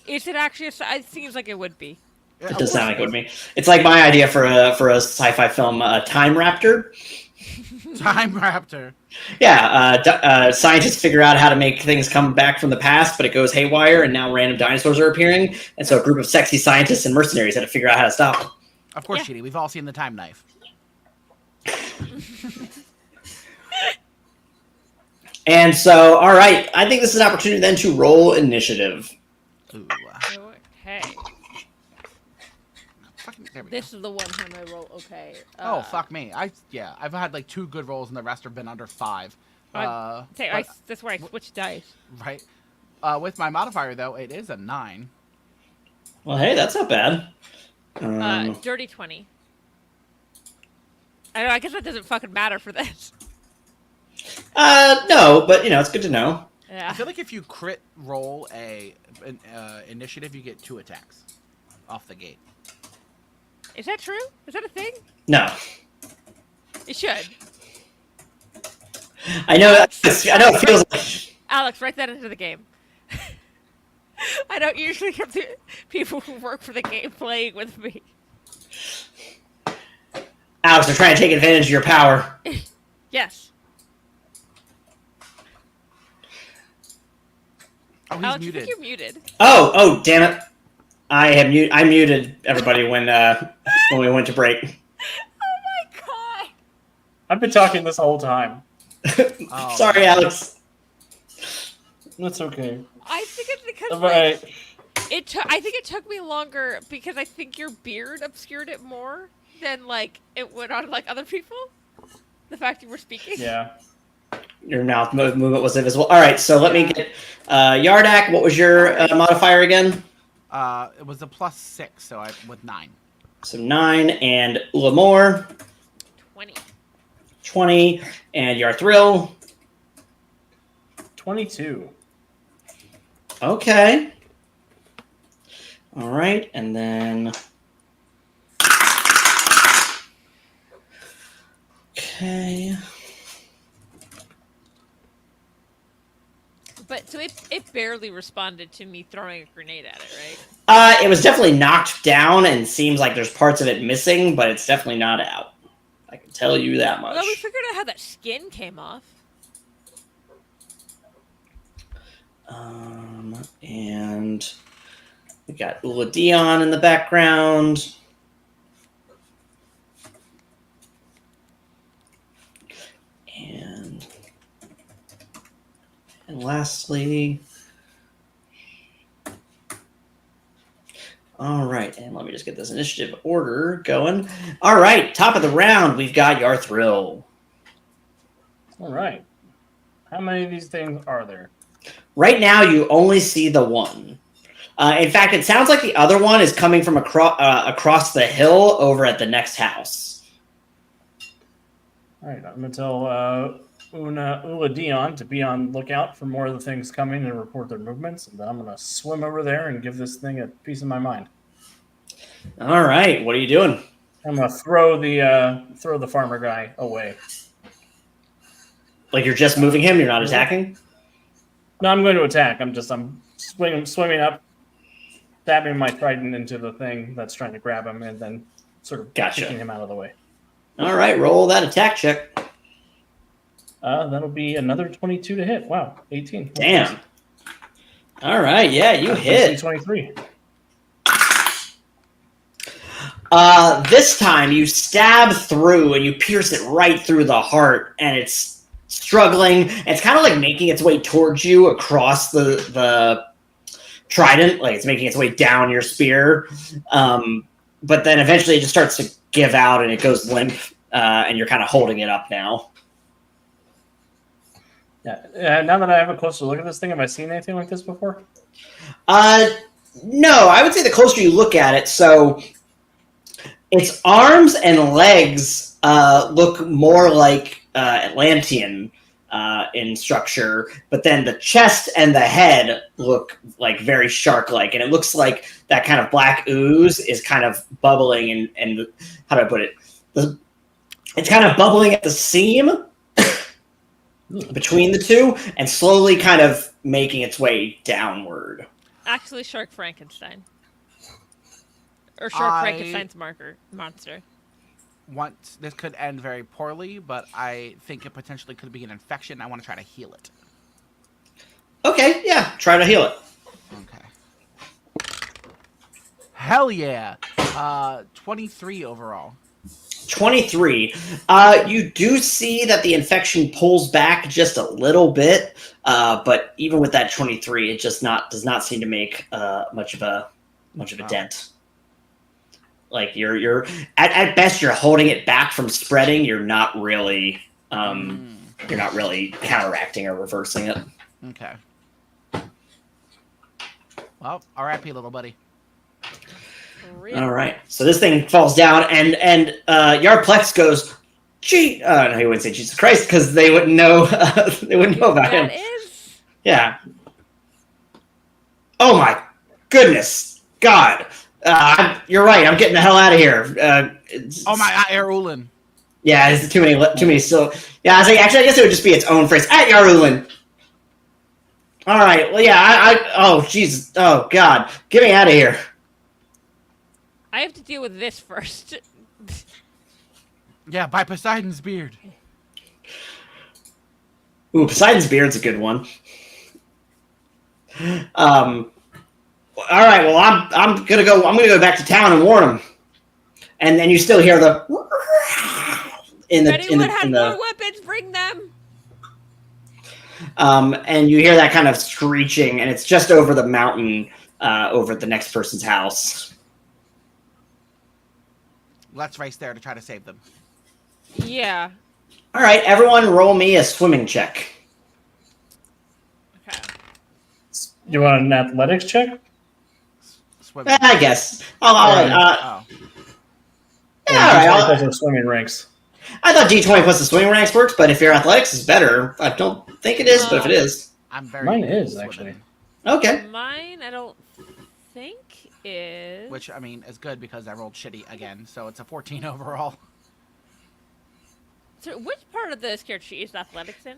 Is it actually? It seems like it would be. It does sound like it would be. It's like my idea for a sci-fi film, Time Raptor. Time Raptor. Yeah, scientists figure out how to make things come back from the past, but it goes haywire, and now random dinosaurs are appearing. And so a group of sexy scientists and mercenaries had to figure out how to stop them. Of course, Chidi. We've all seen the time knife. And so, all right, I think this is an opportunity then to roll initiative. Ooh. Okay. This is the one time I roll okay. Oh, fuck me. I've had like 2 good rolls and the rest have been under 5. That's where I switch dice. Right. With my modifier, though, it is a 9. Well, hey, that's not bad. Dirty 20. I don't know, I guess that doesn't fucking matter for this. No, but it's good to know. Yeah. I feel like if you crit roll an initiative, you get 2 attacks off the gate. Is that true? Is that a thing? No. It should. I know it feels like... Alex, write that into the game. I don't usually have people who work for the game playing with me. Alex, they're trying to take advantage of your power. Yes. Oh, he's Alex, muted. I think you're muted. Oh, damn it. I muted everybody when we went to break. Oh my god. I've been talking this whole time. Oh, Sorry, man. Alex. That's okay. I think it's because Right. I think it took me longer because I think your beard obscured it more than it went on other people. The fact you were speaking. Yeah. Your mouth movement was invisible. All right, so let me get Yardak. What was your modifier again? It was a +6, so I with 9. So 9, and Ulamor 20. 20, and Yarthrill 22. Okay. All right, and then okay. But so it barely responded to me throwing a grenade at it, right? It was definitely knocked down, and seems like there's parts of it missing, but it's definitely not out. I can tell you that much. Well, we figured out how that skin came off. And we got Ula Dion in the background. And lastly, all right, and let me just get this initiative order going. All right, top of the round, we've got Yarthrill. All right. How many of these things are there? Right now, you only see the one. In fact, it sounds like the other one is coming from across the hill over at the next house. All right, I'm going to tell Ula Dion to be on lookout for more of the things coming and report their movements, and then I'm going to swim over there and give this thing a piece of my mind. All right, what are you doing? I'm going to throw the farmer guy away. Like you're just moving him? You're not attacking? No, I'm going to attack. I'm swimming up, stabbing my trident into the thing that's trying to grab him, and then sort of kicking him out of the way. All right, roll that attack check. That'll be another 22 to hit. Wow, 18. Damn. All right, yeah, you hit. 23. This time you stab through and you pierce it right through the heart, and it's struggling. It's kind of like making its way towards you across the trident, like it's making its way down your spear. But then eventually it just starts to give out and it goes limp, and you're kind of holding it up now. Yeah. Now that I have a closer look at this thing, have I seen anything like this before? No, I would say the closer you look at it, so its arms and legs look more like Atlantean in structure, but then the chest and the head look like very shark-like, and it looks like that kind of black ooze is kind of bubbling and how do I put it? It's kind of bubbling at the seam between the two and slowly kind of making its way downward. Actually, Shark Frankenstein. Or Shark Frankenstein's monster. Once this could end very poorly, but I think it potentially could be an infection. I want to try to heal it. Okay, yeah, try to heal it. Okay. Hell yeah! 23 overall. 23. You do see that the infection pulls back just a little bit, but even with that 23, it just does not seem to make much of a dent. Like you're at best you're holding it back from spreading. You're not really counteracting or reversing it. Okay. Well, R.I.P. little buddy. All right. So this thing falls down, and Yarplex goes, "Gee!" No, he wouldn't say Jesus Christ because they wouldn't know. They wouldn't know about him. That is. Yeah. Oh my goodness, God! You're right. I'm getting the hell out of here. Oh my, Ulin. Yeah, it's too many. So yeah, I guess it would just be its own phrase. At Yarulin. All right. Well, yeah. Oh Jesus. Oh God. Get me out of here. I have to deal with this first. Yeah, by Poseidon's beard. Ooh, Poseidon's beard's a good one. All right. Well, I'm gonna go. I'm gonna go back to town and warn him. And then you still hear the If anyone had more weapons, bring them. And you hear that kind of screeching, and it's just over the mountain, over at the next person's house. Let's race there to try to save them. Yeah. All right, everyone, roll me a swimming check. Okay. You want an athletics check? Swimming. I guess. Oh. Yeah, all right. Because swimming ranks. I thought D20 plus the swimming ranks worked, but if your athletics is better, I don't think it is, but if it is. Mine is, actually. Okay. Mine, I don't think is. Which, I mean, is good because I rolled shitty again, so it's a 14 overall. So which part of the scared sheet is athletics in?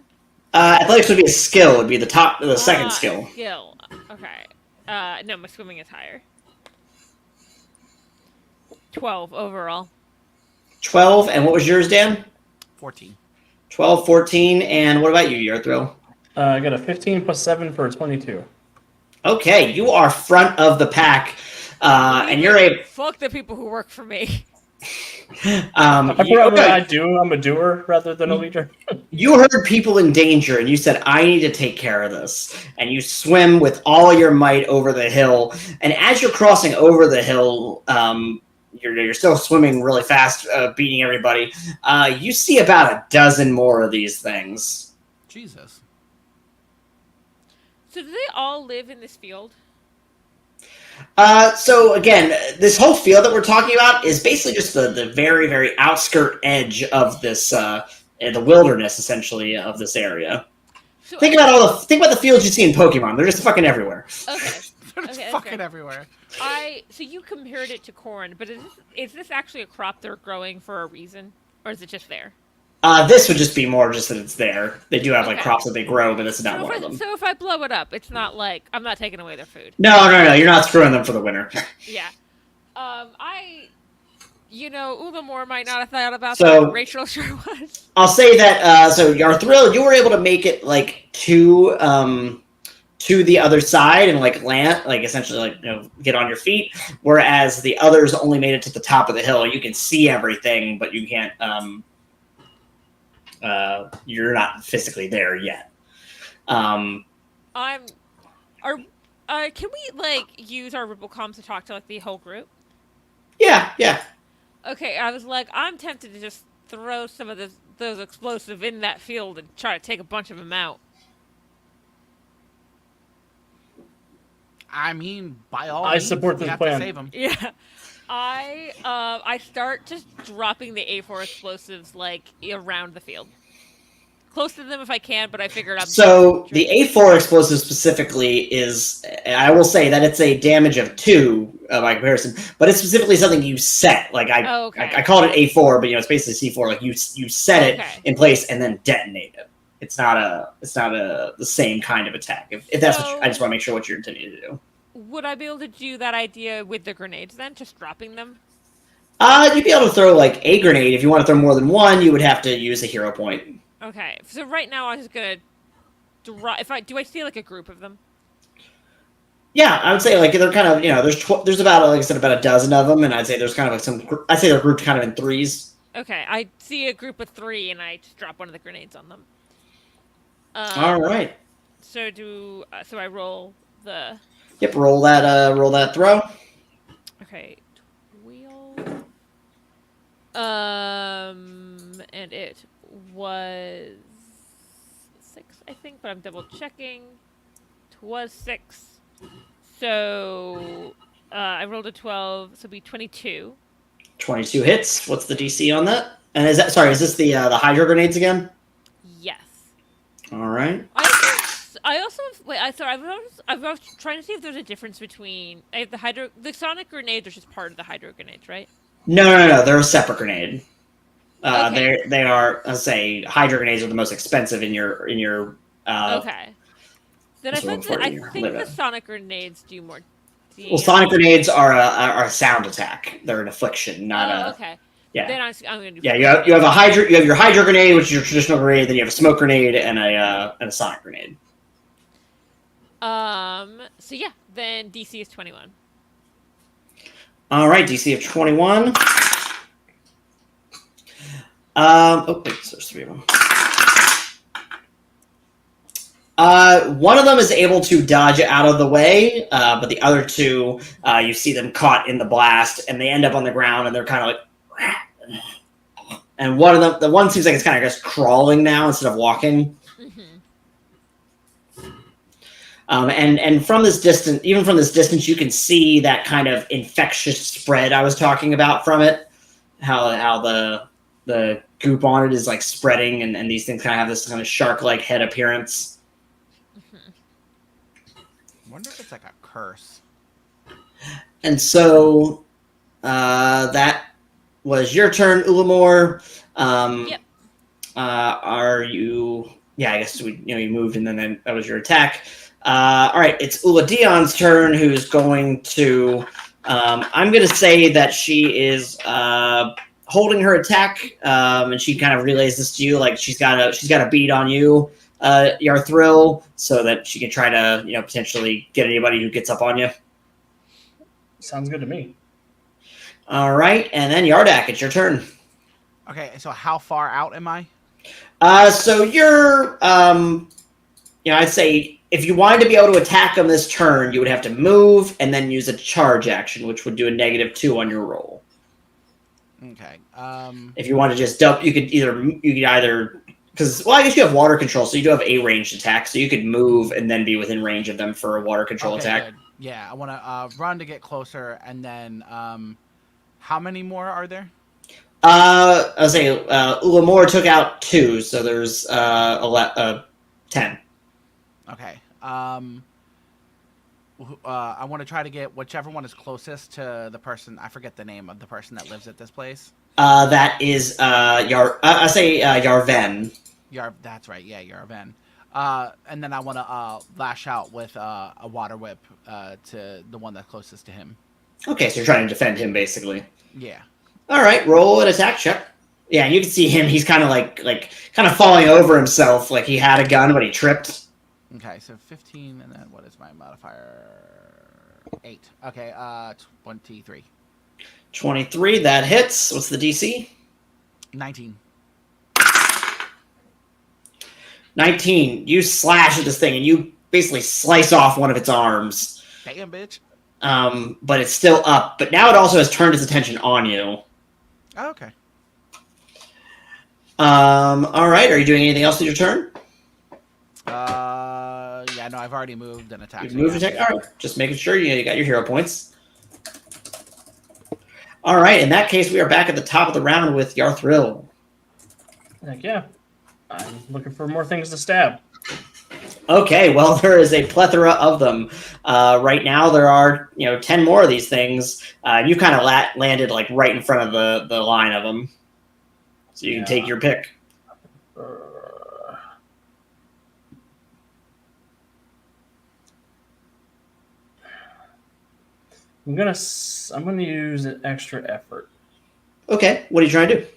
Athletics would be a skill. It would be the second skill. Skill. Okay. No, my swimming is higher. 12 overall. 12, and what was yours, Dan? 14. 12, 14, and what about you, Yarthrill? I got a 15 plus 7 for a 22. Okay, you are front of the pack, and you're a... Fuck the people who work for me. I do. I'm a doer rather than a leader. You heard people in danger, and you said, I need to take care of this. And you swim with all your might over the hill, and as you're crossing over the hill... You're still swimming really fast, beating everybody. You see about a dozen more of these things. Jesus. So do they all live in this field? So again, this whole field that we're talking about is basically just the very, very outskirt edge of this, the wilderness, essentially, of this area. So think about the fields you see in Pokemon. They're just fucking everywhere. Okay. It's fucking everywhere. So you compared it to corn, but is this actually a crop they're growing for a reason, or is it just there? This would just be more just that it's there. They do have like crops that they grow, but this is not one of them. So if I blow it up, it's not like I'm not taking away their food. No, you're not screwing them for the winter. Yeah. Ulamor might not have thought about that, but Rachel sure was. I'll say that, so Yarthrill, you were able to make it like to the other side and like land, like essentially like, get on your feet, whereas the others only made it to the top of the hill. You can see everything, but you can't, you're not physically there yet. Can we like use our ripple comms to talk to like the whole group? Yeah. Okay, I was like, I'm tempted to just throw some of those explosive in that field and try to take a bunch of them out. I mean, by all means, I support this plan. To save them. Yeah. I start just dropping the A4 explosives like around the field. Close to them if I can, but I figured out. So the A4 explosive specifically is, I will say that it's a damage of 2 by comparison, but it's specifically something you set. Like I called it A4, but it's basically C4. Like you set it in place and then detonate it. It's not the same kind of attack. If that's what I just want to make sure what you're intending to do. Would I be able to do that idea with the grenades then? Just dropping them? You'd be able to throw like a grenade. If you want to throw more than one, you would have to use a hero point. Okay, so right now I'm just gonna do I see like a group of them? Yeah, I would say like they're kind of there's about like I said about a dozen of them, and I'd say there's kind of like I'd say they're grouped kind of in threes. Okay, I see a group of 3, and I just drop one of the grenades on them. All right. So I roll the. Yep, roll that throw. Okay, wheel. And it was 6, I think, but I'm double checking. It was 6. So I rolled a 12, so it'll be 22. 22 hits. What's the DC on that? And is this the hydro grenades again? Yes. All right. I also wait. I was trying to see if there's a difference between the sonic grenades are just part of the hydro grenades, right? No. They're a separate grenade. Okay. They are. Let's say hydro grenades are the most expensive in your. Okay. Then I think the sonic grenades do more. Well, sonic grenades are a sound attack. They're an affliction, not a. Okay. Yeah. Then I'm gonna do. Yeah, you have your hydro grenade, which is your traditional grenade. Then you have a smoke grenade and a sonic grenade. So yeah, then DC is 21. All right, DC of 21. There's 3 of them. One of them is able to dodge out of the way, but the other 2, you see them caught in the blast, and they end up on the ground, and they're kind of like. And one of them, the one seems like it's kind of just crawling now instead of walking. Mm-hmm. And from this distance, even from this distance, you can see that kind of infectious spread I was talking about from it. How the goop on it is like spreading, and these things kind of have this kind of shark-like head appearance. Mm-hmm. I wonder if it's like a curse. And so that was your turn, Ulamor. Yep. Are you? Yeah, I guess you moved, and then that was your attack. All right, it's Uladion's turn, who's going to. I'm going to say that she is holding her attack, and she kind of relays this to you, like she's got a beat on you, Yarthril, so that she can try to potentially get anybody who gets up on you. Sounds good to me. All right, and then Yardak, it's your turn. Okay, so how far out am I? So you're, I'd say if you wanted to be able to attack him this turn, you would have to move and then use a charge action, which would do a -2 on your roll. Okay. If you want to just dump, you could either because I guess you have water control, so you do have a ranged attack, so you could move and then be within range of them for a water control attack. Good. Yeah, I want to run to get closer, and then how many more are there? I'll say Ulamor took out 2, so there's 10. Okay. I want to try to get whichever one is closest to the person. I forget the name of the person that lives at this place. That is Yarven. That's right. Yeah, Yarven. And then I want to lash out with a water whip to the one that's closest to him. Okay, so you're trying to defend him, basically. Yeah. All right, roll an attack check. Yeah, and you can see him. He's kind of like kind of falling over himself, like he had a gun, but he tripped. Okay, so 15, and then what is my modifier? 8. Okay, 23. 23, that hits. What's the DC? 19. 19. You slash at this thing, and you basically slice off one of its arms. Damn, bitch. But it's still up. But now it also has turned its attention on you. Oh, okay. All right. Are you doing anything else with your turn? Yeah, no, I've already moved and attacked. You've moved and attacked? All right. Just making sure you got your hero points. All right. In that case, we are back at the top of the round with Yarthril. Heck yeah. I'm looking for more things to stab. Okay, well, there is a plethora of them. Right now, there are 10 more of these things. You kind of landed like right in front of the line of them, so you can take your pick. I'm gonna use an extra effort. Okay, what are you trying to do?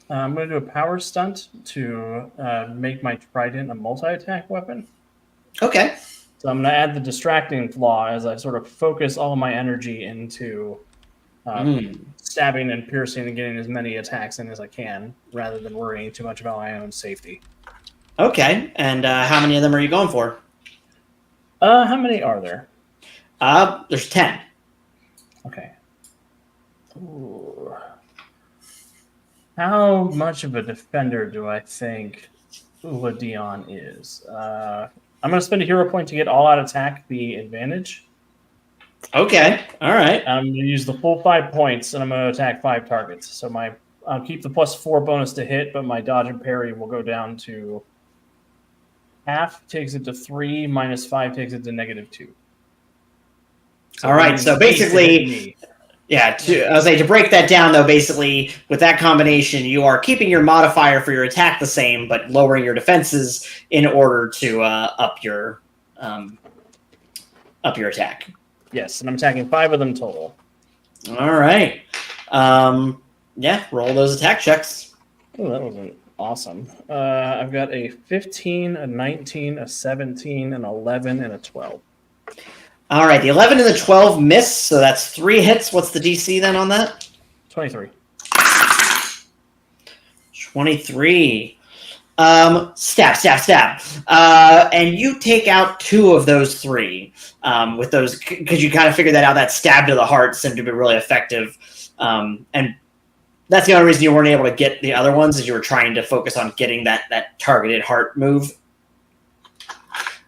I'm gonna do a power stunt to make my trident a multi-attack weapon. Okay. So I'm going to add the distracting flaw as I sort of focus all my energy into stabbing and piercing and getting as many attacks in as I can, rather than worrying too much about my own safety. Okay, and how many of them are you going for? How many are there? There's 10. Okay. Ooh. How much of a defender do I think Uladion is? I'm going to spend a hero point to get all-out attack the advantage. Okay. All right. I'm going to use the full 5 points, and I'm going to attack 5 targets. So I'll keep the +4 bonus to hit, but my dodge and parry will go down to half, takes it to 3, -5 takes it to -2. So all right. So basically, yeah. I was like, to break that down, though, basically with that combination, you are keeping your modifier for your attack the same, but lowering your defenses in order to up your attack. Yes, and I'm attacking 5 of them total. All right. Yeah. Roll those attack checks. Oh, that wasn't awesome. I've got a 15, a 19, a 17, an 11, and a 12. All right. The 11 and the 12 miss, so that's 3 hits. What's the DC then on that? 23. 23. Stab. And you take out 2 of those 3 with those, because you kind of figured that out. That stab to the heart seemed to be really effective. And that's the only reason you weren't able to get the other ones, is you were trying to focus on getting that targeted heart move.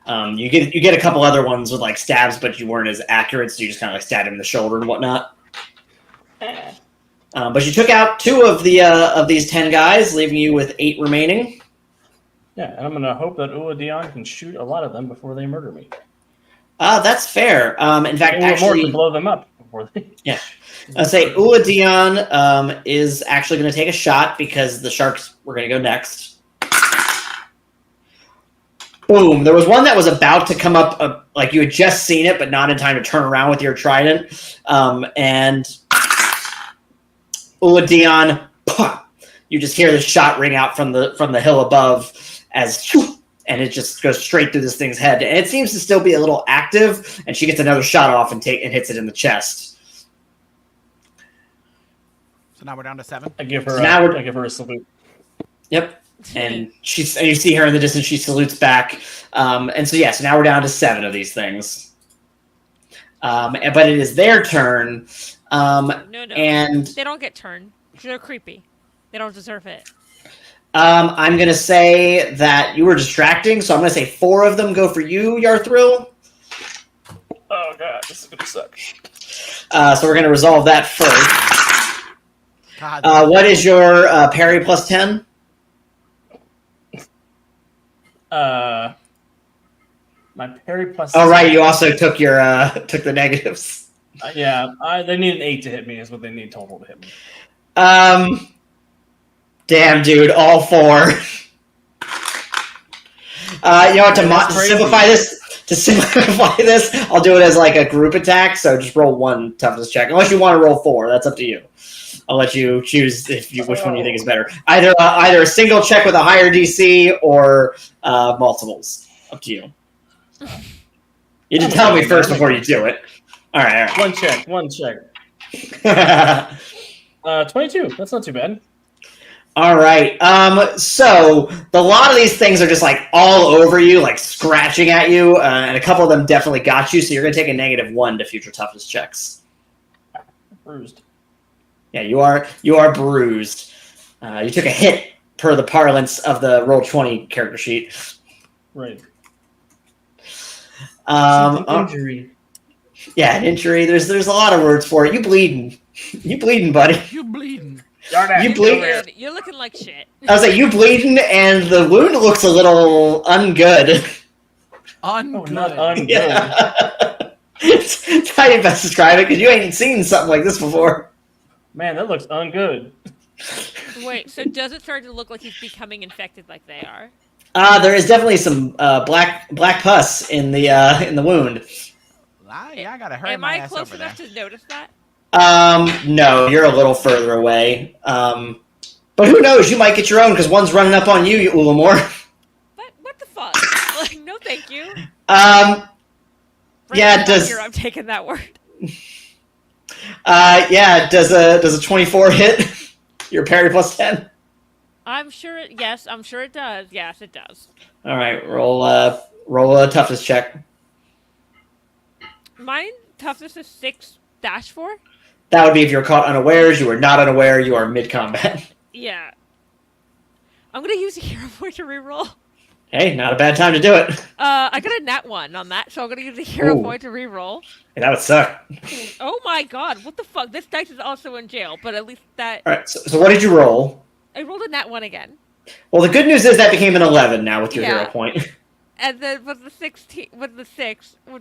You get a couple other ones with like stabs, but you weren't as accurate, so you just kind of like stabbed him in the shoulder and whatnot. But you took out 2 of these 10 guys, leaving you with 8 remaining. Yeah, and I'm going to hope that Dion can shoot a lot of them before they murder me. That's fair. In fact, actually, to blow them up before they. Yeah, I'll say Dion is actually going to take a shot because the sharks were going to go next. Boom! There was one that was about to come up, like you had just seen it, but not in time to turn around with your trident. And Dion, you just hear the shot ring out from the hill above, and it just goes straight through this thing's head. And it seems to still be a little active, and she gets another shot off and hits it in the chest. So now we're down to 7. I give her a salute. Yep. And you see her in the distance. She salutes back. And so now we're down to 7 of these things. But it is their turn. No. And they don't get turned. They're creepy. They don't deserve it. I'm going to say that you were distracting, so I'm going to say 4 of them go for you, Yarthril. Oh, God, this is going to suck. So we're going to resolve that first. What is your parry plus 10? My parry plus. Oh, right, you also took took the negatives. They need an 8 to hit me, is what they need total to hit me. Damn, dude, all 4. You know what? To simplify this, I'll do it as like a group attack. So just roll 1 toughness check, unless you want to roll 4. That's up to you. I'll let you choose which one you think is better. Either a single check with a higher DC or multiples. Up to you. You can tell me first before you do it. All right. One check. 22. That's not too bad. All right. So a lot of these things are just like all over you, like scratching at you, and a couple of them definitely got you. So you're going to take a -1 to future toughness checks. Bruised. Yeah, you are bruised. You took a hit per the parlance of the Roll20 character sheet. Right. Injury. Yeah, an injury. There's a lot of words for it. You bleeding, buddy. You bleeding. You bleeding. You're looking like shit. I was like, you bleeding, and the wound looks a little ungood. Ungood. Not ungood. Yeah. That's how you best describe it, because you ain't seen something like this before. Man, that looks ungood. Wait, so does it start to look like he's becoming infected like they are? There is definitely some black pus in the wound. Yeah, I gotta hurry Am my I ass close over enough there. to notice that? No, you're a little further away. But who knows? You might get your own, because one's running up on you, Ulamor. What the fuck? Like, no, thank you. Yeah, does I'm taking that word. does a 24 hit your parry plus 10? I'm sure it does. Yes, it does. All right, roll a toughness check. Mine toughness is 6-4. That would be if you're caught unawares. You are not unaware. You are mid-combat. Yeah. I'm gonna use a hero point to reroll. Hey, not a bad time to do it. I got a nat 1 on that, so I'm gonna use a hero Ooh. point to reroll. Hey, that would suck. Oh my god, what the fuck? This dice is also in jail, but at least that... All right, so what did you roll? I rolled a nat 1 again. Well, the good news is that became an 11 now with your hero point. And then with the 6 would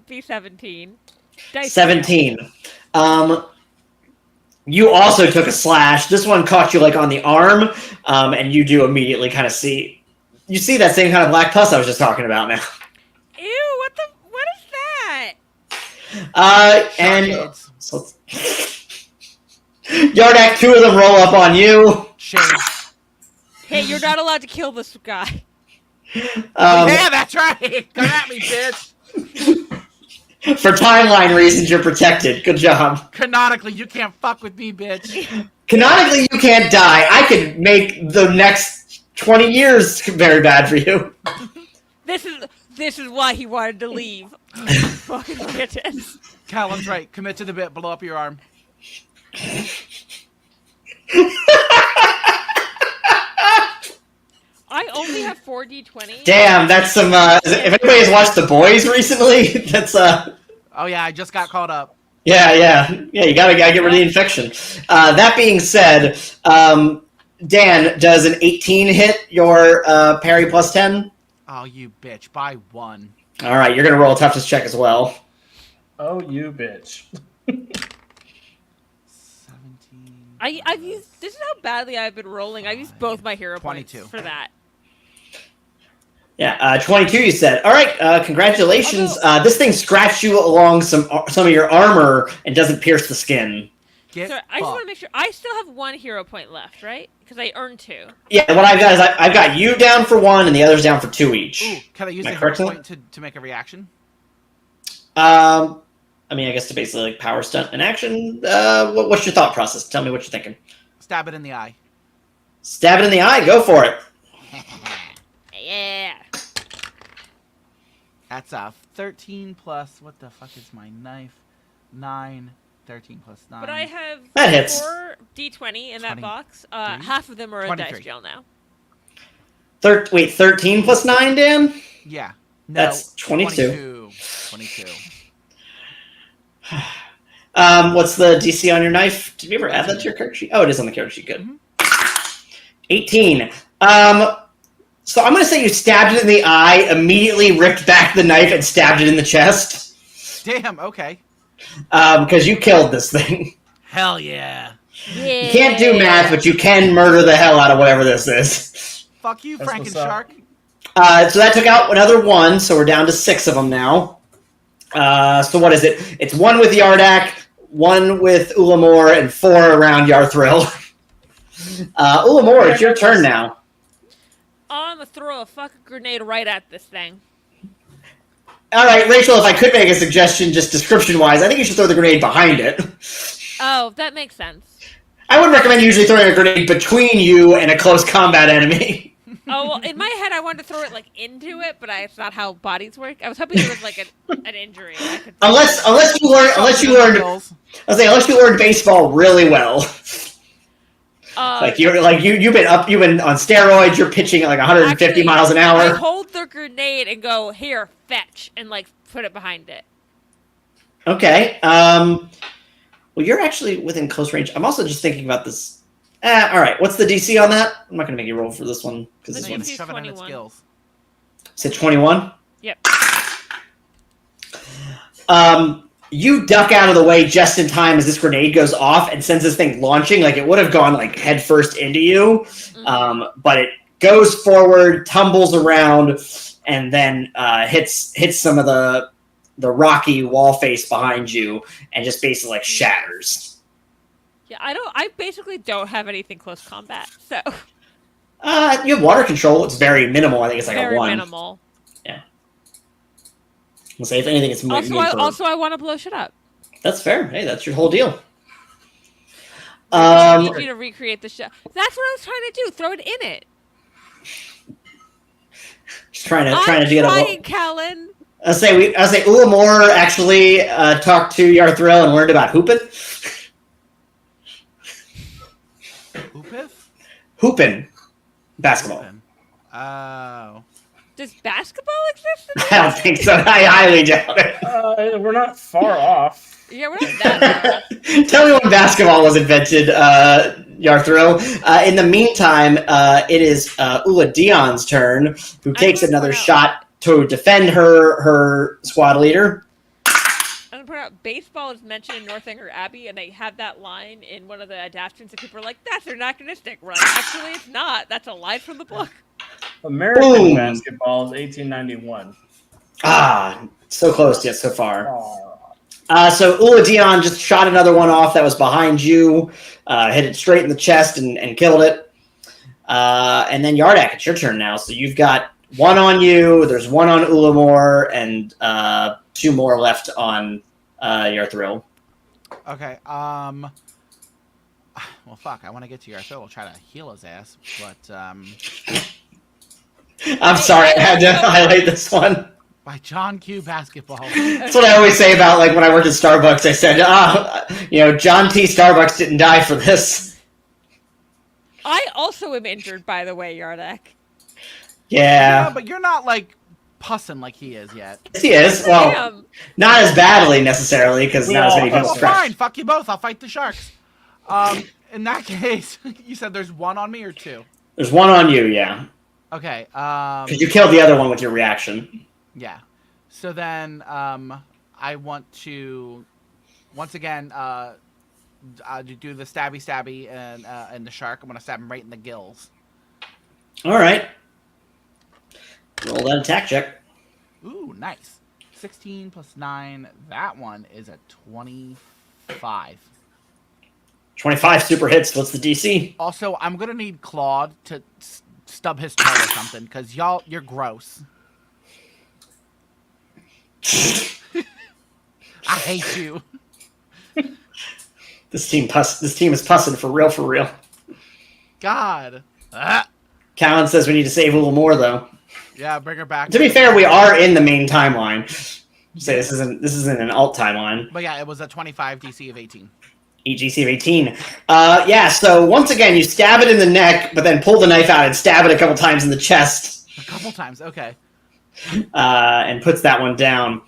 be 17. Dice 17. You also took a slash. This one caught you like on the arm, and you do immediately kind of see. You see that same kind of black pus I was just talking about now. Ew! What is that? And so Yardak, 2 of them roll up on you. Shade. Hey, you're not allowed to kill this guy. Yeah, that's right. Come at me, bitch. For timeline reasons, you're protected. Good job. Canonically, you can't fuck with me, bitch. Canonically, you can't die. I could make the next 20 years very bad for you. This is why he wanted to leave. Fucking Atlantis. Callum's right. Commit to the bit. Blow up your arm. I only have 4d20. Damn, that's some. If anybody has watched The Boys recently, that's Oh yeah, I just got caught up. Yeah. You gotta get rid of the infection. That being said, Dan, does an 18 hit your parry plus 10? Oh, you bitch! By 1. All right, you're gonna roll a toughness check as well. Oh, you bitch. 17. I've used. This is how badly I've been rolling. I've used both my hero 22. points for that. Yeah, 22. You said. All right, congratulations. This thing scratched you along some of your armor and doesn't pierce the skin. Sorry, I just want to make sure. I still have 1 hero point left, right? Because I earned 2. Yeah, what I've got is I've got you down for 1 and the others down for 2 each. Ooh, can I use Am I the hero correct point to make a reaction? I mean, I guess to basically like power stunt in action. What's your thought process? Tell me what you're thinking. Stab it in the eye. Stab it in the eye. Go for it. Yeah. That's a 13 plus. What the fuck is my knife? 9. 13 plus 9. But I have That hits. 4 d20 in that 20. box. Half of them are in 23. dice jail now. 13 plus 9, Dan? Yeah. No, That's 22. 22. What's the DC on your knife? Did we ever add that to your character sheet? Oh, it is on the character sheet. Good. Mm-hmm. 18. So I'm going to say you stabbed it in the eye, immediately ripped back the knife, and stabbed it in the chest. Damn, okay. Because you killed this thing. Hell yeah. Yeah. You can't do math, but you can murder the hell out of whatever this is. Fuck you, That's what's Frankenshark. So that took out another 1, so we're down to 6 of them now. So what is it? It's 1 with Yardak, 1 with Ulamor, and 4 around Yarthril. Ulamor, it's your turn now. I'm gonna throw a fucking grenade right at this thing. All right, Rachel, if I could make a suggestion, just description-wise, I think you should throw the grenade behind it. Oh, that makes sense. I would recommend usually throwing a grenade between you and a close combat enemy. Oh, well, in my head, I wanted to throw it, like, into it, but it's not how bodies work. I was hoping there was, like, an injury. I could Unless you learned baseball really well. You've been on steroids. You're pitching at like 150 actually, miles an hour. I hold the grenade and go, here, fetch, and like put it behind it. Okay. Well, you're actually within close range. I'm also just thinking about this. All right. What's the DC on that? I'm not going to make you roll for this one because The this DC one's. is Shove it in its 21. gills. Is it 21? Yep. You duck out of the way just in time as this grenade goes off and sends this thing launching. Like it would have gone like head first into you, but it goes forward, tumbles around, and then hits some of the rocky wall face behind you, and just basically like shatters. Yeah, I basically don't have anything close combat, so. You have water control. It's very minimal. I think it's like very a 1. minimal. We'll say if anything, it's Also, I want to blow shit up. That's fair. Hey, that's your whole deal. I need you to recreate the shit. That's what I was trying to do. Throw it in it. Just trying to get a. Callan. I say Ulamor actually talked to Yarthril and learned about hoopin. Hoopif? Hoopin. Basketball. Oh. Does basketball exist? I don't think so. I highly doubt it. We're not far off. Yeah, we're not that far off. Tell me when basketball was invented, Yarthril. In the meantime, it is Ula Dion's turn, who takes another shot to defend her squad leader. I'm gonna point out baseball is mentioned in Northanger Abbey, and they have that line in one of the adaptations, and people are like, "That's anachronistic." Right? Actually, it's not. That's a line from the book. American basketball is 1891. Ah, so close yet so far. So Ula Dion just shot another one off that was behind you, hit it straight in the chest and killed it. And then Yardak, it's your turn now. So you've got one on you, there's one on Ulamor, and 2 more left on Yarthril. Okay, well, fuck, I want to get to Yarthril. I'll try to heal his ass, but, I'm sorry, I had to highlight this one. By John Q. Basketball. That's what I always say about, like, when I worked at Starbucks. I said, John T. Starbucks didn't die for this. I also am injured, by the way, Yardak. Yeah, but you're not, like, pussing like he is yet. Yes, he is. Well, not as badly, necessarily, because not as many people scratch. Fine, fuck you both. I'll fight the sharks. In that case, you said there's 1 on me or 2? There's 1 on you, yeah. Okay, because you killed the other one with your reaction. Yeah. So then, I want to, once again, do the stabby and the shark. I'm gonna stab him right in the gills. All right. Roll that attack check. Ooh, nice. 16 plus 9. That one is a 25. 25 super hits. What's the DC? Also, I'm gonna need Claude to stub his toe or something, because you're gross. I hate you. This team is pussing for real. God. Callan says we need to save a little more, though. Yeah, bring her back. To be fair, we are in the main timeline. Say this isn't an alt timeline. But yeah, it was a 25 DC of 18. DC of 18. Yeah, so once again, you stab it in the neck, but then pull the knife out and stab it a couple times in the chest. A couple times, okay. And puts that one down.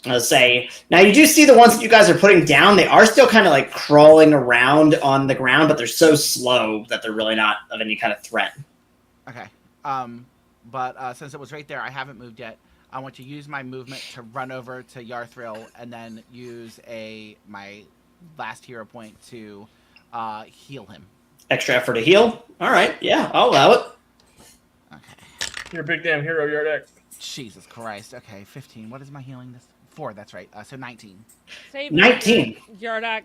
Let's say, now you do see the ones that you guys are putting down. They are still kind of like crawling around on the ground, but they're so slow that they're really not of any kind of threat. Okay. But since it was right there, I haven't moved yet. I want to use my movement to run over to Yarthril and then use my last hero point to heal him. Extra effort to heal? All right, yeah, I'll allow it. Okay. You're a big damn hero, Yardak. Jesus Christ. Okay, 15. What is my healing? 4, that's right. So 19. 19. Yardak,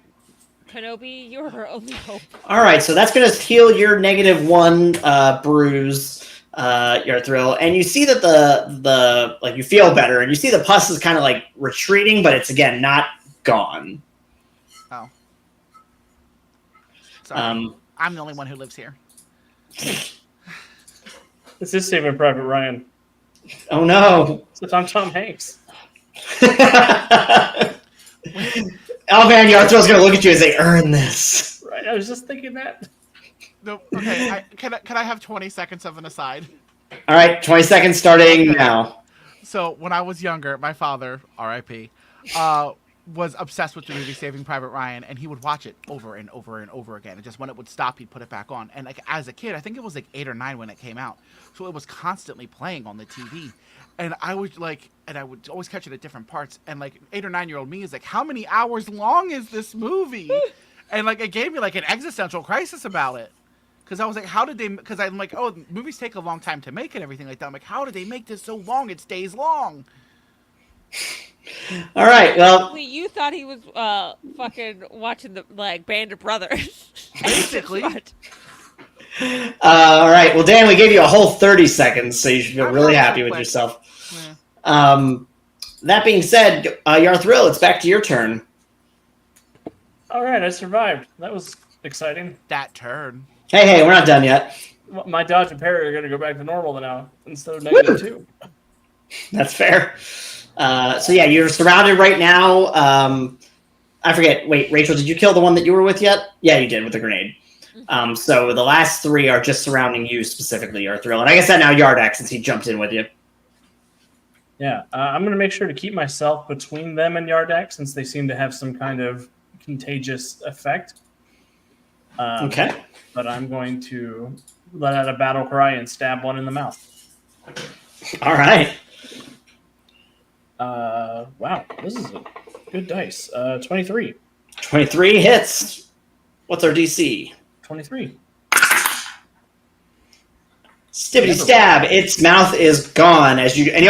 Kenobi, you're her only hope. All right, so that's going to heal your -1 bruise, Yarthril, and you see that the like you feel better, and you see the pus is kind of like retreating, but it's again not gone. Oh. Sorry. I'm the only one who lives here. This is Saving Private Ryan. Oh no! So I'm Tom Hanks. Oh man, Yarthrill's gonna look at you and say, "Earn this." Right, I was just thinking that. No, okay, can I have 20 seconds of an aside? All right, 20 seconds starting now. So when I was younger, my father, R.I.P., was obsessed with the movie Saving Private Ryan, and he would watch it over and over and over again. And just when it would stop, he'd put it back on. And like as a kid, I think it was like 8 or 9 when it came out, so it was constantly playing on the TV. And I would always catch it at different parts. And like 8 or 9-year-old me is like, how many hours long is this movie? And like it gave me like an existential crisis about it. Because I was like, because I'm like, oh, movies take a long time to make and everything like that. I'm like, how did they make this so long? It stays long. All right, well. You thought he was fucking watching the Band of Brothers. Basically. All right, well, Dan, we gave you a whole 30 seconds, so you should feel really happy with yourself. Yeah. That being said, Yarthril, it's back to your turn. All right, I survived. That was exciting. That turn. Hey, we're not done yet. My dodge and parry are going to go back to normal now instead of -2. That's fair. So yeah, you're surrounded right now. I forget. Wait, Rachel, did you kill the one that you were with yet? Yeah, you did with the grenade. So the last 3 are just surrounding you specifically, Arthuril. And I guess that now Yardak, since he jumped in with you. Yeah, I'm going to make sure to keep myself between them and Yardak, since they seem to have some kind of contagious effect. Okay. But I'm going to let out a battle cry and stab one in the mouth. All right. Wow, this is a good dice. 23. 23 hits. What's our DC? 23. Stibbity stab. Its mouth is gone as you, and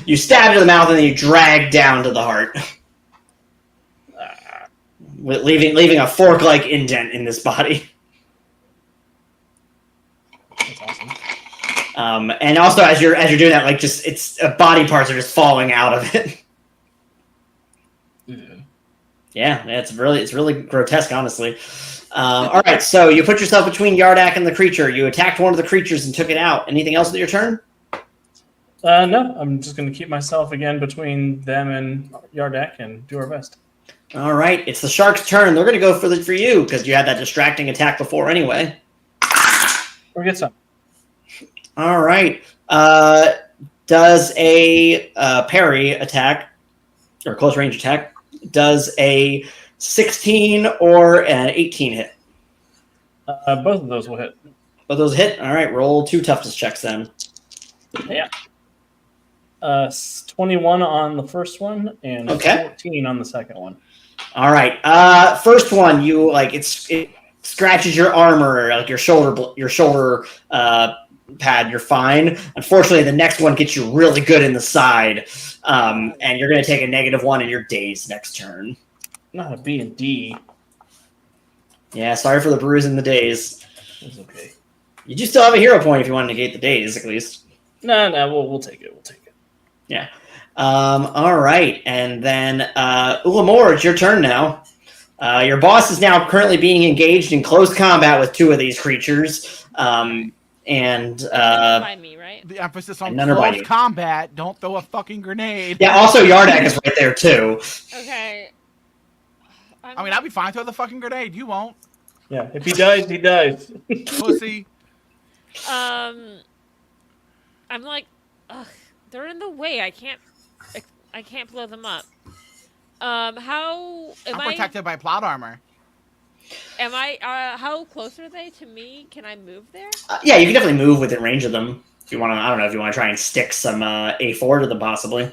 you stab to the mouth and then you drag down to the heart, leaving a fork-like indent in this body. That's awesome. And also as you're doing that, like just its body parts are just falling out of it. Yeah, it's really grotesque, honestly. All right, so you put yourself between Yardak and the creature. You attacked one of the creatures and took it out. Anything else with your turn? No, I'm just going to keep myself again between them and Yardak and do our best. All right, it's the shark's turn. They're going to go for you because you had that distracting attack before anyway. Or get some. All right. Does a parry attack or close range attack? Does a 16 or an 18 hit? Both of those will hit. Both those hit? All right, roll 2 toughness checks then. Yeah. 21 on the first one and 14 on the second one. All right. First one, you like it scratches your armor, like your shoulder pad. You're fine. Unfortunately, the next one gets you really good in the side, and you're going to take a -1 in your daze next turn. Not a B and D. Yeah, sorry for the bruise in the daze. It's okay. You do still have a hero point if you want to negate the daze, at least. No, we'll take it. We'll take it. Yeah. All right, and then Ulamor, it's your turn now. Your boss is now currently being engaged in close combat with 2 of these creatures. By me, right? The emphasis on None are by close you. combat. Don't throw a fucking grenade. Yeah, also Yardak is right there, too. Okay. I mean, I'll be fine. Throw the fucking grenade. You won't. Yeah, if he dies, he dies. Pussy. I'm like, ugh, they're in the way. I can't blow them up. I'm protected by plot armor. How close are they to me? Can I move there? Yeah, you can definitely move within range of them. If you want to, I don't know if you want to try and stick some A4 to them, possibly.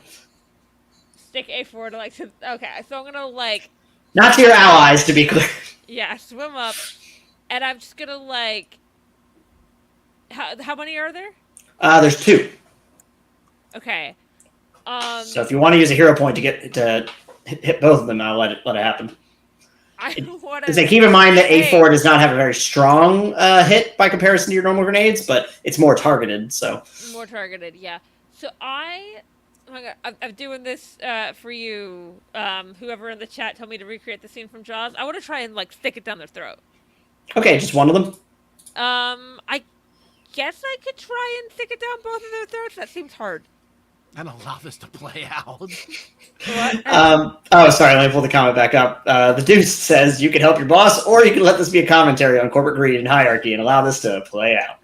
Stick A4 to okay, so I'm gonna not to your allies, to be clear. Yeah, swim up, and I'm just gonna how many are there? There's 2. Okay. So if you want to use a hero point to hit both of them, I'll let it happen. I want to say, keep in mind that A4 does not have a very strong hit by comparison to your normal grenades, but it's more targeted. So more targeted, yeah. So oh my God, I'm doing this for you. Whoever in the chat told me to recreate the scene from Jaws. I want to try and stick it down their throat. Okay, just one of them. I guess I could try and stick it down both of their throats. That seems hard. And allow this to play out. Oh, sorry. Let me pull the comment back up. The Deuce says you can help your boss, or you can let this be a commentary on corporate greed and hierarchy and allow this to play out.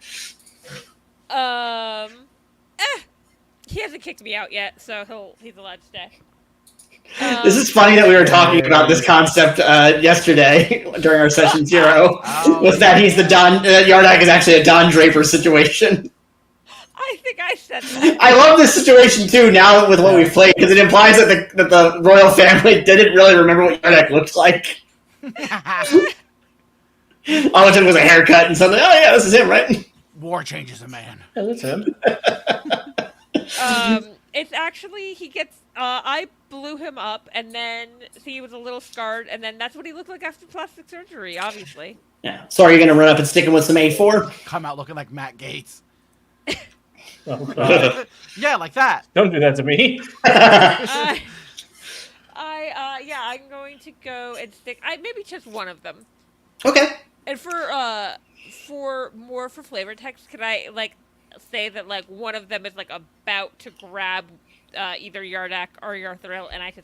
He hasn't kicked me out yet, so he's allowed to stay. This is funny that we were talking about this concept yesterday during our session 0. Was that he's the Don Yardak is actually a Don Draper situation. I think I said that. I love this situation too now with what we've played because it implies that the royal family didn't really remember what Yardak looked like. All it took was a haircut and something. Oh yeah, this is him, right? War changes a man. Yeah, that's him. It's actually he gets. I blew him up, and then he was a little scarred, and then that's what he looked like after plastic surgery. Obviously. Yeah. So are you gonna run up and stick him with some A4? Come out looking like Matt Gates. Oh, yeah, like that. don't do that to me. I'm going to go and stick. Maybe just one of them. Okay. And for flavor text, can I say that one of them is about to grab either Yardak or Yarthril, and I could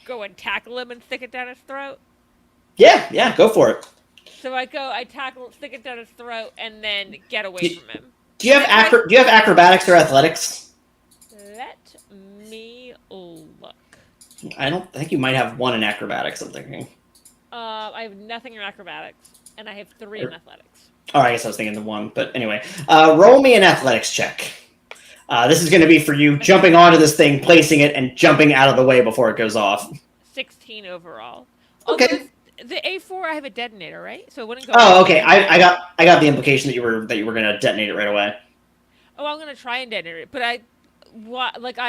go and tackle him and stick it down his throat? Yeah, go for it. So I tackle, stick it down his throat, and then get away from him. Do you have acrobatics or athletics? Let me look. I think you might have one in acrobatics, I'm thinking. I have nothing in acrobatics, and I have 3 in athletics. Oh, I guess I was thinking the 1, but anyway. Roll me an athletics check. This is going to be for you jumping onto this thing, placing it, and jumping out of the way before it goes off. 16 overall. Okay. Although the A4, I have a detonator, right? So it wouldn't go. Oh, okay. I got the implication that you were going to detonate it right away. Oh, I'm going to try and detonate it, but I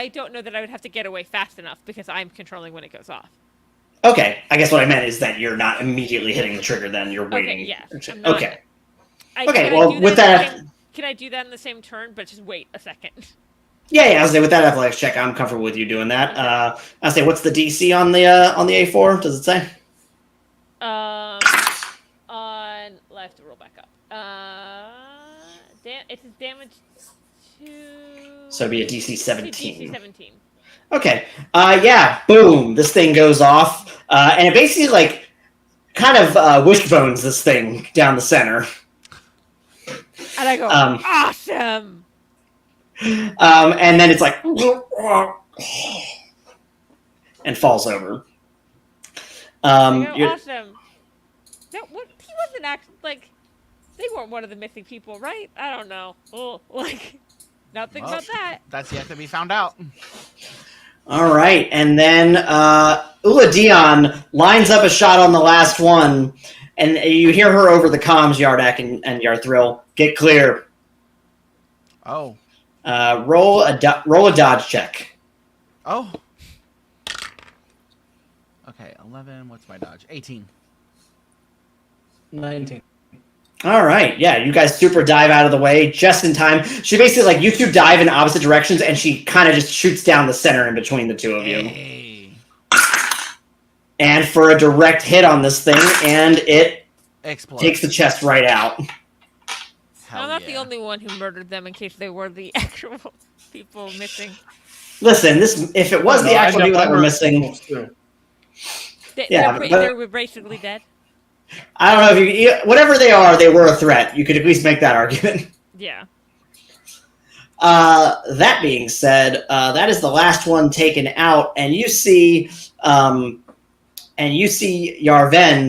don't know that I would have to get away fast enough because I'm controlling when it goes off. Okay. I guess what I meant is that you're not immediately hitting the trigger. Then you're waiting. Okay. Yeah. Okay. Okay. Well, with that, can I do that in the same turn, but just wait a second? Yeah. I was say with that athletics check, I'm comfortable with you doing that. Okay. I say, what's the DC on the A4? Does it say? On I have to roll back up. It's damage to. So it'd be a DC 17. DC 17. Okay. Yeah. Boom. This thing goes off, and it basically like kind of wishbones this thing down the center. And I go, awesome. And then it's like, and falls over. Awesome. No, what? He wasn't actually like. They weren't one of the missing people, right? I don't know. Oh, nothing about that. That's yet to be found out. All right, and then Ula Dion lines up a shot on the last one, and you hear her over the comms, Yardak and Yarthrill. Get clear. Oh. Roll a dodge check. Oh. Okay, 11. What's my dodge? 18. 19. All right, yeah, you guys super dive out of the way just in time. She basically, you two dive in opposite directions, and she kind of just shoots down the center in between the two of you. Hey. And for a direct hit on this thing, and it explodes. Takes the chest right out. I'm not the only one who murdered them in case they were the actual people missing. Listen, if it was the actual people that were missing... They were basically dead? I don't know if whatever they are, they were a threat. You could at least make that argument. Yeah. That being said, that is the last one taken out, and you see Yarven,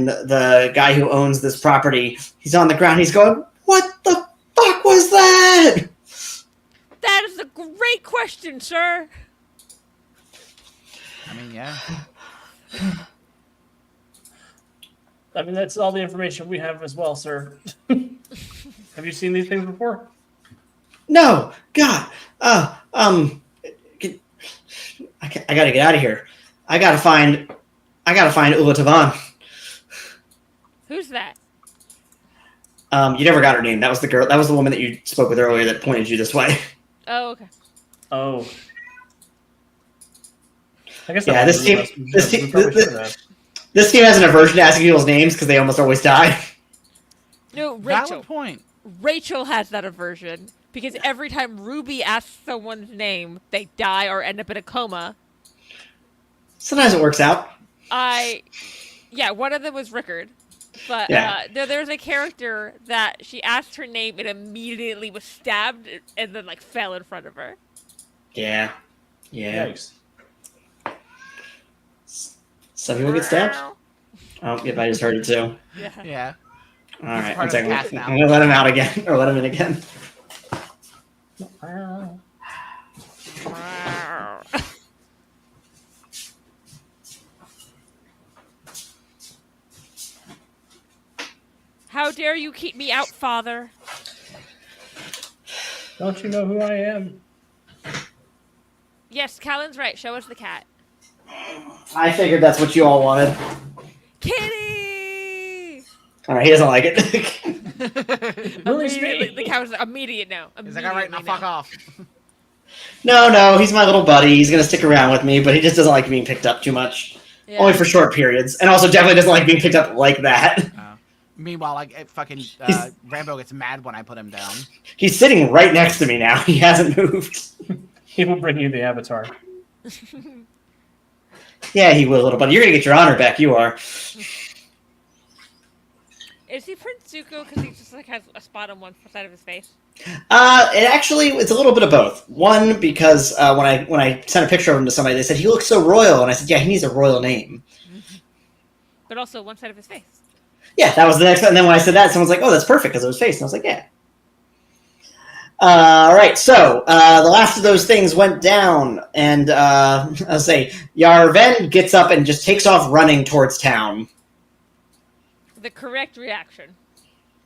the guy who owns this property. He's on the ground. He's going, "What the fuck was that?" That is a great question, sir. I mean, yeah. I mean, that's all the information we have as well, sir. Have you seen these things before? No, God. I gotta get out of here. I gotta find Ula Tavan. Who's that? You never got her name. That was the girl. That was the woman that you spoke with earlier that pointed you this way. Oh, okay. Oh. I guess yeah. This team has an aversion to asking people's names because they almost always die. No, Rachel. Valid point. Rachel has that aversion because every time Ruby asks someone's name, they die or end up in a coma. Sometimes it works out. One of them was Rickard. But there's a character that she asked her name and immediately was stabbed and then fell in front of her. Yeah. Yikes. Some people get stabbed. Oh, yep, I just heard it too. Yeah. All right, one second. I'm gonna let him out again, or let him in again. How dare you keep me out, father? Don't you know who I am? Yes, Callan's right. Show us the cat. I figured that's what you all wanted. Kitty! All right, he doesn't like it. The cat was immediate no. He's like, all right, now fuck off. No, he's my little buddy. He's gonna stick around with me, but he just doesn't like being picked up too much. Yeah. Only for short periods, and also definitely doesn't like being picked up like that. Meanwhile, Rambo gets mad when I put him down. He's sitting right next to me now. He hasn't moved. He will bring you the avatar. Yeah, he will, little buddy. You're gonna get your honor back. You are. Is he Prince Zuko because he just like has a spot on one side of his face? It's a little bit of both. One, because when I sent a picture of him to somebody, they said he looks so royal, and I said, yeah, he needs a royal name. But also one side of his face. Yeah, that was the next. And then when I said that, someone's like, "Oh, that's perfect because of his face." And I was like, "Yeah." All right, so the last of those things went down, and I'll say Yarven gets up and just takes off running towards town. The correct reaction.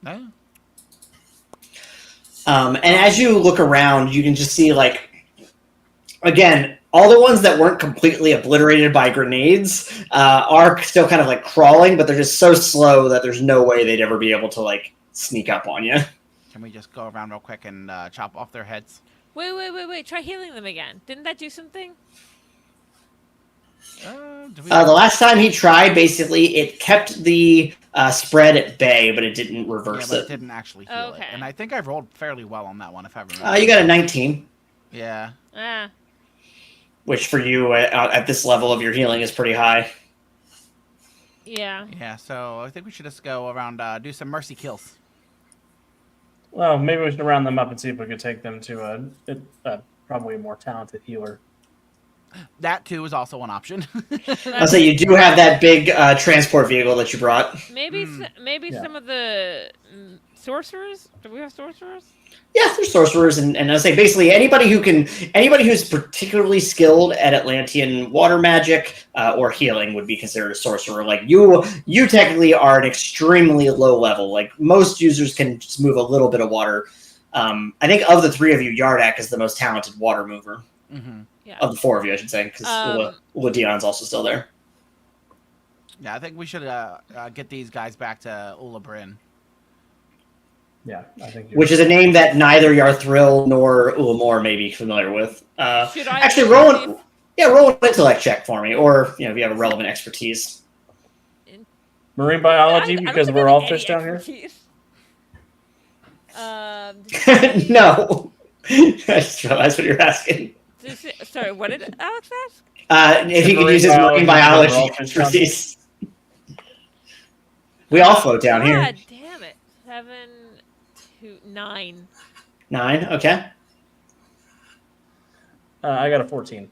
Oh. And as you look around, you can just see, like, again, all the ones that weren't completely obliterated by grenades are still kind of like crawling, but they're just so slow that there's no way they'd ever be able to like sneak up on you. Can we just go around real quick and chop off their heads? Wait. Try healing them again. Didn't that do something? The last time he tried, basically, it kept the spread at bay, but it didn't reverse but it. It didn't actually heal it. And I think I rolled fairly well on that one, if I remember. You got a 19. Yeah. Which for you, at this level of your healing, is pretty high. Yeah. Yeah, so I think we should just go around, do some mercy kills. Well, maybe we should round them up and see if we could take them to a probably a more talented healer. That, too, is also an option. I'll say you do have that big transport vehicle that you brought. Maybe some of the sorcerers? Do we have sorcerers? Yeah, there's sorcerers, and I'll say basically anybody who's particularly skilled at Atlantean water magic or healing would be considered a sorcerer. Like you technically are an extremely low level. Like most users can just move a little bit of water. I think of the three of you, Yardak is the most talented water mover. Mm-hmm. Yeah. Of the four of you, I should say, because Ula Dion's also still there. Yeah, I think we should get these guys back to Ulamor. Yeah, I think. Which is a name that neither Yarthril nor Ulamor may be familiar with. Actually, roll an intellect check for me, or if you have a relevant expertise. Marine biology, because we're all fish down here. No, I just realized what you're asking. Sorry, what did Alex ask? If he could use his marine biology expertise. We all float down here. God damn it. 7 to 9. 9, okay. I got a 14.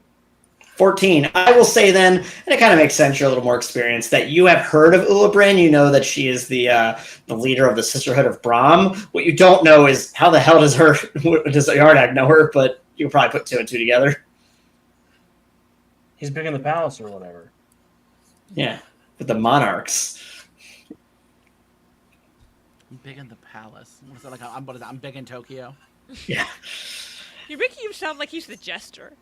14. I will say then, and it kind of makes sense, you're a little more experienced, that you have heard of Ulamor. You know that she is the leader of the Sisterhood of Brahm. What you don't know is how the hell does Yardak know her, but you'll probably put two and two together. He's big in the palace or whatever. Yeah, with the monarchs. I'm big in the palace. What is that, like? I'm big in Tokyo. Yeah. You're making him sound like he's the jester.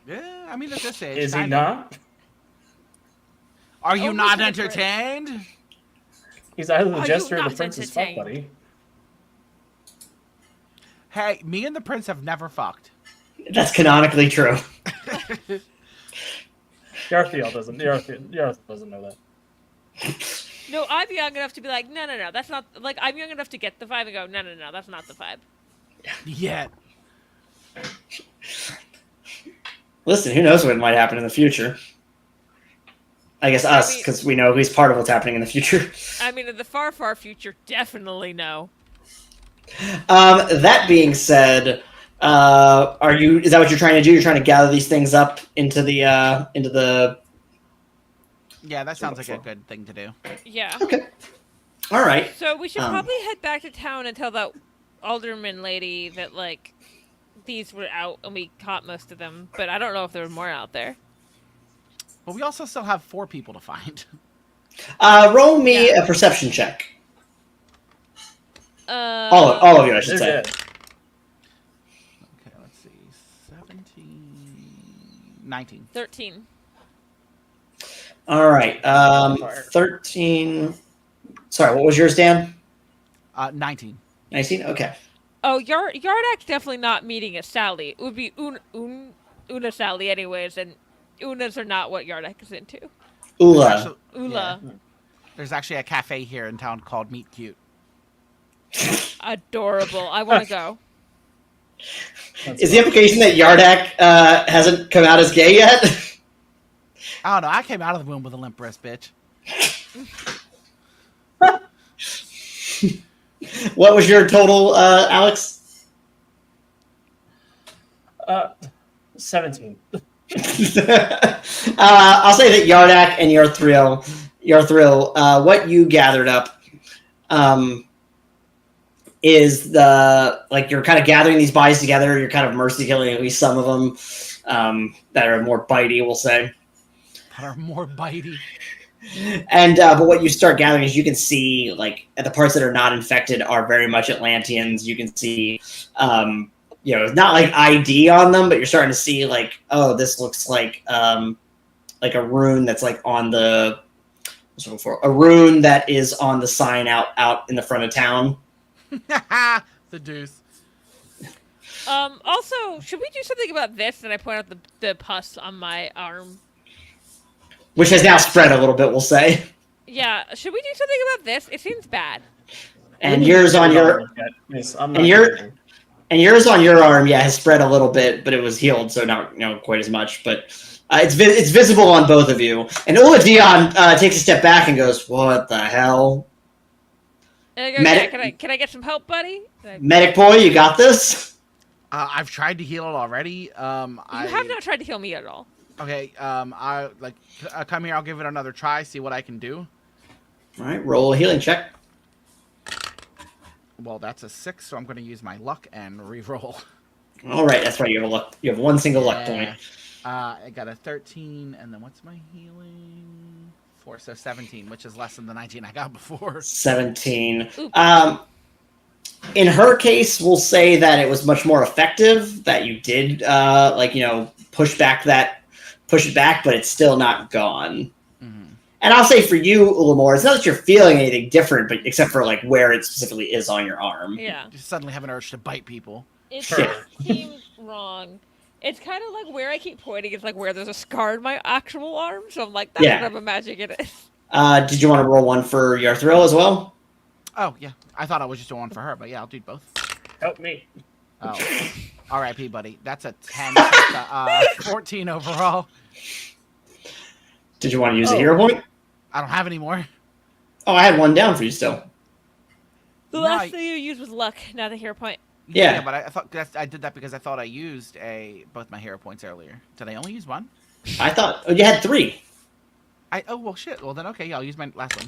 Yeah, I mean, at this age. Is he not? Are you not entertained? He's either the jester or the prince's fuck buddy. Hey, me and the prince have never fucked. That's canonically true. Yarthiel doesn't know that. No, I'm young enough to be like, no, that's not, like, I'm young enough to get the vibe and go, no, that's not the vibe. Yet. Listen, who knows what might happen in the future? I guess us, because we know he's part of what's happening in the future. I mean, in the far, far future, definitely no. That being said, is that what you're trying to do? You're trying to gather these things up into the Yeah, that sounds like a good thing to do. Yeah. Okay. All right. So we should probably head back to town and tell that alderman lady that, like, these were out and we caught most of them, but I don't know if there were more out there. But we also still have 4 people to find. Roll me a perception check. All of you, I should say. Okay, let's see. 17... 19. 13. All right. 13... Sorry, what was yours, Dan? 19. 19? Okay. Oh, Yardak's definitely not meeting a Sally. It would be Una Sally anyways, and Unas are not what Yardak is into. Ula. Ula. Yeah. There's actually a cafe here in town called Meet Cute. Adorable. I want to go. Is the implication that Yardak hasn't come out as gay yet? I don't know. I came out of the womb with a limp wrist, bitch. What was your total, Alex? 17. I'll say that Yardak and your thrill, what you gathered up, is you're kind of gathering these bodies together. You're kind of mercy killing at least some of them that are more bitey, we'll say. That are more bitey. And but what you start gathering is you can see like the parts that are not infected are very much Atlanteans. You can see, not like ID on them, but you're starting to see like, oh, this looks like a rune that's like on the a rune that is on the sign out in the front of town. The deuce. Also, should we do something about this? And I point out the pus on my arm. Which has now spread a little bit, we'll say. Yeah, should we do something about this? It seems bad. And yours on your yours on your arm, has spread a little bit, but it was healed, so not quite as much. But it's visible on both of you. And Ula Dion takes a step back and goes, "What the hell?" And I go, can I get some help, buddy? Medic boy, you got this. I've tried to heal it already. You have not tried to heal me at all. Okay, come here. I'll give it another try. See what I can do. All right, roll a healing check. Well, that's a 6, so I'm going to use my luck and re-roll. All right, that's right. You have a luck. You have one single luck point. I got a 13, and then what's my healing? 4, so 17, which is less than the 19 I got before. 17. In her case, we'll say that it was much more effective. That you did, push it back, but it's still not gone. Mm-hmm. And I'll say for you, Ulamor, it's not that you're feeling anything different, but except for like where it specifically is on your arm. Yeah. Just suddenly have an urge to bite people. It seems wrong. It's kind of like where I keep pointing is like where there's a scar in my actual arm. So I'm like, that's what I'm imagining it is. Did you want to roll one for your thrill as well? Oh, yeah. I thought I was just doing one for her, but yeah, I'll do both. Help me. Oh. R.I.P., buddy. That's a 10, 14 overall. Did you want to use a hero point? I don't have any more. Oh, I had one down for you still. The last thing you used was luck, not a hero point. Yeah, but I thought I did that because I thought I used both my hero points earlier. Did I only use one? I thought you had 3. Well, shit. Well, then, okay, I'll use my last one.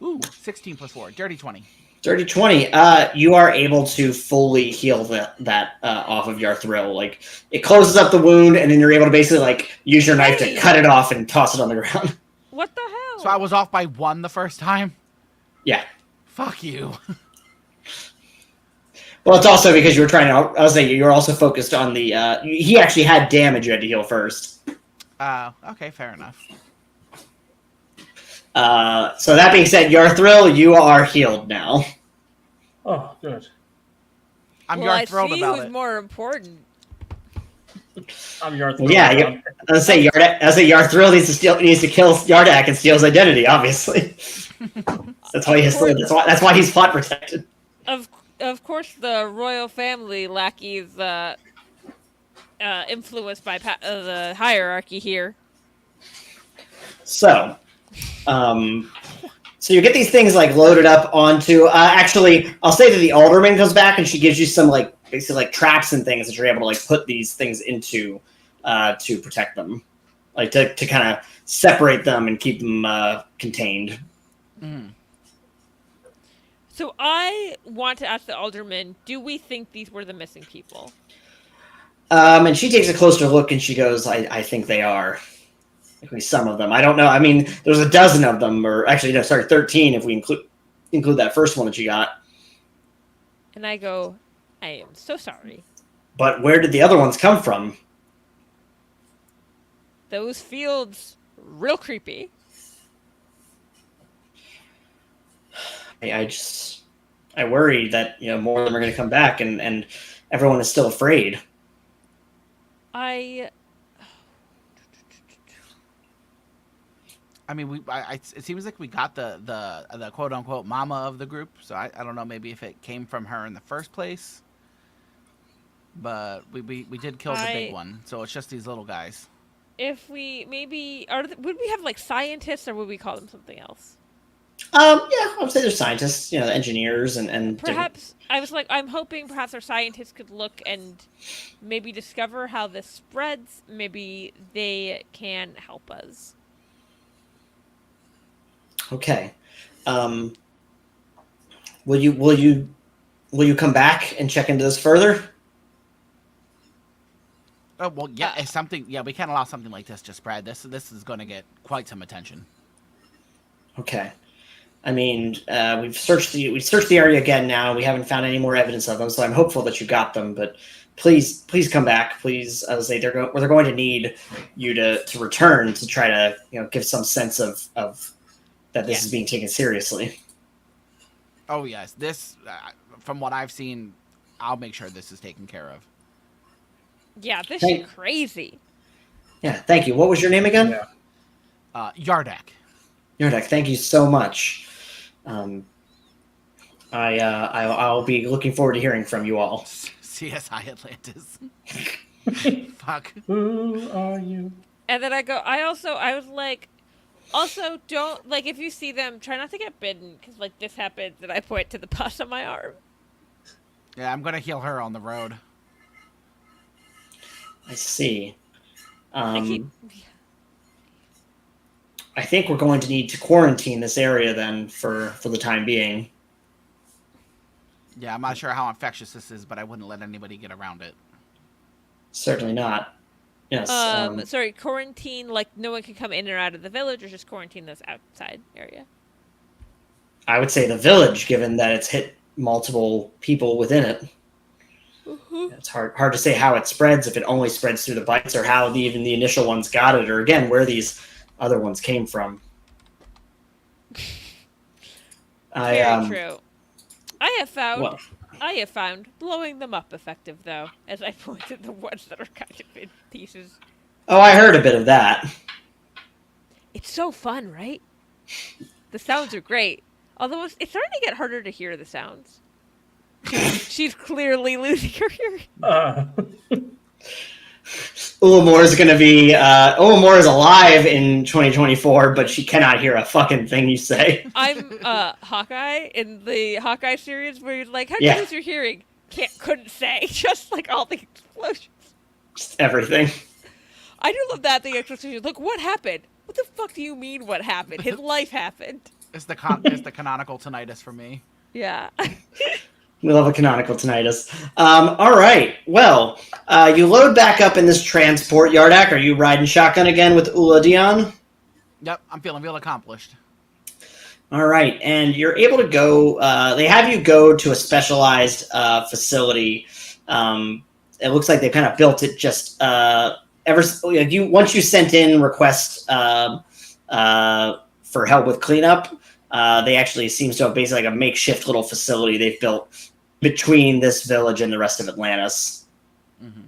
Ooh, 16 plus 4. Dirty 20. Dirty 20. You are able to fully heal that off of your thrill. Like, it closes up the wound, and then you're able to basically, like, use your knife to cut it off and toss it on the ground. What the hell? So I was off by 1 the first time? Yeah. Fuck you. Well, it's also because you were trying to... I was saying you were also focused on the... he actually had damage you had to heal first. Okay, fair enough. So that being said, your thrill, you are healed now. Oh, good. I'm I thrilled see about who's it. more important. I'm Yarthrill. Yeah, I was say Yarthrill needs to kill Yardak and steal his identity. Obviously, that's why that's why he's plot protected. Of course, the royal family lackeys influenced by the hierarchy here. So you get these things like loaded up onto. Actually, I'll say that the alderman comes back and she gives you some like basically like traps and things that you're able to like put these things into to protect them, like to kind of separate them and keep them contained. Mm. So I want to ask the alderman: do we think these were the missing people? And she takes a closer look and she goes, "I think they are." At least some of them. I don't know. I mean, there's a dozen of them, or actually, 13 if we include that first one that you got. And I go, I am so sorry. But where did the other ones come from? Those fields, real creepy. I worry that more of them are going to come back, and everyone is still afraid. I mean, it seems like we got the quote unquote mama of the group. So I don't know, maybe if it came from her in the first place. But we did kill the big one, so it's just these little guys. If we would we have like scientists, or would we call them something else? I would say they're scientists, engineers and perhaps I was like, I'm hoping perhaps our scientists could look and maybe discover how this spreads. Maybe they can help us. Okay. Will you come back and check into this further? Oh well, yeah. It's something. Yeah, we can't allow something like this to spread. This is going to get quite some attention. Okay. I mean, we've searched the area again now. We haven't found any more evidence of them, so I'm hopeful that you got them. But please come back. Please, as I say, they're going to need you to return to try to give some sense of that this is being taken seriously. Oh yes, this from what I've seen, I'll make sure this is taken care of. Yeah, this is crazy. Yeah, thank you. What was your name again? Yeah. Yardak. Yardak, thank you so much. I'll be looking forward to hearing from you all. CSI Atlantis. Fuck. Who are you? And then I was like, also don't, like, if you see them, try not to get bitten, because, like, this happens, and I point to the pus on my arm. Yeah, I'm going to heal her on the road. I see. I think we're going to need to quarantine this area then for the time being. Yeah, I'm not sure how infectious this is, but I wouldn't let anybody get around it. Certainly not. Yes. Sorry, quarantine, like no one can come in or out of the village, or just quarantine this outside area? I would say the village, given that it's hit multiple people within it. Mm-hmm. It's hard to say how it spreads, if it only spreads through the bites, or how even the initial ones got it, or again, where these other ones came from. Very true. I have found blowing them up effective, though, as I point at the ones that are kind of in pieces. Oh, I heard a bit of that. It's so fun, right? The sounds are great. Although it's starting to get harder to hear the sounds. She's clearly losing her hearing. Ulamor is going to be... Ulamor is alive in 2024, but she cannot hear a fucking thing you say. I'm Hawkeye in the Hawkeye series where you're like, how do you lose your hearing? Couldn't say. Just like all the explosions. Just everything. I do love that the explosion. Look, what happened? What the fuck do you mean what happened? His life happened. It's the canonical tinnitus for me. Yeah. We love a canonical tinnitus. All right. Well, you load back up in this transport, Yardak. Are you riding shotgun again with Ula Dion? Yep, I'm feeling real accomplished. All right, and you're able to go. They have you go to a specialized facility. It looks like they kind of built it just once you sent in requests for help with cleanup. They actually seems to have basically like a makeshift little facility they've built between this village and the rest of Atlantis. Mm-hmm.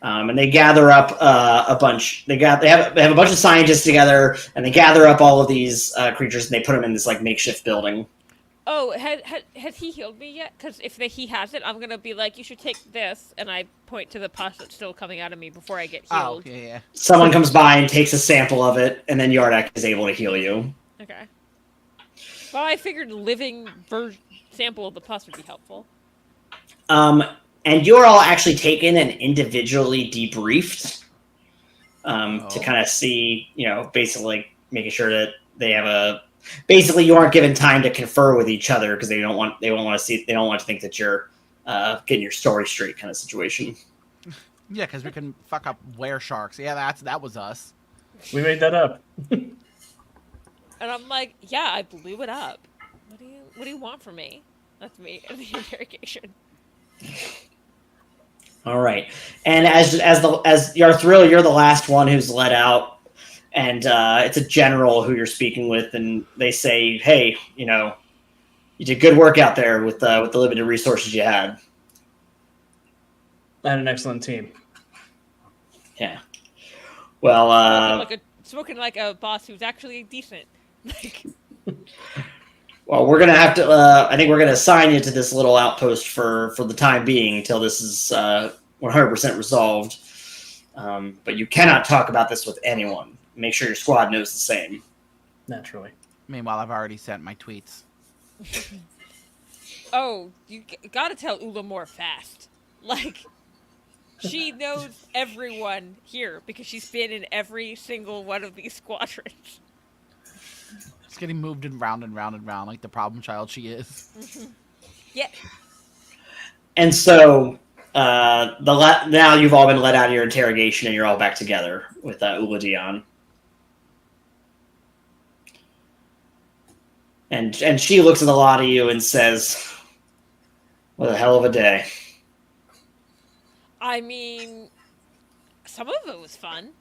And they gather up a bunch. They have a bunch of scientists together, and they gather up all of these creatures, and they put them in this like makeshift building. Oh, has he healed me yet? Because if he has it, I'm gonna be like, you should take this, and I point to the pus that's still coming out of me before I get healed. Oh, yeah. Someone comes by and takes a sample of it, and then Yardak is able to heal you. Okay. Well, I figured living sample of the pus would be helpful. And you're all actually taken and individually debriefed to kind of see, basically making sure that they have basically you aren't given time to confer with each other because they don't want to think that you're getting your story straight kind of situation. Yeah, because we can fuck up were sharks. Yeah, that was us. We made that up. And I'm like, yeah, I blew it up. What do you want from me? That's me in the interrogation. All right, and as Yarthril, you're the last one who's let out, and it's a general who you're speaking with, and they say, "Hey, you did good work out there with the limited resources you had." I had an excellent team. Yeah. Well, spoken like a boss who's actually decent. Well, we're gonna have to. I think we're gonna assign you to this little outpost for the time being until this is 100% resolved. But you cannot talk about this with anyone. Make sure your squad knows the same. Naturally. Meanwhile, I've already sent my tweets. Oh, you gotta tell Ulamor fast. Like, she knows everyone here because she's been in every single one of these squadrons. It's getting moved and round and round and round like the problem child she is. Yeah. And so now you've all been let out of your interrogation and you're all back together with Uladion. And she looks at the lot of you and says, "What a hell of a day." I mean, some of it was fun.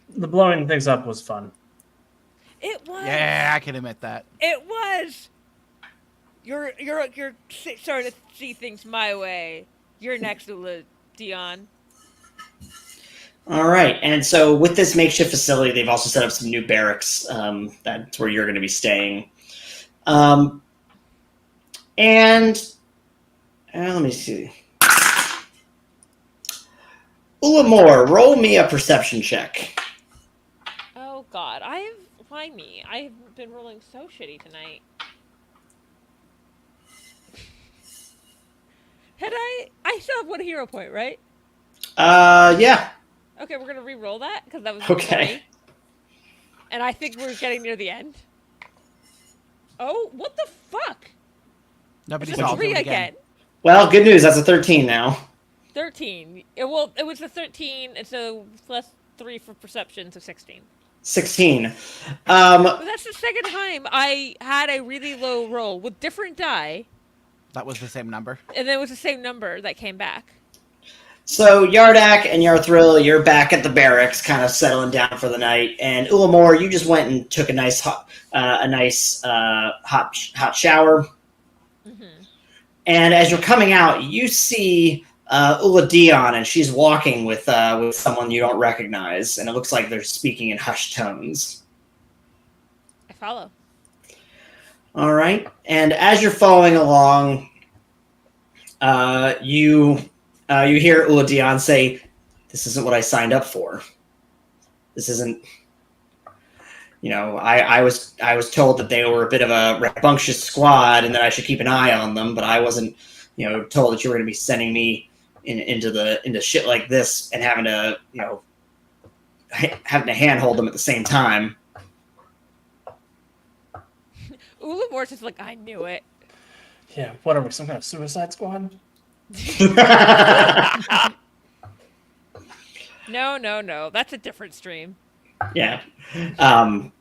The blowing things up was fun. It was. Yeah, I can admit that. It was. You're starting to see things my way. You're next, Dion. All right, and so with this makeshift facility, they've also set up some new barracks. That's where you're going to be staying. And let me see. Ulamor, roll me a perception check. Oh God, why me? I've been rolling so shitty tonight. I still have 1 hero point, right? Yeah. Okay, we're gonna re-roll that because that was Okay. 20. And I think we're getting near the end. Oh, what the fuck? Nobody's It's a all 3 doing it again. Well, good news. That's a 13 now. 13. It was a 13, and so plus 3 for perception, so 16. 16. But that's the second time I had a really low roll with different die, That was the same number. and then it was the same number that came back. So Yardak and Yarthril, you're back at the barracks, kind of settling down for the night. And Ulamor, you just went and took a nice hot shower. Mm-hmm. And as you're coming out, you see Uladion, and she's walking with someone you don't recognize, and it looks like they're speaking in hushed tones. I follow. All right, and as you're following along, you hear Uladion say, "This isn't what I signed up for. This isn't." I was told that they were a bit of a rambunctious squad and that I should keep an eye on them, but I wasn't, told that you were going to be sending me into shit like this and having to handhold them at the same time. Ulamor's just like, I knew it. Yeah, what are we, some kind of suicide squad? No. That's a different stream. Yeah. Oh,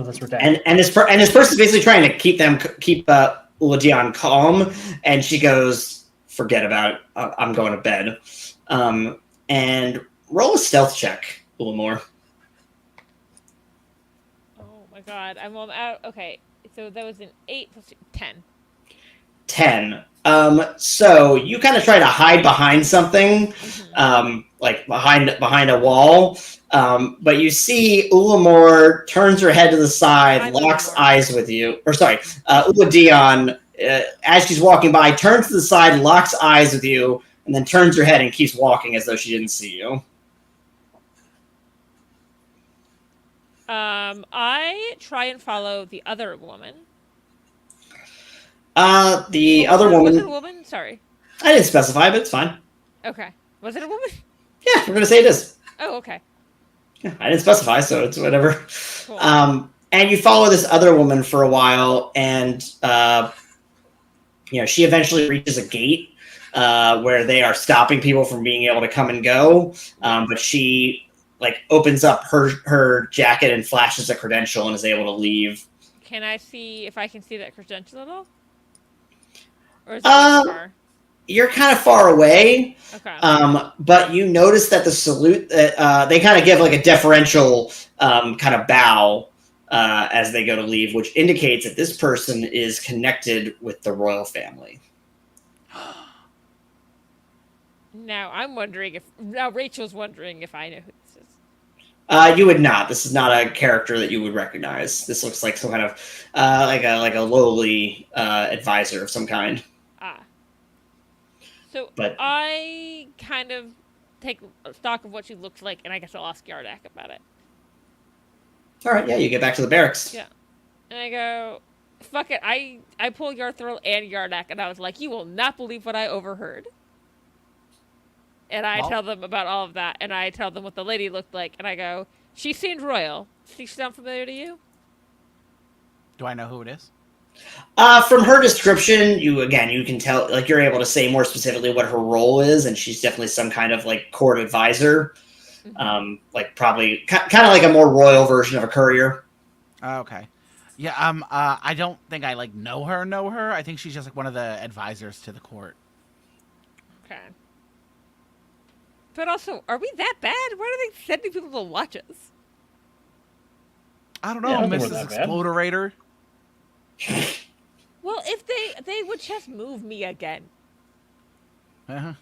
that's redacted. And this person's basically trying to keep Uladion calm, and she goes, "Forget about it. I'm going to bed." And roll a stealth check, Ulamor. Oh my God, I'm out. Okay, so that was an 8 plus 2, 10. 10. So you kind of try to hide behind something, like behind a wall. But you see Ulamor turns her head to the side, locks eyes with you. Uladion, as she's walking by, turns to the side, locks eyes with you, and then turns her head and keeps walking as though she didn't see you. I try and follow the other woman. The other woman... Was it a woman? Sorry. I didn't specify, but it's fine. Okay. Was it a woman? Yeah, we're going to say it is. Oh, okay. Yeah, I didn't specify, so it's whatever. Cool. And you follow this other woman for a while, and she eventually reaches a gate where they are stopping people from being able to come and go. But she opens up her jacket and flashes a credential and is able to leave. Can I see if I can see that credential at all? Or is it too far? You're kind of far away. Okay. But you notice that the salute they kind of give a deferential kind of bow as they go to leave, which indicates that this person is connected with the royal family. Now Rachel's wondering if I know who this is. You would not. This is not a character that you would recognize. This looks like some kind of like a lowly advisor of some kind. So but I kind of take stock of what she looks like, and I guess I'll ask Yardak about it. All right, yeah, you get back to the barracks. Yeah. And I go, fuck it. I pull Yarthril and Yardak, and I was like, you will not believe what I overheard. And I tell them about all of that, and I tell them what the lady looked like, and I go, she seemed royal. Does she sound familiar to you? Do I know who it is? From her description, you can tell, like, you're able to say more specifically what her role is, and she's definitely some kind of, like, court advisor. Mm-hmm. Like, probably kind of like a more royal version of a courier. Okay. Yeah, I don't think I, like, know her. I think she's just, like, one of the advisors to the court. Okay. But also, are we that bad? Why are they sending people to watch us? I don't know, Mrs. Exploderator. Well, if they would just move me again. Uh-huh.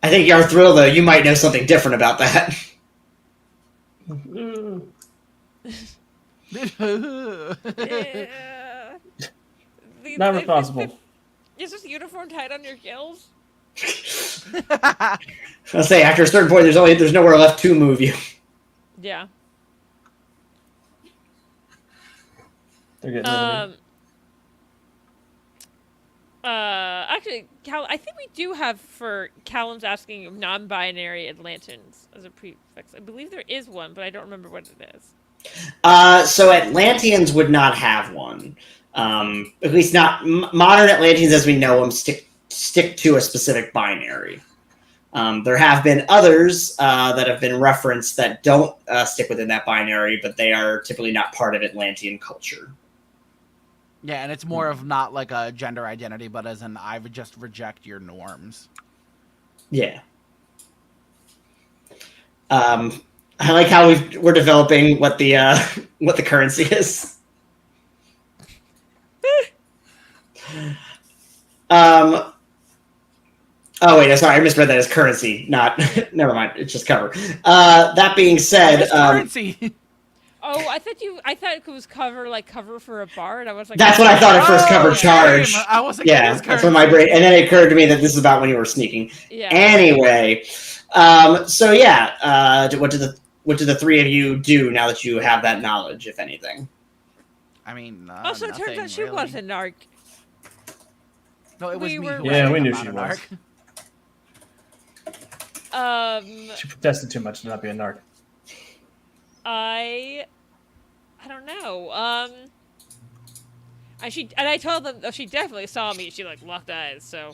I think Yarthril, though, you might know something different about that. Not responsible. Is this uniform tied on your gills? I'll say, after a certain point, there's nowhere left to move you. Yeah. They're getting rid of me. Actually, Cal, I think we do have, for Callum's asking, non-binary Atlantans as a prefix. I believe there is one, but I don't remember what it is. So Atlanteans would not have one. At least not modern Atlanteans as we know them stick to a specific binary. There have been others that have been referenced that don't stick within that binary, but they are typically not part of Atlantean culture. Yeah, and it's more of not like a gender identity, but as an I would just reject your norms. Yeah. I like how we're developing what the currency is. Oh wait, sorry, I misread that as currency. Not. Never mind. It's just cover. That being said, currency. Oh, I thought it was cover for a bar, and I was like, that's what I thought at first. Cover charge. I was like, yeah, that's what my brain. And then it occurred to me that this is about when you were sneaking. Yeah. Anyway, so yeah, what do the three of you do now that you have that knowledge, if anything? I mean, also, it turns out she was a narc. No, it was me. We knew she was. Narc. She protested too much to not be a narc. I don't know. I told them she definitely saw me. She like locked eyes, so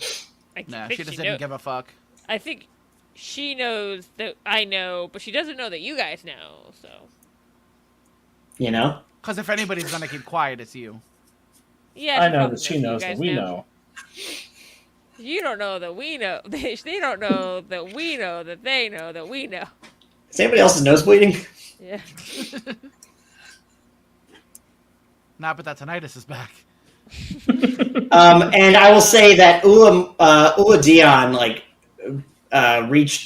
I think she just didn't give a fuck. I think she knows that I know, but she doesn't know that you guys know. So you know, because if anybody's gonna keep quiet, it's you. Yeah, I know that she knows that we know. You don't know that we know. They don't know that we know that they know that we know. Is anybody else's nose bleeding? Yeah. Nah, but that tinnitus is back. And I will say that Ula Dion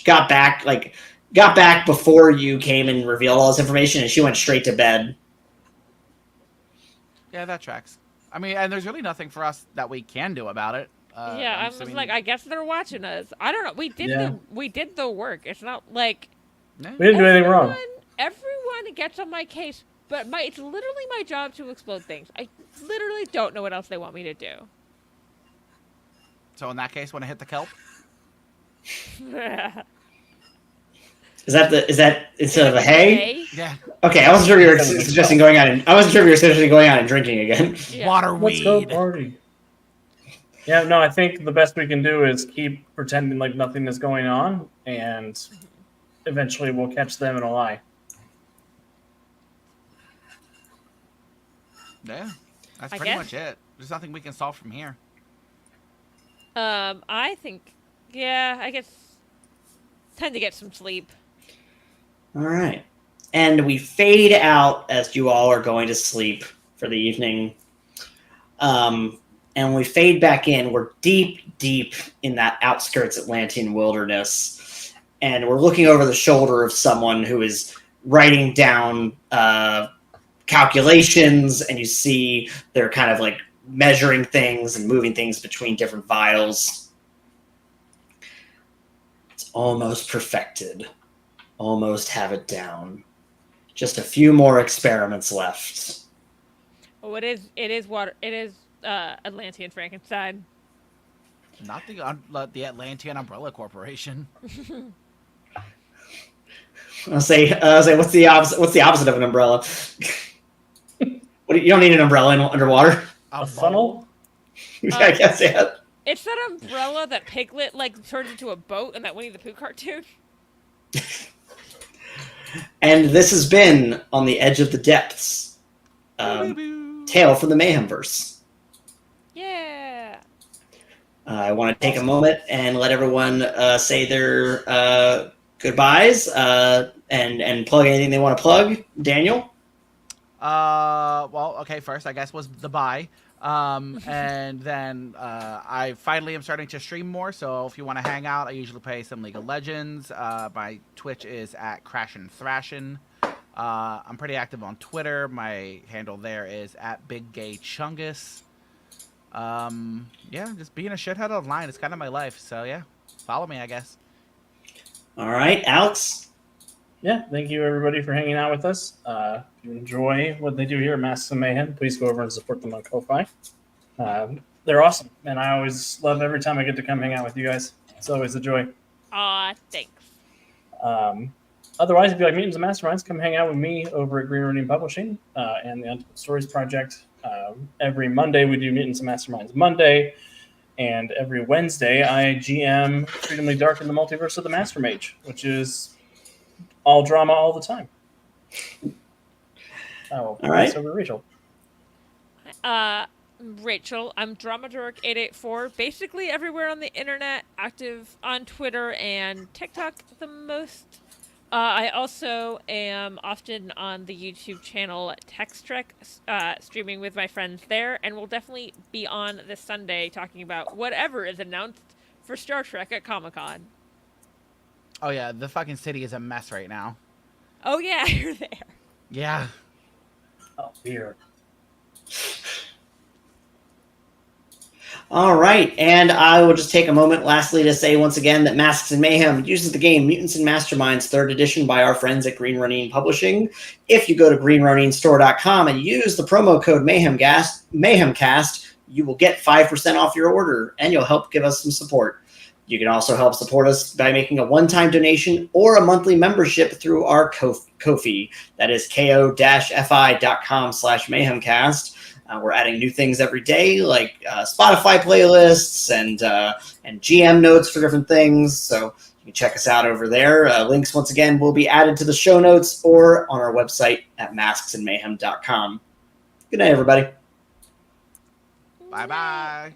got back before you came and revealed all this information, and she went straight to bed. Yeah, that tracks. I mean, and there's really nothing for us that we can do about it. I was like, I guess they're watching us. I don't know. We did the work. It's not like we didn't do anything wrong. Everyone gets on my case, but it's literally my job to explode things. I literally don't know what else they want me to do. So in that case, want to hit the kelp? Is that instead of a hay? Yeah. Okay, I wasn't sure you were suggesting going out and drinking again. Yeah. Water weed. Let's go party. Yeah, no, I think the best we can do is keep pretending like nothing is going on, and eventually we'll catch them in a lie. Yeah, that's pretty much it. There's nothing we can solve from here. I think, I guess time to get some sleep. All right. And we fade out as you all are going to sleep for the evening. And we fade back in. We're deep, deep in that outskirts Atlantean wilderness. And we're looking over the shoulder of someone who is writing down calculations, and you see they're kind of like measuring things and moving things between different vials. It's almost perfected. Almost have it down. Just a few more experiments left. Oh, it is water. It is Atlantean Frankenstein. Not the Atlantean Umbrella Corporation. I'll say, what's the opposite? What's the opposite of an umbrella? You don't need an umbrella underwater. A funnel? I guess, yeah. It's that umbrella that Piglet turned into a boat in that Winnie the Pooh cartoon. And this has been On the Edge of the Depths. Tale from the Mayhemverse. Yeah. I want to take a moment and let everyone say their goodbyes and plug anything they want to plug. Daniel? Well, okay, first, I guess, was the bye. And then I finally am starting to stream more, so if you want to hang out, I usually play some League of Legends. My Twitch is at Crashin' Thrashin'. I'm pretty active on Twitter. My handle there is at Big Gay Chungus. Yeah, just being a shithead online is kind of my life, so yeah, follow me, I guess. All right, Alex? Yeah, thank you everybody for hanging out with us. If you enjoy what they do here at Masks of Mayhem, please go over and support them on Ko-Fi. They're awesome, and I always love every time I get to come hang out with you guys. It's always a joy. Aw, thanks. Otherwise, if you like Mutants and Masterminds, come hang out with me over at Green Ronin Publishing and the Untold Stories Project. Every Monday, we do Mutants and Masterminds Monday, and every Wednesday, I GM Freedomly Dark in the Multiverse of the Master Mage, which is all drama all the time. All right. So Rachel. Rachel, I'm Dramadork884, basically everywhere on the internet, active on Twitter and TikTok the most. I also am often on the YouTube channel Text Trek, streaming with my friends there, and we'll definitely be on this Sunday talking about whatever is announced for Star Trek at Comic-Con. Oh yeah, the fucking city is a mess right now. Oh yeah, you're there. Yeah. Oh, dear. All right, and I will just take a moment lastly to say once again that Masks and Mayhem uses the game Mutants and Masterminds 3rd edition by our friends at Green Ronin Publishing. If you go to greenroninstore.com and use the promo code Mayhemcast, you will get 5% off your order, and you'll help give us some support. You can also help support us by making a one-time donation or a monthly membership through our Ko-fi. That is ko-fi.com/mayhemcast. We're adding new things every day, like Spotify playlists and GM notes for different things. So you can check us out over there. Links, once again, will be added to the show notes or on our website at masksandmayhem.com. Good night, everybody. Bye-bye.